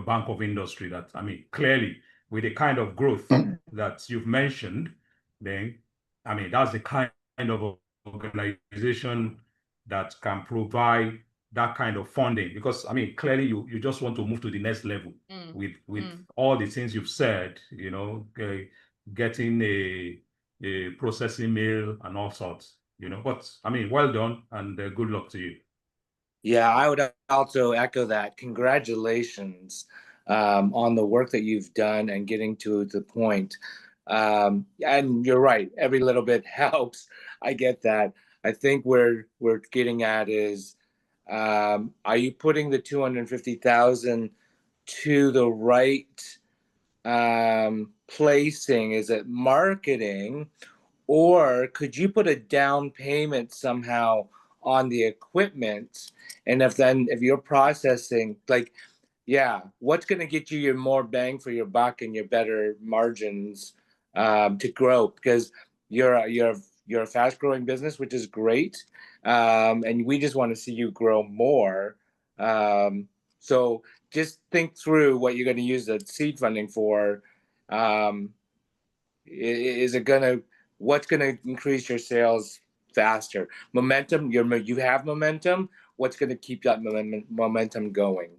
Bank of Industry. That clearly with the kind of growth that you've mentioned, then that's the kind of organization that can provide that kind of funding, because clearly you just want to move to the next level with all the things you've said, getting a processing mill and all sorts, but well done, and good luck to you. Yeah, I would also echo that. Congratulations on the work that you've done and getting to the point. And you're right, every little bit helps. I get that. I think where we're getting at is, are you putting the 250,000 to the right placing? Is it marketing, or could you put a down payment somehow on the equipment? And if you're processing, what's going to get you your more bang for your buck and your better margins to grow? Because you're a fast growing business, which is great, and we just want to see you grow more. So just think through what you're going to use the seed funding for. What's going to increase your sales faster? Momentum. You have momentum. What's going to keep that momentum going?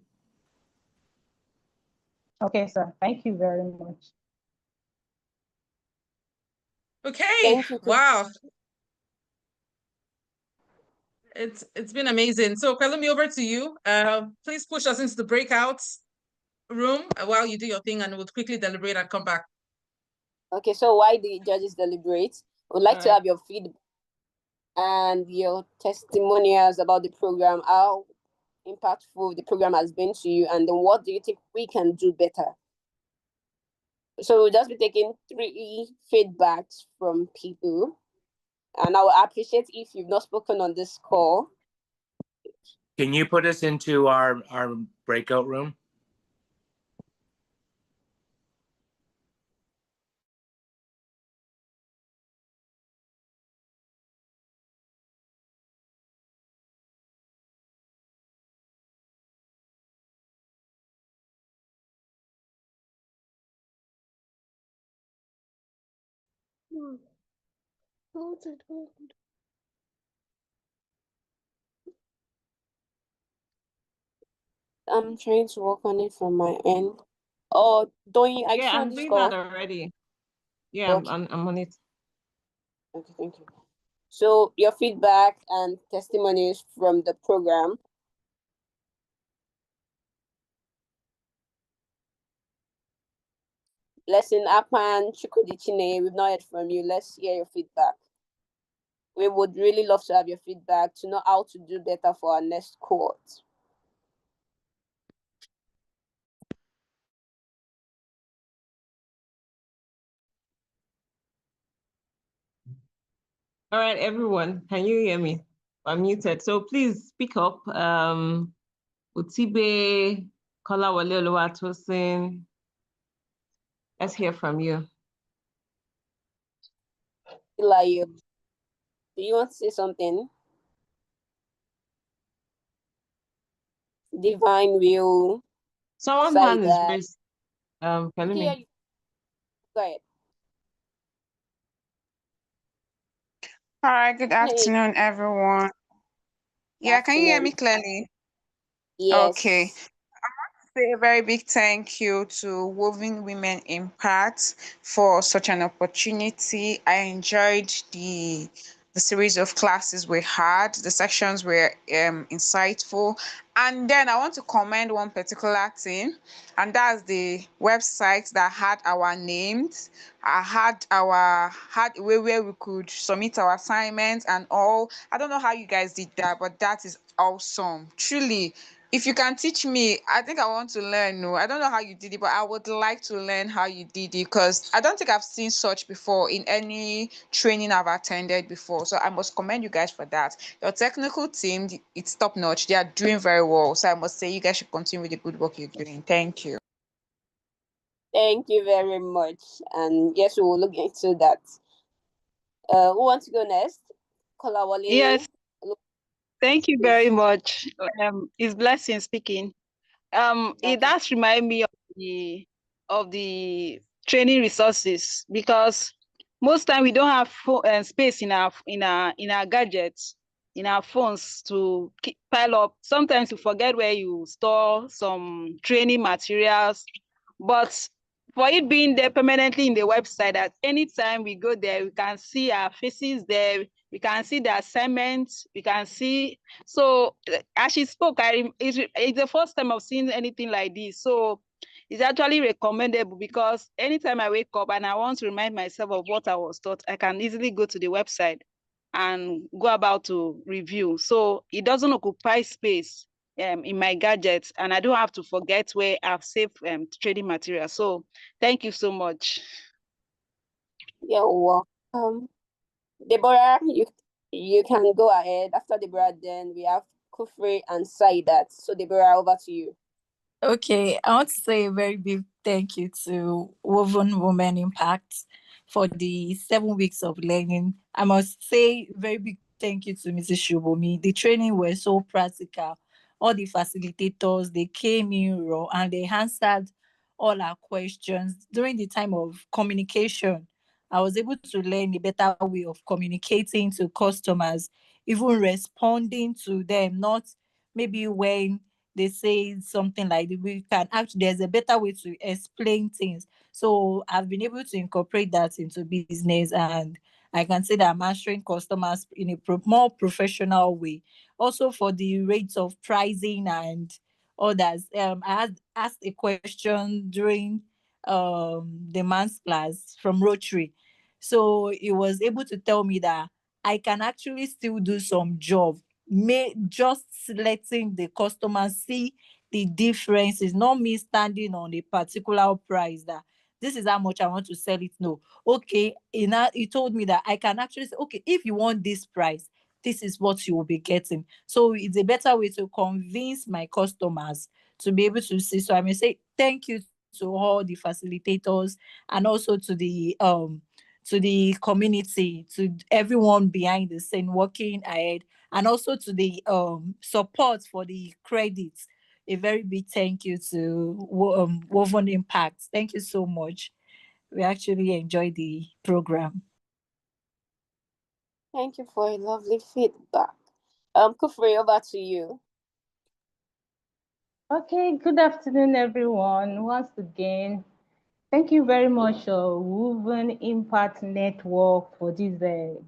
Okay, sir. Thank you very much. Okay. Wow. It's been amazing. So Pelumi, over to you. Please push us into the breakout room while you do your thing, and we'll quickly deliberate and come back. Okay, so why the judges deliberate? We'd like to have your feedback and your testimonials about the program, how impactful the program has been to you, and then what do you think we can do better? So we'll just be taking 3 feedbacks from people, and I will appreciate if you've not spoken on this call. Can you put us into our breakout room? I'm trying to work on it from my end. Oh, don't you? Yeah, I'm doing that already. Yeah, okay. I'm on it. Okay, thank you. So your feedback and testimonies from the program. Lesson Apan Chukwudichine, we've not heard from you. Let's hear your feedback. We would really love to have your feedback to know how to do better for our next cohort. All right, everyone, can you hear me? I'm muted, so please speak up. Utibe, Kolawole Oluwatosin, let's hear from you. Ilayo, do you want to say something? Divine will. Someone's hand is raised. Can you hear you? Go ahead. All right, good afternoon, everyone. Yeah, can you hear me clearly? Yes. Okay. I want to say a very big thank you to Woven Women Impact for such an opportunity. I enjoyed the series of classes we had. The sections were insightful. And then I want to commend one particular thing, and that's the website that had our names. I had a way where we could submit our assignments and all. I don't know how you guys did that, but that is awesome. Truly, if you can teach me, I think I want to learn. No, I don't know how you did it, but I would like to learn how you did it because I don't think I've seen such before in any training I've attended before. So I must commend you guys for that. Your technical team, it's top notch. They are doing very well. So I must say you guys should continue with the good work you're doing. Thank you. Thank you very much. And yes, we will look into that. Who wants to go next? Kolawole. Yes, thank you very much. It's Blessing speaking. It does remind me of the training resources because most time we don't have space in our gadgets, in our phones to pile up. Sometimes you forget where you store some training materials, but for it being there permanently in the website, at any time we go there, we can see our faces there. We can see the assignments. We can see. So as she spoke, it's the first time I've seen anything like this. So it's actually recommendable because anytime I wake up and I want to remind myself of what I was taught, I can easily go to the website and go about to review. So it doesn't occupy space in my gadgets, and I don't have to forget where I've saved trading material. So thank you so much. You're welcome. Deborah, you can go ahead. After Deborah, then we have Kufri and Saidat. So Deborah, over to you. Okay, I want to say a very big thank you to Woven Women Impact for the 7 weeks of learning. I must say very big thank you to Mrs. Shubomi. The training was so practical. All the facilitators, they came in raw and they answered all our questions. During the time of communication, I was able to learn a better way of communicating to customers, even responding to them, not maybe when they say something like we can actually there's a better way to explain things. So I've been able to incorporate that into business, and I can say that I'm answering customers in a more professional way. Also for the rates of pricing and others, I had asked a question during the man's class from Rotary. So he was able to tell me that I can actually still do some job, may just letting the customer see the difference. Is not me standing on a particular price that this is how much I want to sell it. No, okay, he told me that I can actually say, okay, if you want this price, this is what you will be getting. So it's a better way to convince my customers to be able to see. So I may say thank you to all the facilitators, and also to the community, to everyone behind the scene working ahead, and also to the support for the credits. A very big thank you to Woven Impact. Thank you so much. We actually enjoyed the program. Thank you for a lovely feedback. Kufri, over to you. Okay, good afternoon, everyone. Once again, thank you very much, Woven Impact Network, for this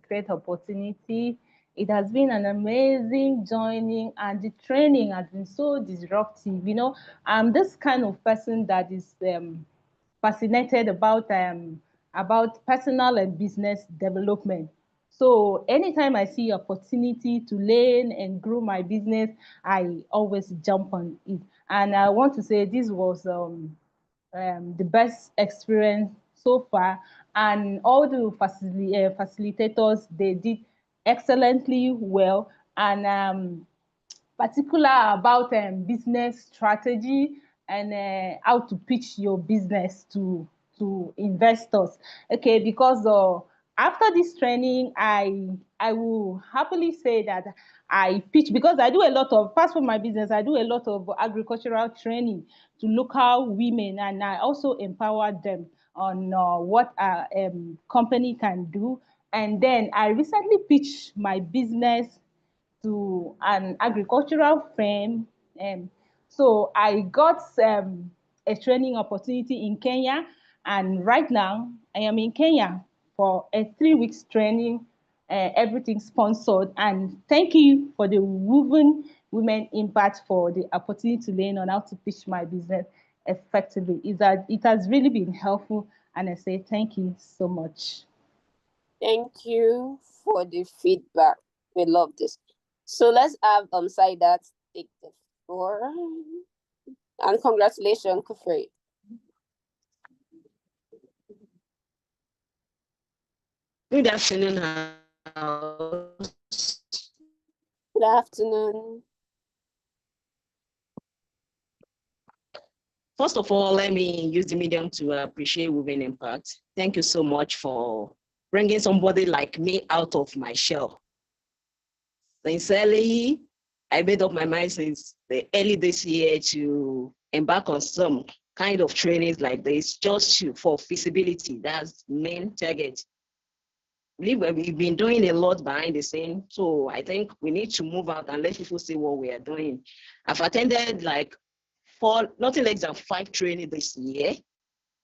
great opportunity. It has been an amazing joining, and the training has been so disruptive. You know, I'm this kind of person that is fascinated about personal and business development. So anytime I see opportunity to learn and grow my business, I always jump on it. And I want to say this was the best experience so far. And all the facilitators, they did excellently well. And particular about business strategy and how to pitch your business to investors. Okay, because after this training, I will happily say that I pitch, because I do a lot of, apart from my business, I do a lot of agricultural training to local women, and I also empower them on what a company can do. And then I recently pitched my business to an agricultural firm. So I got a training opportunity in Kenya, and right now I am in Kenya for a 3 weeks training, everything sponsored. And thank you for the Woven Women Impact for the opportunity to learn on how to pitch my business effectively. It has really been helpful, and I say thank you so much. Thank you for the feedback. We love this. So let's have Saidat take the And congratulations, Kufri. Good afternoon, Good afternoon. First of all, let me use the medium to appreciate Women Impact. Thank you so much for bringing somebody like me out of my shell. Sincerely, I made up my mind since the early this year to embark on some kind of trainings like this, just for feasibility. That's the main target. We've been doing a lot behind the scene, so I think we need to move out and let people see what we are doing. I've attended like nothing less than 5 trainings this year,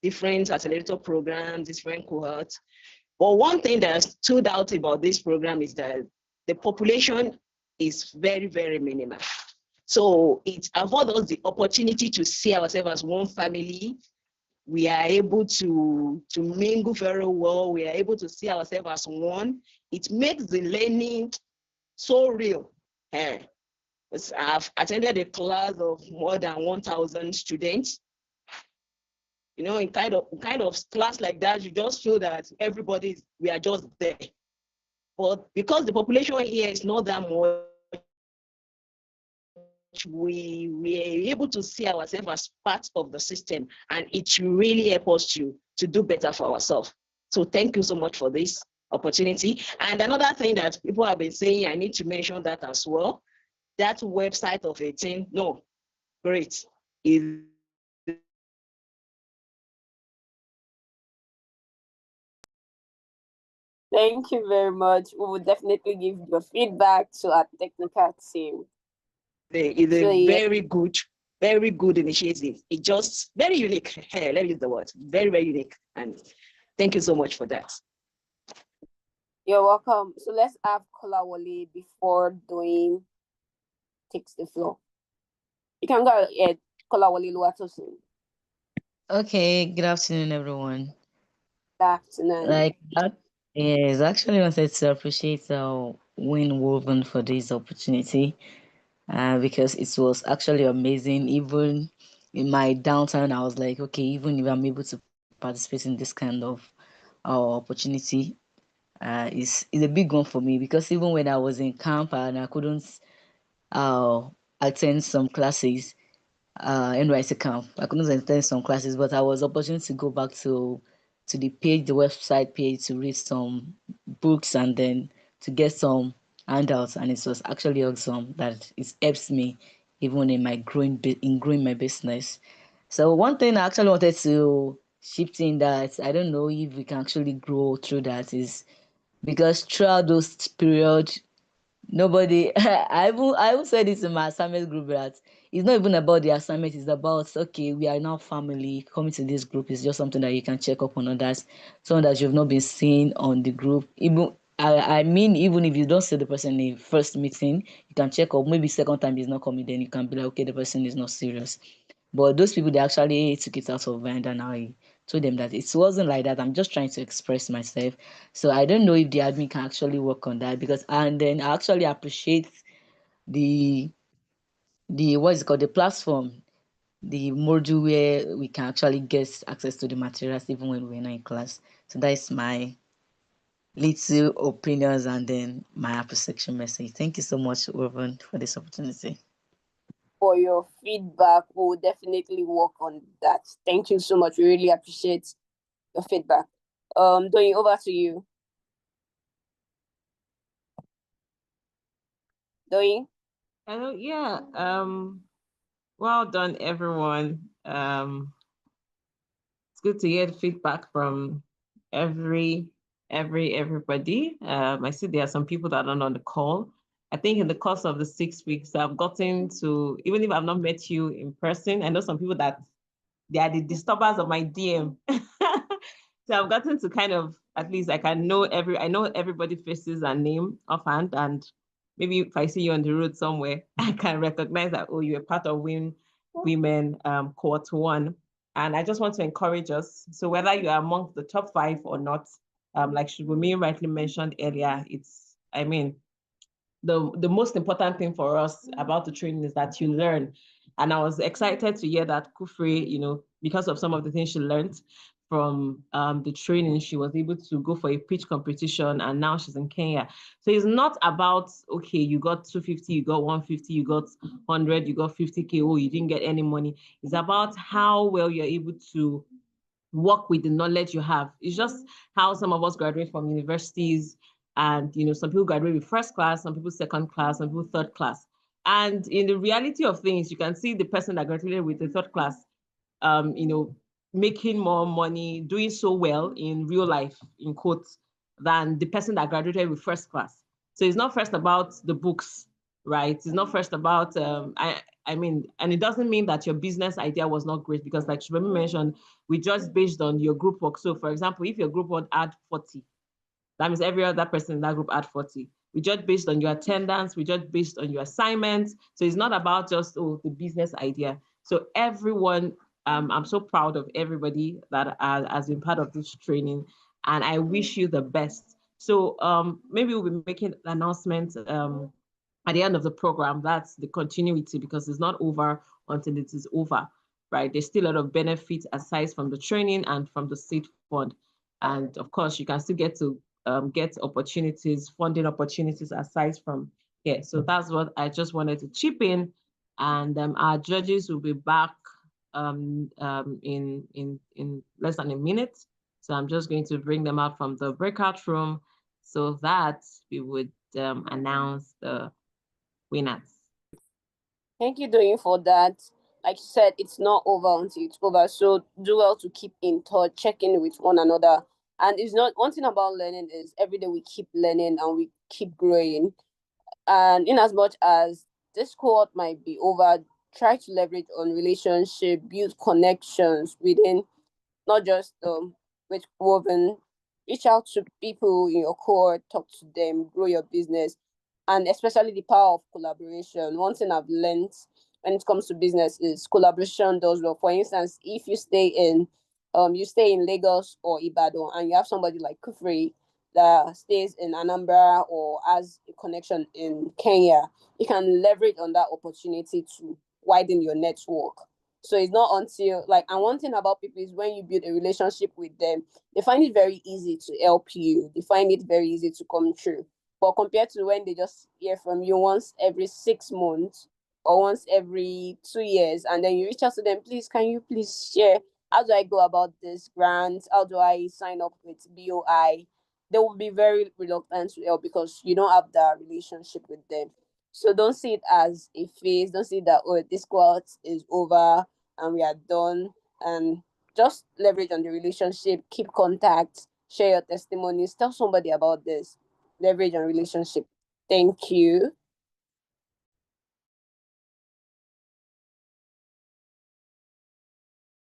different accelerator programs, different cohorts. But one thing that stood out about this program is that the population is very, very minimal. So it affords us the opportunity to see ourselves as one family. We are able to mingle very well. We are able to see ourselves as one. It makes the learning so real. I've attended a class of more than 1,000 students. You know, in kind of class like that, you just feel that we are just there. But because the population here is not that much, we are able to see ourselves as part of the system, and it really helps us to do better for ourselves. So thank you so much for this opportunity. And another thing that people have been saying, I need to mention that as well. That website of 18, no, great. Thank you very much. We will definitely give your feedback to our technical team. It's a very good initiative. It's just very unique. Let me use the word. Very, very unique. And thank you so much for that. You're welcome. So let's have Kolawole before doing takes the floor. You can go ahead, Kolawole Luatosin. Okay, good afternoon, everyone. Good afternoon. Yes, actually wanted to appreciate Win Woven for this opportunity because it was actually amazing. Even in my downtime, I was like, okay, even if I'm able to participate in this kind of opportunity, is a big one for me because even when I was in camp and I couldn't attend some classes, NYC camp, I couldn't attend some classes, but I was opportunity to go back to the page, the website page, to read some books and then to get some handouts, and it was actually awesome that it helps me even in my growing my business. So one thing I actually wanted to shift in that I don't know if we can actually grow through that is because throughout those period, nobody I will say this in my assignment group that it's not even about the assignment, it's about okay, we are now family. Coming to this group is just something that you can check up on others, someone that you've not been seeing on the group. Even I mean, even if you don't see the person in first meeting, you can check up. Maybe second time he's not coming, then you can be like, okay, the person is not serious. But those people, they actually took it out of mind, and I told them that it wasn't like that. I'm just trying to express myself. So I don't know if the admin can actually work on that and then I actually appreciate the what is it called, the platform, the module where we can actually get access to the materials even when we're not in class. So that is my little opinions and then my appreciation message. Thank you so much, Reverend, for this opportunity. For your feedback, we'll definitely work on that. Thank you so much. We really appreciate your feedback. Doing over to you. Doing? Hello, yeah. Well done, everyone. It's good to get feedback from everybody. I see there are some people that are not on the call. I think in the course of the 6 weeks, I've gotten to, even if I've not met you in person, I know some people that they are the disturbers of my DM. So I've gotten to kind of, at least I know everybody faces and name offhand, and maybe if I see you on the road somewhere, I can recognize that, oh, you're part of Women Cohort 1. And I just want to encourage us. So whether you are among the top 5 or not, like Shubumi rightly mentioned earlier, the most important thing for us about the training is that you learn. And I was excited to hear that Kufri, you know, because of some of the things she learned from the training, she was able to go for a pitch competition, and now she's in Kenya. So it's not about, okay, you got 250, you got 150, you got 100, you got 50K, oh, you didn't get any money. It's about how well you're able to work with the knowledge you have. It's just how some of us graduate from universities, and you know, some people graduate with first class, some people second class, some people third class. And in the reality of things, you can see the person that graduated with the third class, you know, making more money, doing so well in real life, in quotes, than the person that graduated with first class. So it's not first about the books, right? It's not first about, I mean, and it doesn't mean that your business idea was not great, because like Shubemi mentioned, we just based on your group work. So for example, if your group would add 40, that means every other person in that group add 40. We judge based on your attendance, we judge based on your assignments. So it's not about just, oh, the business idea. So everyone, I'm so proud of everybody that has been part of this training, and I wish you the best. So maybe we'll be making announcements at the end of the program. That's the continuity, because it's not over until it is over, right? There's still a lot of benefits aside from the training and from the seed fund. And of course, you can still get to get opportunities, funding opportunities aside from here. So that's what I just wanted to chip in. And our judges will be back in less than a minute. So I'm just going to bring them out from the breakout room so that we would announce the winners. Thank you, Doyin, for that. Like you said, it's not over until it's over. So do well to keep in touch, check in with one another. And it's not, one thing about learning is every day we keep learning and we keep growing. And in as much as this cohort might be over, try to leverage on relationship, build connections within, not just with Woven. Reach out to people in your cohort, talk to them, grow your business, and especially the power of collaboration. One thing I've learned when it comes to business is collaboration does well. For instance, if you stay in Lagos or Ibadan, and you have somebody like Kufri that stays in Anambra or has a connection in Kenya, you can leverage on that opportunity to widen your network. So it's not until, like, and one thing about people is when you build a relationship with them, they find it very easy to help you. They find it very easy to come through. But compared to when they just hear from you once every 6 months or once every 2 years, and then you reach out to them, please, can you please share, how do I go about this grant? How do I sign up with BOI? They will be very reluctant to help because you don't have that relationship with them. So don't see it as a phase. Don't see that, oh, this cohort is over and we are done. And just leverage on the relationship, keep contact, share your testimonies, tell somebody about this. Leverage on relationship. Thank you.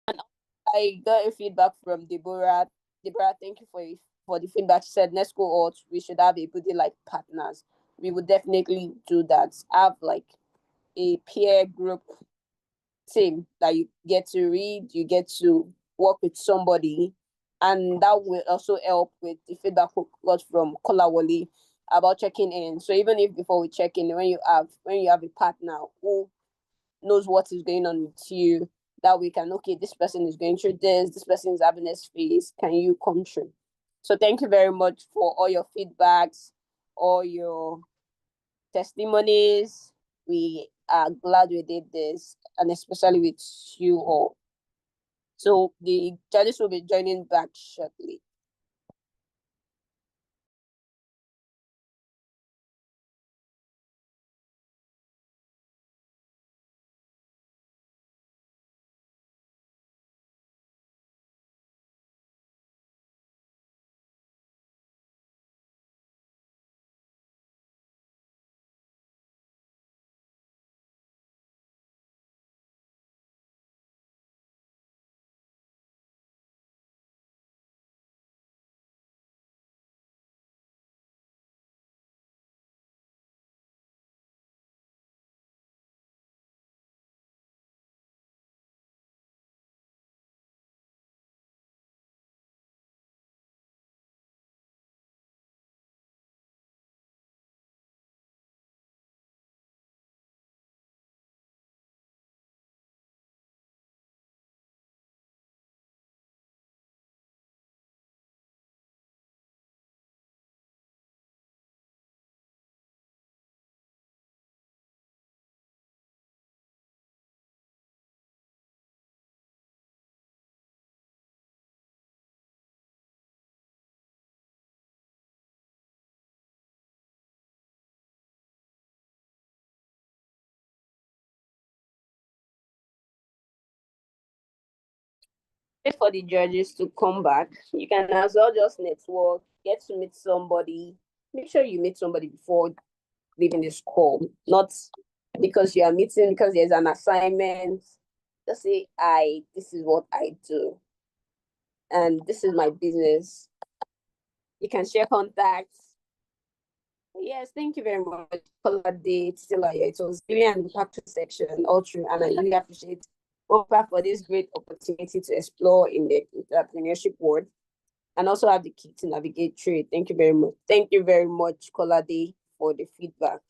And I got a feedback from Deborah. Deborah, thank you for the feedback. She said, next cohort, we should have a buddy like partners. We would definitely do that. Have like a peer group team that you get to read, you get to work with somebody, and that will also help with the feedback we got from Kolawole about checking in. So even if before we check in, when you have a partner who knows what is going on with you, that we can, okay, this person is going through this person is having this phase, can you come through? So thank you very much for all your feedbacks, all your testimonies. We are glad we did this, and especially with you all. So the judges will be joining back shortly. Wait for the judges to come back. You can as well just network, get to meet somebody. Make sure you meet somebody before leaving this call, not because you are meeting because there's an assignment. Just say, this is what I do, and this is my business. You can share contacts. Yes, thank you very much for that day, Titilayo. It was really an impactful section, all true, and I really appreciate Oprah for this great opportunity to explore in the entrepreneurship world and also have the key to navigate trade. Thank you very much. Thank you very much, Kolade, for the feedback.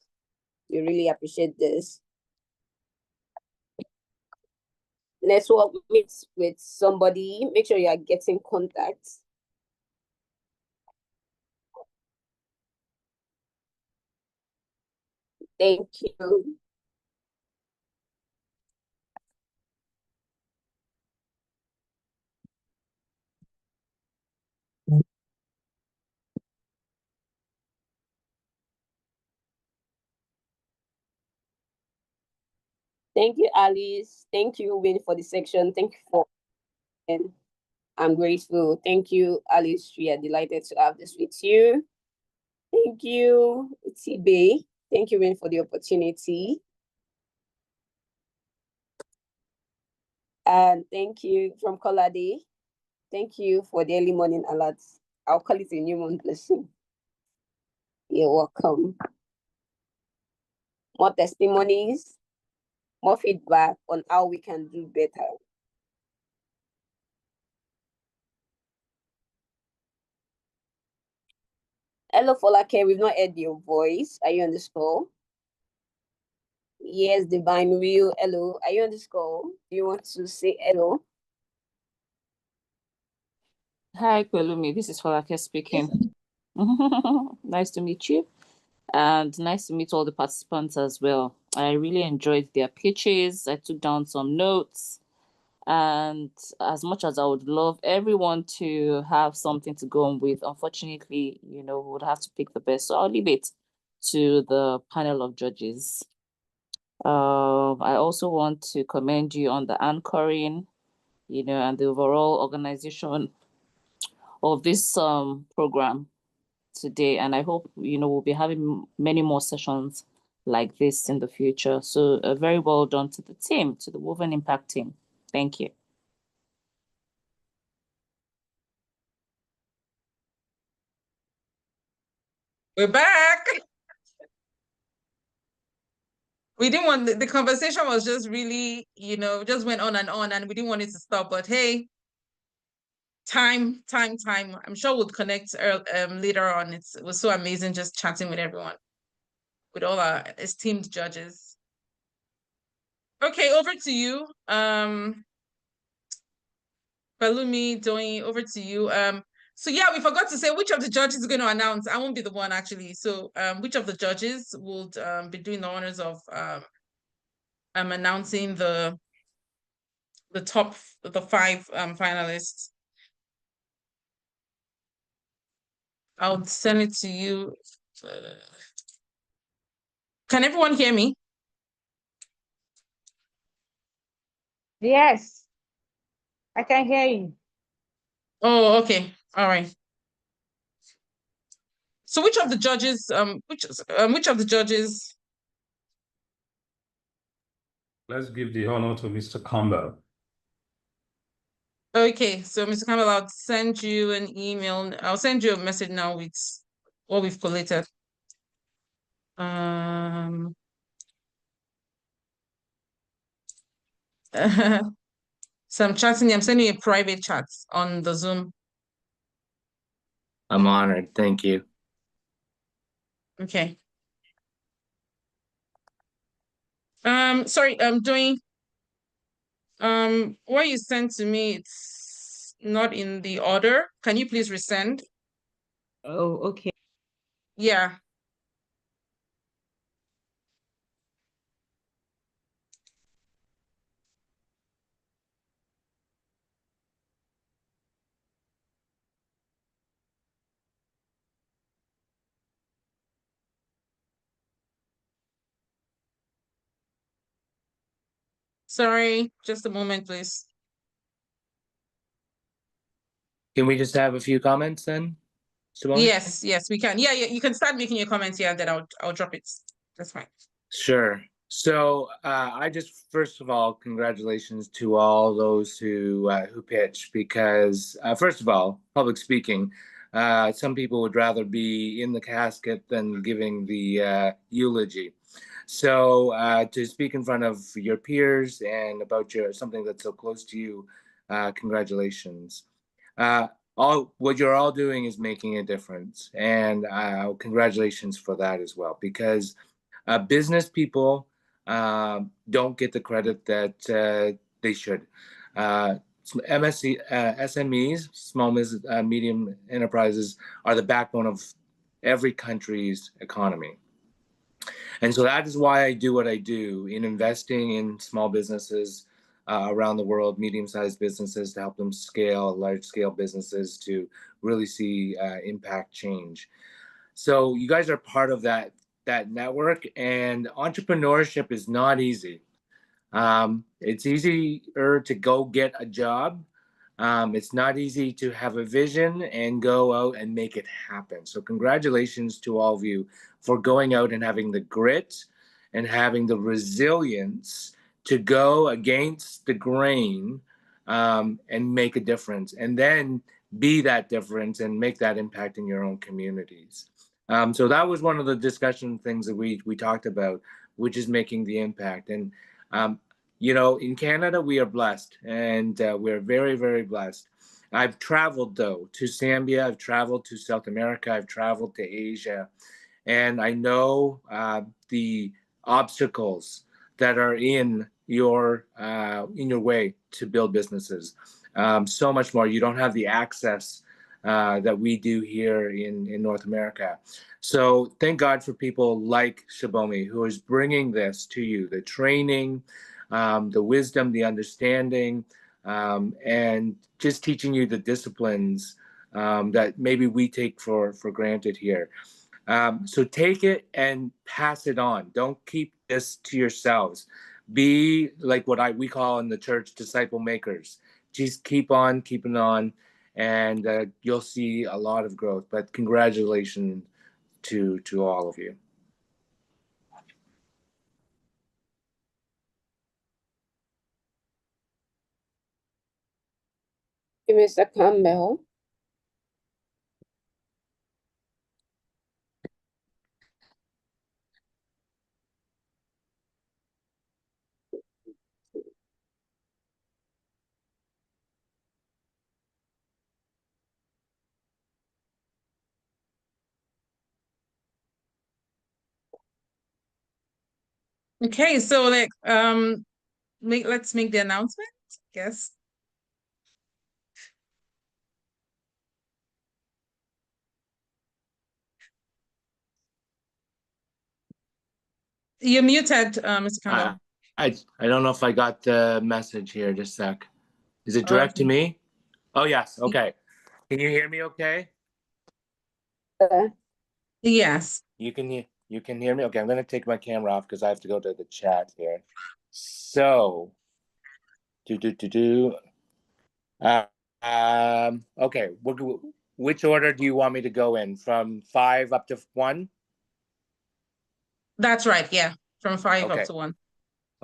We really appreciate this. Network meets with somebody. Make sure you are getting contacts. Thank you. Thank you, Alice. Thank you, Win, for the section. Thank you for, and I'm grateful. Thank you, Alice. We are delighted to have this with you. Thank you, Tibe. Thank you, Win, for the opportunity. And thank you from Kolade. Thank you for the early morning alerts. I'll call it a new month blessing. You're welcome. More testimonies, more feedback on how we can do better. Hello, Folake. We've not heard your voice. Are you on this call? Yes, Divine Real. Hello. Are you on this call? Do you want to say hello? Hi, Pelumi. This is Folake speaking. Nice to meet you. And nice to meet all the participants as well. I really enjoyed their pitches. I took down some notes. And as much as I would love everyone to have something to go on with, unfortunately, we would have to pick the best. So I'll leave it to the panel of judges. I also want to commend you on the anchoring, and the overall organization of this program today. And I hope, we'll be having many more sessions like this in the future. So very well done to the team, to the Woven Impact team. Thank you. We're back. We didn't want the conversation was just really, just went on, and we didn't want it to stop. But hey, time. I'm sure we'll connect later on. It was so amazing just chatting with everyone, with all our esteemed judges. Okay, over to you. Balumi, Doyin, over to you. So yeah, we forgot to say which of the judges is going to announce. I won't be the one actually. So which of the judges would be doing the honors of announcing the five finalists? I'll send it to you. Can everyone hear me? Yes, I can hear you. Oh, okay. All right. So which of the judges, which of the judges? Let's give the honor to Mr. Campbell. Okay, so Mr. Campbell, I'll send you an email. I'll send you a message now with what we've collated. So I'm chatting, I'm sending you a private chat on the Zoom. I'm honored. Thank you. Okay. Sorry, doing what you sent to me, it's not in the order. Can you please resend? Oh, okay. Yeah. Sorry, just a moment, please. Can we just have a few comments then? Simone? Yes, yes, we can. Yeah, you can start making your comments here, and then I'll drop it. That's fine. Sure. So I just, first of all, congratulations to all those who pitched, because first of all, public speaking, some people would rather be in the casket than giving the eulogy. So to speak in front of your peers and about something that's so close to you, congratulations. All what you're all doing is making a difference, and congratulations for that as well, because business people don't get the credit that they should. SMEs, small medium enterprises, are the backbone of every country's economy. And so that is why I do what I do in investing in small businesses around the world, medium-sized businesses, to help them scale, large-scale businesses to really see impact change. So you guys are part of that network, and entrepreneurship is not easy. It's easier to go get a job. It's not easy to have a vision and go out and make it happen. So congratulations to all of you for going out and having the grit and having the resilience to go against the grain and make a difference, and then be that difference and make that impact in your own communities. So that was one of the discussion things that we talked about, which is making the impact. And you know, in Canada, we are blessed, and we're very, very blessed. I've traveled, though, to Zambia. I've traveled to South America. I've traveled to Asia. And I know the obstacles that are in your way to build businesses. So much more. You don't have the access that we do here in North America. So thank God for people like Shibomi, who is bringing this to you, the training, the wisdom, the understanding, and just teaching you the disciplines that maybe we take for granted here. So take it and pass it on. Don't keep this to yourselves. Be like what we call in the church disciple makers. Just keep on keeping on, and you'll see a lot of growth. But congratulations to all of you. Mr. Campbell. Okay, so like let's make the announcement, I guess. You're muted, Mr. Campbell. I don't know if I got the message here. Just a sec. Is it direct to me? Oh, yes. Okay. Can you hear me okay? Yes. You can hear me? Okay, I'm going to take my camera off because I have to go to the chat here. So, okay. Which order do you want me to go in? From 5 up to 1? That's right. Yeah. From 5 Okay. up to 1.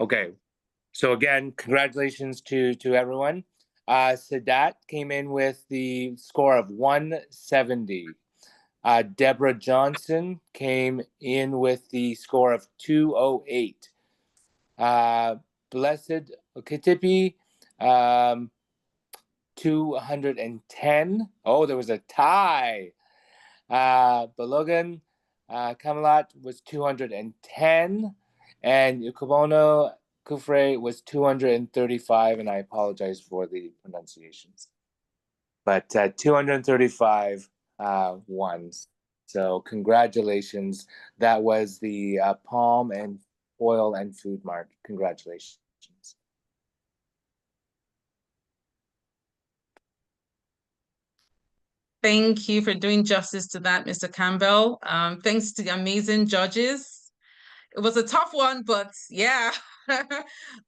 Okay. So again, congratulations to everyone. Sadat came in with the score of 170. Deborah Johnson came in with the score of 208. Blessed Okitipi, 210. Oh, there was a tie. Balogan Kamalat was 210. And Yukubono Kufre was 235, and I apologize for the pronunciations. But 235 ones. So congratulations. That was the Palm and Oil and Food Mart. Congratulations. Thank you for doing justice to that, Mr. Campbell. Thanks to the amazing judges. It was a tough one, but yeah,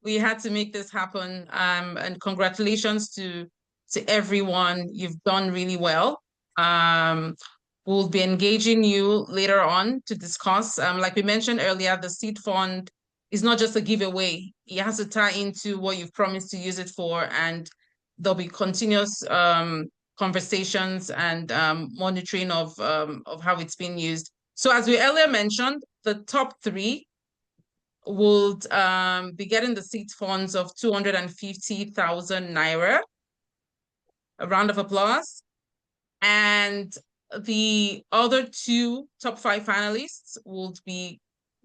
we had to make this happen. And congratulations to to everyone. You've done really well. We'll be engaging you later on to discuss. Like we mentioned earlier, the seed fund is not just a giveaway. It has to tie into what you've promised to use it for, and there'll be continuous conversations and monitoring of how it's being used. So as we earlier mentioned, the top 3 would be getting the seed funds of 250,000 naira. A round of applause. And the other 2 top 5 finalists would be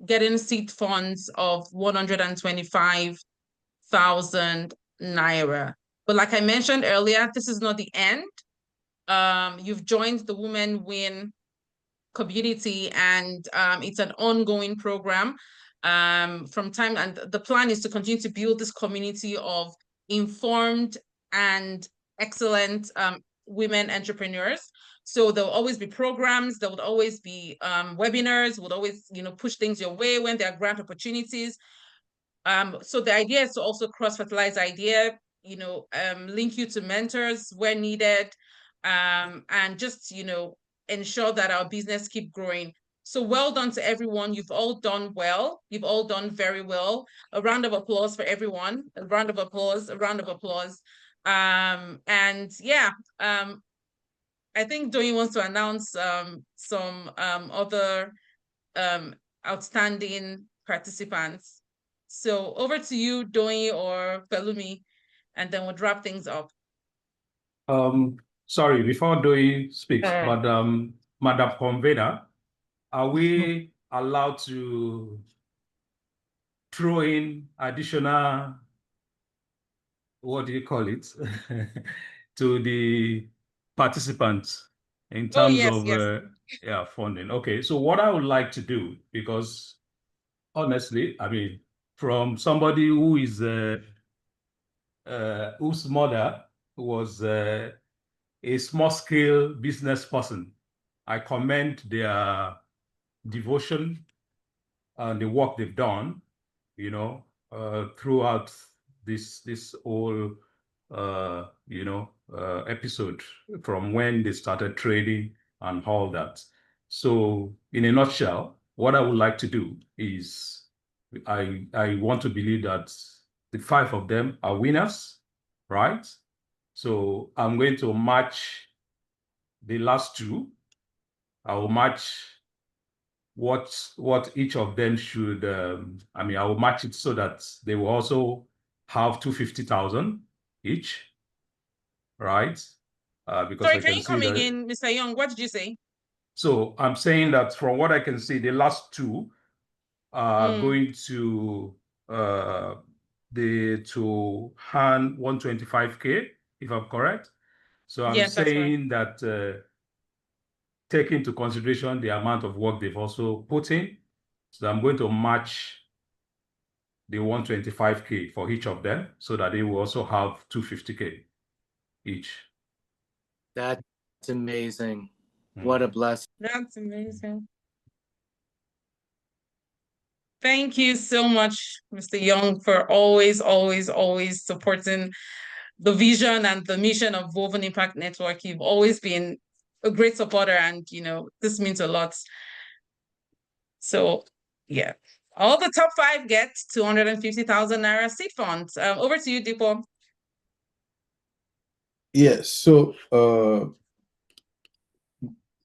getting seed funds of 125,000 naira. But like I mentioned earlier, this is not the end. You've joined the Women Win community, and it's an ongoing program from time, and the plan is to continue to build this community of informed and excellent women entrepreneurs. So there'll always be programs, there would always be webinars, would always, push things your way when there are grant opportunities. So the idea is to also cross-fertilize idea, link you to mentors where needed, and just, ensure that our business keep growing. So well done to everyone. You've all done well. You've all done very well. A round of applause for everyone. A round of applause, a round of applause. And yeah, I think Doyin wants to announce some other outstanding participants. So over to you, Doyin or Pelumi, and then we'll wrap things up. Sorry, before Doyin speaks, but Madam Convener, are we allowed to throw in additional, what do you call it, to the participants in terms of funding? Okay, so what I would like to do, because honestly, I mean, from somebody who is whose mother was a small-scale business person, I commend their devotion and the work they've done, throughout this whole episode, from when they started trading and all that. So in a nutshell, what I would like to do is I want to believe that the 5 of them are winners, right? So I'm going to match the last 2. I will match what each of them should, I will match it so that they will also have 250,000 each, right? Because sorry, can you come again, Mr. Young? What did you say? So I'm saying that from what I can see, the last 2 are going to hand 125K, if I'm correct. So I'm saying that take into consideration the amount of work they've also put in. So I'm going to match the 125K for each of them so that they will also have 250K each. That's amazing. What a blessing. That's amazing. Thank you so much, Mr. Young, for always, always, always supporting the vision and the mission of Woven Impact Network. You've always been a great supporter, and this means a lot. So yeah, all the top 5 get 250,000 naira seed funds. Over to you, Dipo. Yes. So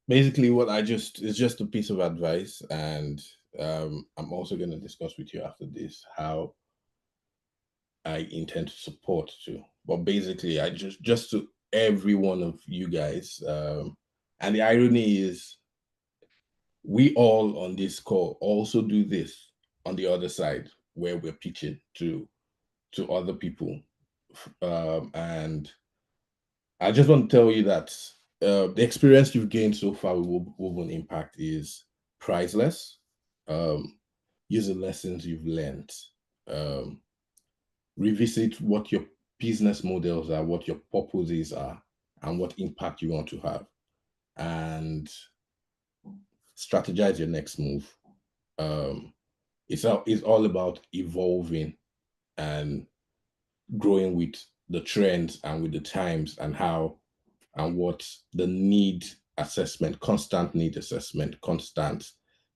basically, what is just a piece of advice, and I'm also going to discuss with you after this how I intend to support too. But basically, I just to every one of you guys, and the irony is, we all on this call also do this on the other side, where we're pitching to other people, and I just want to tell you that the experience you've gained so far with Woven Impact is priceless. Use the lessons you've learned. Revisit what your business models are, what your purposes are, and what impact you want to have, and strategize your next move. It's all about evolving and growing with the trends and with the times and how and what the need assessment, constant need assessment, constant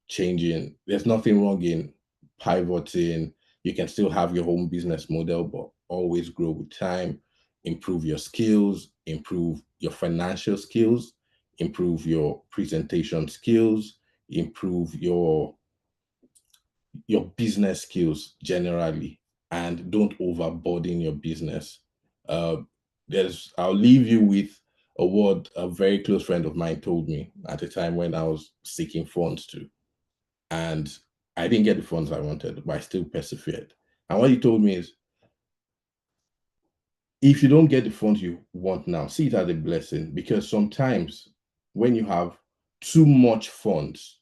changing. There's nothing wrong in pivoting. You can still have your home business model, but always grow with time, improve your skills, improve your financial skills, improve your presentation skills, improve your business skills generally, and don't overburden your business. I'll leave you with a word a very close friend of mine told me at a time when I was seeking funds too. And I didn't get the funds I wanted, but I still persevered. And what he told me is, if you don't get the funds you want now, see it as a blessing, because sometimes when you have too much funds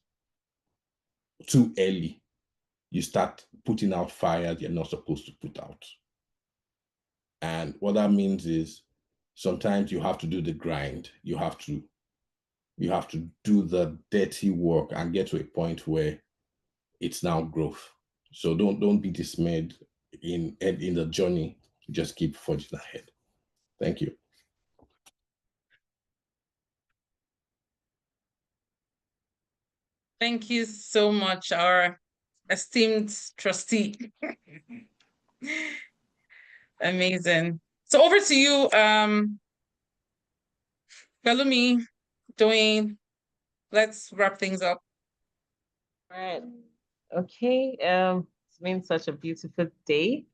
too early, you start putting out fires you're not supposed to put out. And what that means is sometimes you have to do the grind. You have to do the dirty work and get to a point where it's now growth. So don't be dismayed in the journey. Just keep forging ahead. Thank you. Thank you so much, our esteemed trustee. Amazing. So over to you, Galumi, Dwayne. Let's wrap things up. All right. Okay. It's been such a beautiful day.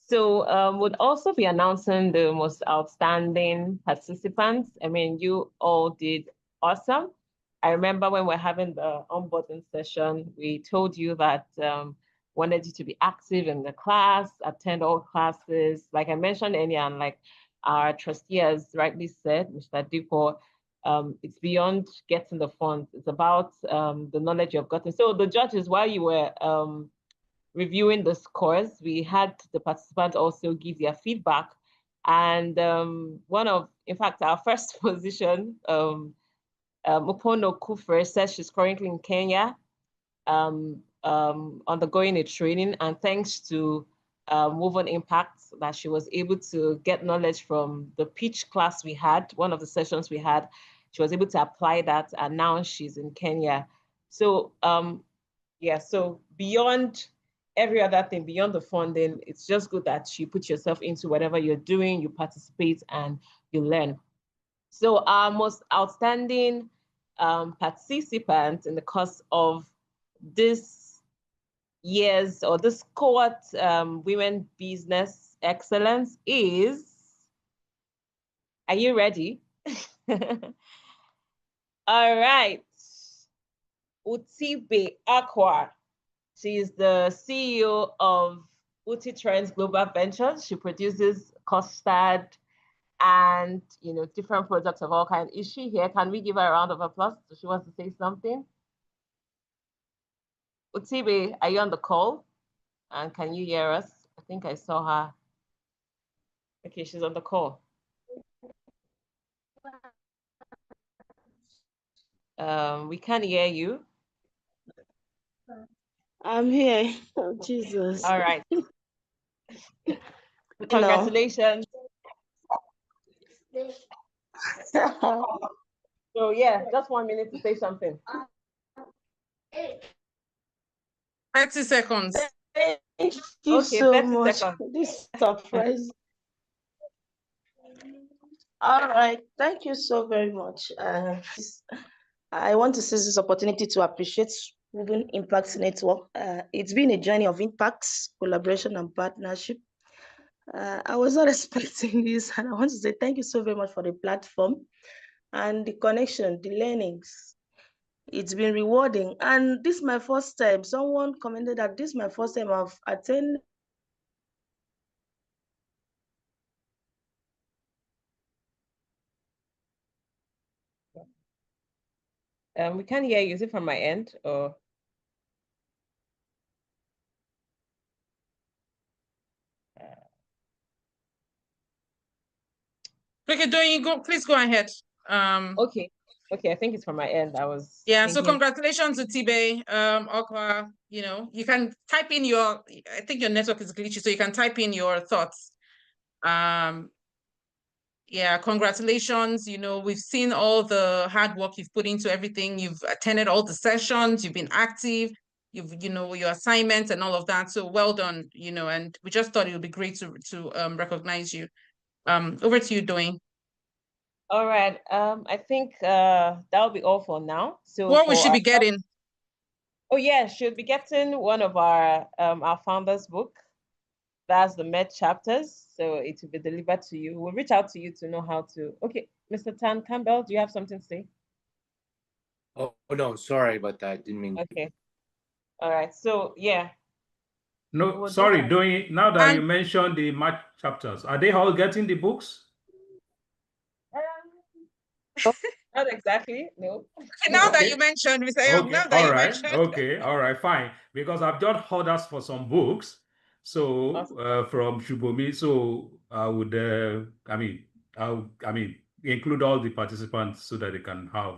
So we'll also be announcing the most outstanding participants. I mean, you all did awesome. I remember when we're having the onboarding session, we told you that wanted you to be active in the class, attend all classes. Like I mentioned earlier, and like our trustee has rightly said, Mr. Dipo, it's beyond getting the funds. It's about the knowledge you've gotten. So the judges, while you were reviewing the scores, we had the participants also give their feedback. And in fact, our first position, Mupono Kufre, says she's currently in Kenya, undergoing a training, and thanks to Move on Impact, that she was able to get knowledge from the pitch class we had, one of the sessions we had. She was able to apply that, and now she's in Kenya. So yeah, so beyond every other thing, beyond the funding, it's just good that you put yourself into whatever you're doing, you participate, and you learn. So our most outstanding participant in the course of this year's or this cohort Women Business Excellence is, are you ready? All right. Utibe Akwa. She is the CEO of Uti Trends Global Ventures. She produces custard and different products of all kinds. Is she here? Can we give her a round of applause? So she wants to say something. Utibe, are you on the call? And can you hear us? I think I saw her. Okay, she's on the call. We can't hear you. I'm here. Oh, Jesus. All right. Congratulations. So yeah, just 1 minute to say something. 30 seconds. Thank you Okay, so 30 much. seconds. This surprise. All right. Thank you so very much. I want to seize this opportunity to appreciate Woven Impact Network. It's been a journey of impacts, collaboration, and partnership. I was not expecting this, and I want to say thank you so very much for the platform and the connection, the learnings. It's been rewarding, and this is my first time. Someone commented that this is my first time I've attended. We can't hear you. Is it from my end or? Okay, please go ahead. Okay, I think it's from my end. I was so thinking... congratulations to Tibe, Okwa. You can type in I think your network is glitchy, so you can type in your thoughts. Yeah, congratulations. You know, we've seen all the hard work you've put into everything. You've attended all the sessions, you've been active, you know, your assignments and all of that. So well done, you know, and we just thought it would be great to recognize you. Over to you, Doing. All right. I think that'll be all for now. So what we for should be getting? Oh yeah, she'll be getting one of our founders book. That's the Med chapters. So it will be delivered to you. We'll reach out to you to know how to. Okay, Mr. Tan Campbell, do you have something to say? Oh no, sorry about that. Didn't mean. Okay. All right. So yeah. No, sorry, Doing, now that you mentioned the March chapters, are they all getting the books? Not exactly, no. Now that you mentioned, Mr. Young, Okay, now that you mentioned. okay, all right, fine. Because I've just orders for some books, so from Shubomi, so I would, I mean, include all the participants so that they can have.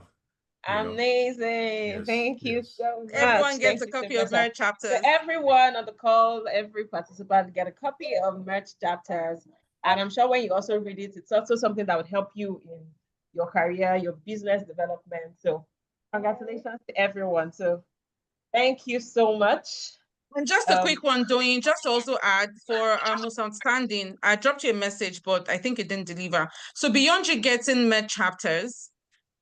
Amazing. Yes, Thank you so much. Everyone gets Thank a you so copy of much. Merch Chapters. So everyone on the call, every participant get a copy of Merch Chapters. And I'm sure when you also read it, it's also something that would help you in your career, your business development. So congratulations to everyone. So thank you so much. And just a quick one, Doing, just to also add for most outstanding, I dropped you a message, but I think it didn't deliver. So beyond you getting Med chapters,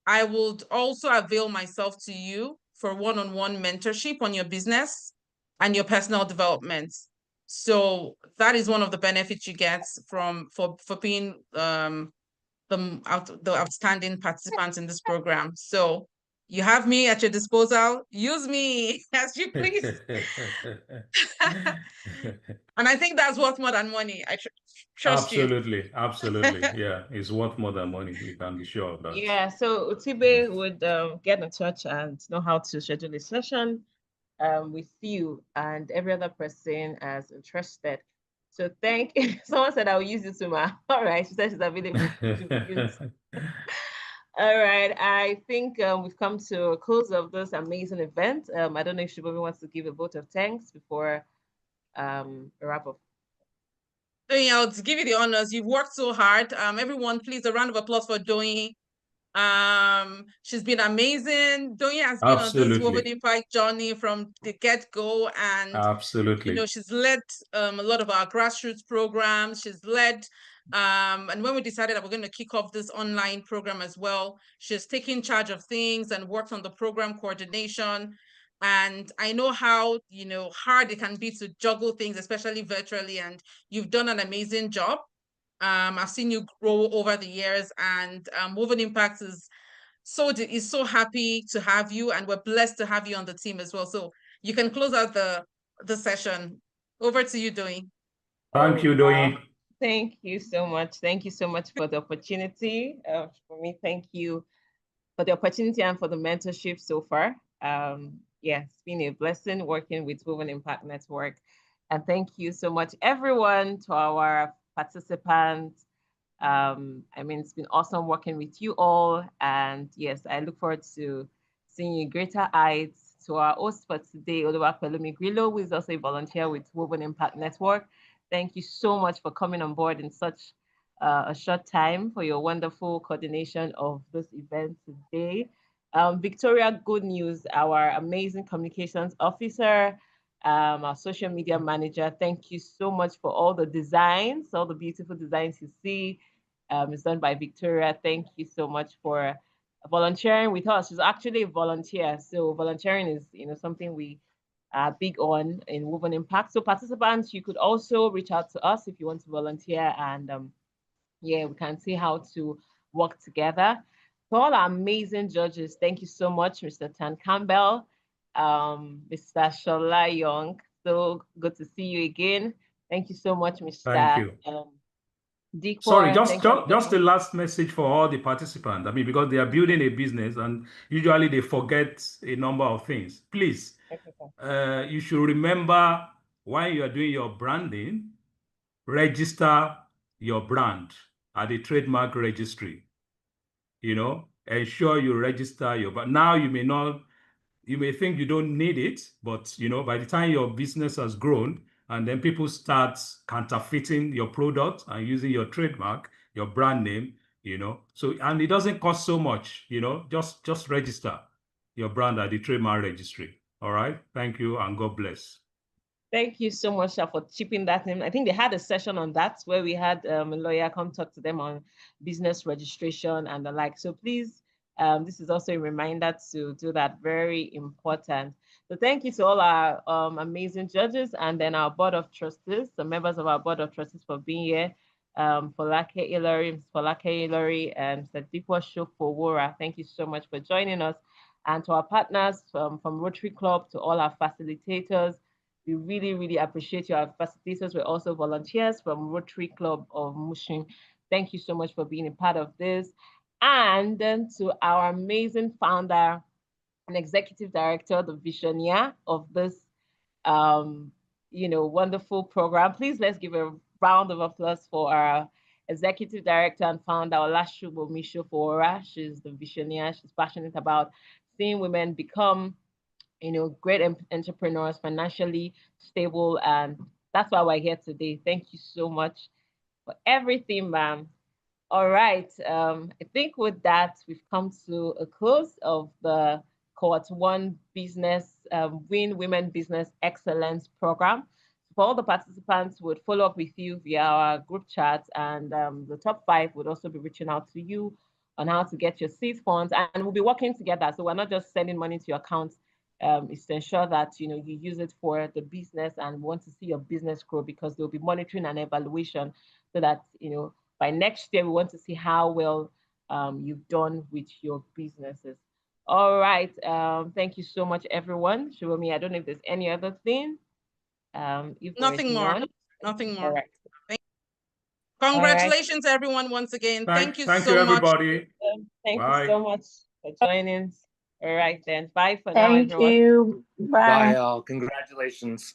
I would also avail myself to you for one-on-one mentorship on your business and your personal development. So that is one of the benefits you get for being the outstanding participants in this program. So you have me at your disposal. Use me as you please. And I think that's worth more than money. I trust you. Absolutely. Yeah, it's worth more than money. We can be sure of that. Yeah, so Utibe would get in touch and know how to schedule a session with you and every other person as interested. So thank you. Someone said I will use it to my. All right, she said she's available to be used. All right, I think we've come to a close of this amazing event. I don't know if Shubomi wants to give a vote of thanks before a wrap up. Doing, I'll give you the honors. You've worked so hard. Everyone, please, a round of applause for Doing. She's been amazing. Doing has been on this Woven Impact journey from the get-go, and you know, she's led a lot of our grassroots programs. She's led and when we decided that we're going to kick off this online program as well, she's taken charge of things and worked on the program coordination. And I know how, you know, hard it can be to juggle things, especially virtually, and you've done an amazing job. I've seen you grow over the years, and Woven Impact is so happy to have you, and we're blessed to have you on the team as well. So you can close out the session. Over to you, Doing. Thank you, Doing. Thank you so much. Thank you so much for the opportunity. For me, thank you for the opportunity and for the mentorship so far. Yeah, it's been a blessing working with Woven Impact Network. And thank you so much, everyone, to our participants. I mean, it's been awesome working with you all. And yes, I look forward to seeing you greater heights. To our host for today, Oluwapelumi Grillo, who is also a volunteer with Woven Impact Network. Thank you so much for coming on board in such a short time, for your wonderful coordination of this event today. Victoria Good News, our amazing communications officer, our social media manager, thank you so much for all the designs, all the beautiful designs you see. It's done by Victoria. Thank you so much for volunteering with us. She's actually a volunteer. So volunteering is, you know, something we are big on in Woven Impact. So participants, you could also reach out to us if you want to volunteer, and yeah, we can see how to work together. To all our amazing judges, thank you so much, Mr. Tan Campbell, Mr. Shola Young. So good to see you again. Thank you so much, Mr. Thank you. Sorry, just the last message for all the participants. I mean, because they are building a business and usually they forget a number of things. Please, you should remember when you are doing your branding, register your brand at the trademark registry. You know, ensure you register your brand. Now you may think you don't need it, but you know, by the time your business has grown and then people start counterfeiting your product and using your trademark, your brand name, So, and it doesn't cost so much, just register your brand at the trademark registry. All right. Thank you and God bless. Thank you so much for chipping that in. I think they had a session on that where we had a lawyer come talk to them on business registration and the like. So please, this is also a reminder to do that. Very important. So thank you to all our amazing judges and then our board of trustees, the members of our board of trustees for being here. Folake Ilori, and Sadipo Shofowora. Thank you so much for joining us. And to our partners from Rotary Club, to all our facilitators, we really, really appreciate you. Our facilitators were also volunteers from Rotary Club of Mushin. Thank you so much for being a part of this. And then to our amazing founder and executive director, the visionaire of this, wonderful program. Please let's give a round of applause for our executive director and founder, Olashubo Mishofowora. She's the visionaire. She's passionate about seeing women become great entrepreneurs, financially stable. And that's why we're here today. Thank you so much for everything, ma'am. All right. I think with that, we've come to a close of the Cohort 1 Business Win Women Business Excellence Program. For all the participants, would follow up with you via our group chat, and the top 5 would also be reaching out to you on how to get your seed funds, and we'll be working together. So we're not just sending money to your account. Is to ensure that you use it for the business and want to see your business grow, because there'll be monitoring and evaluation, so that by next year we want to see how well you've done with your businesses. All right. Thank you so much, everyone. Shiromi, I don't know if there's any other thing. If Nothing more. none. Nothing more. All right. Congratulations, everyone, once again. Thank you so much. Thank you, everybody. Thank Bye. you so much for joining. All right, then. Bye for now, Thank everyone. you. Bye. Bye, all. Congratulations.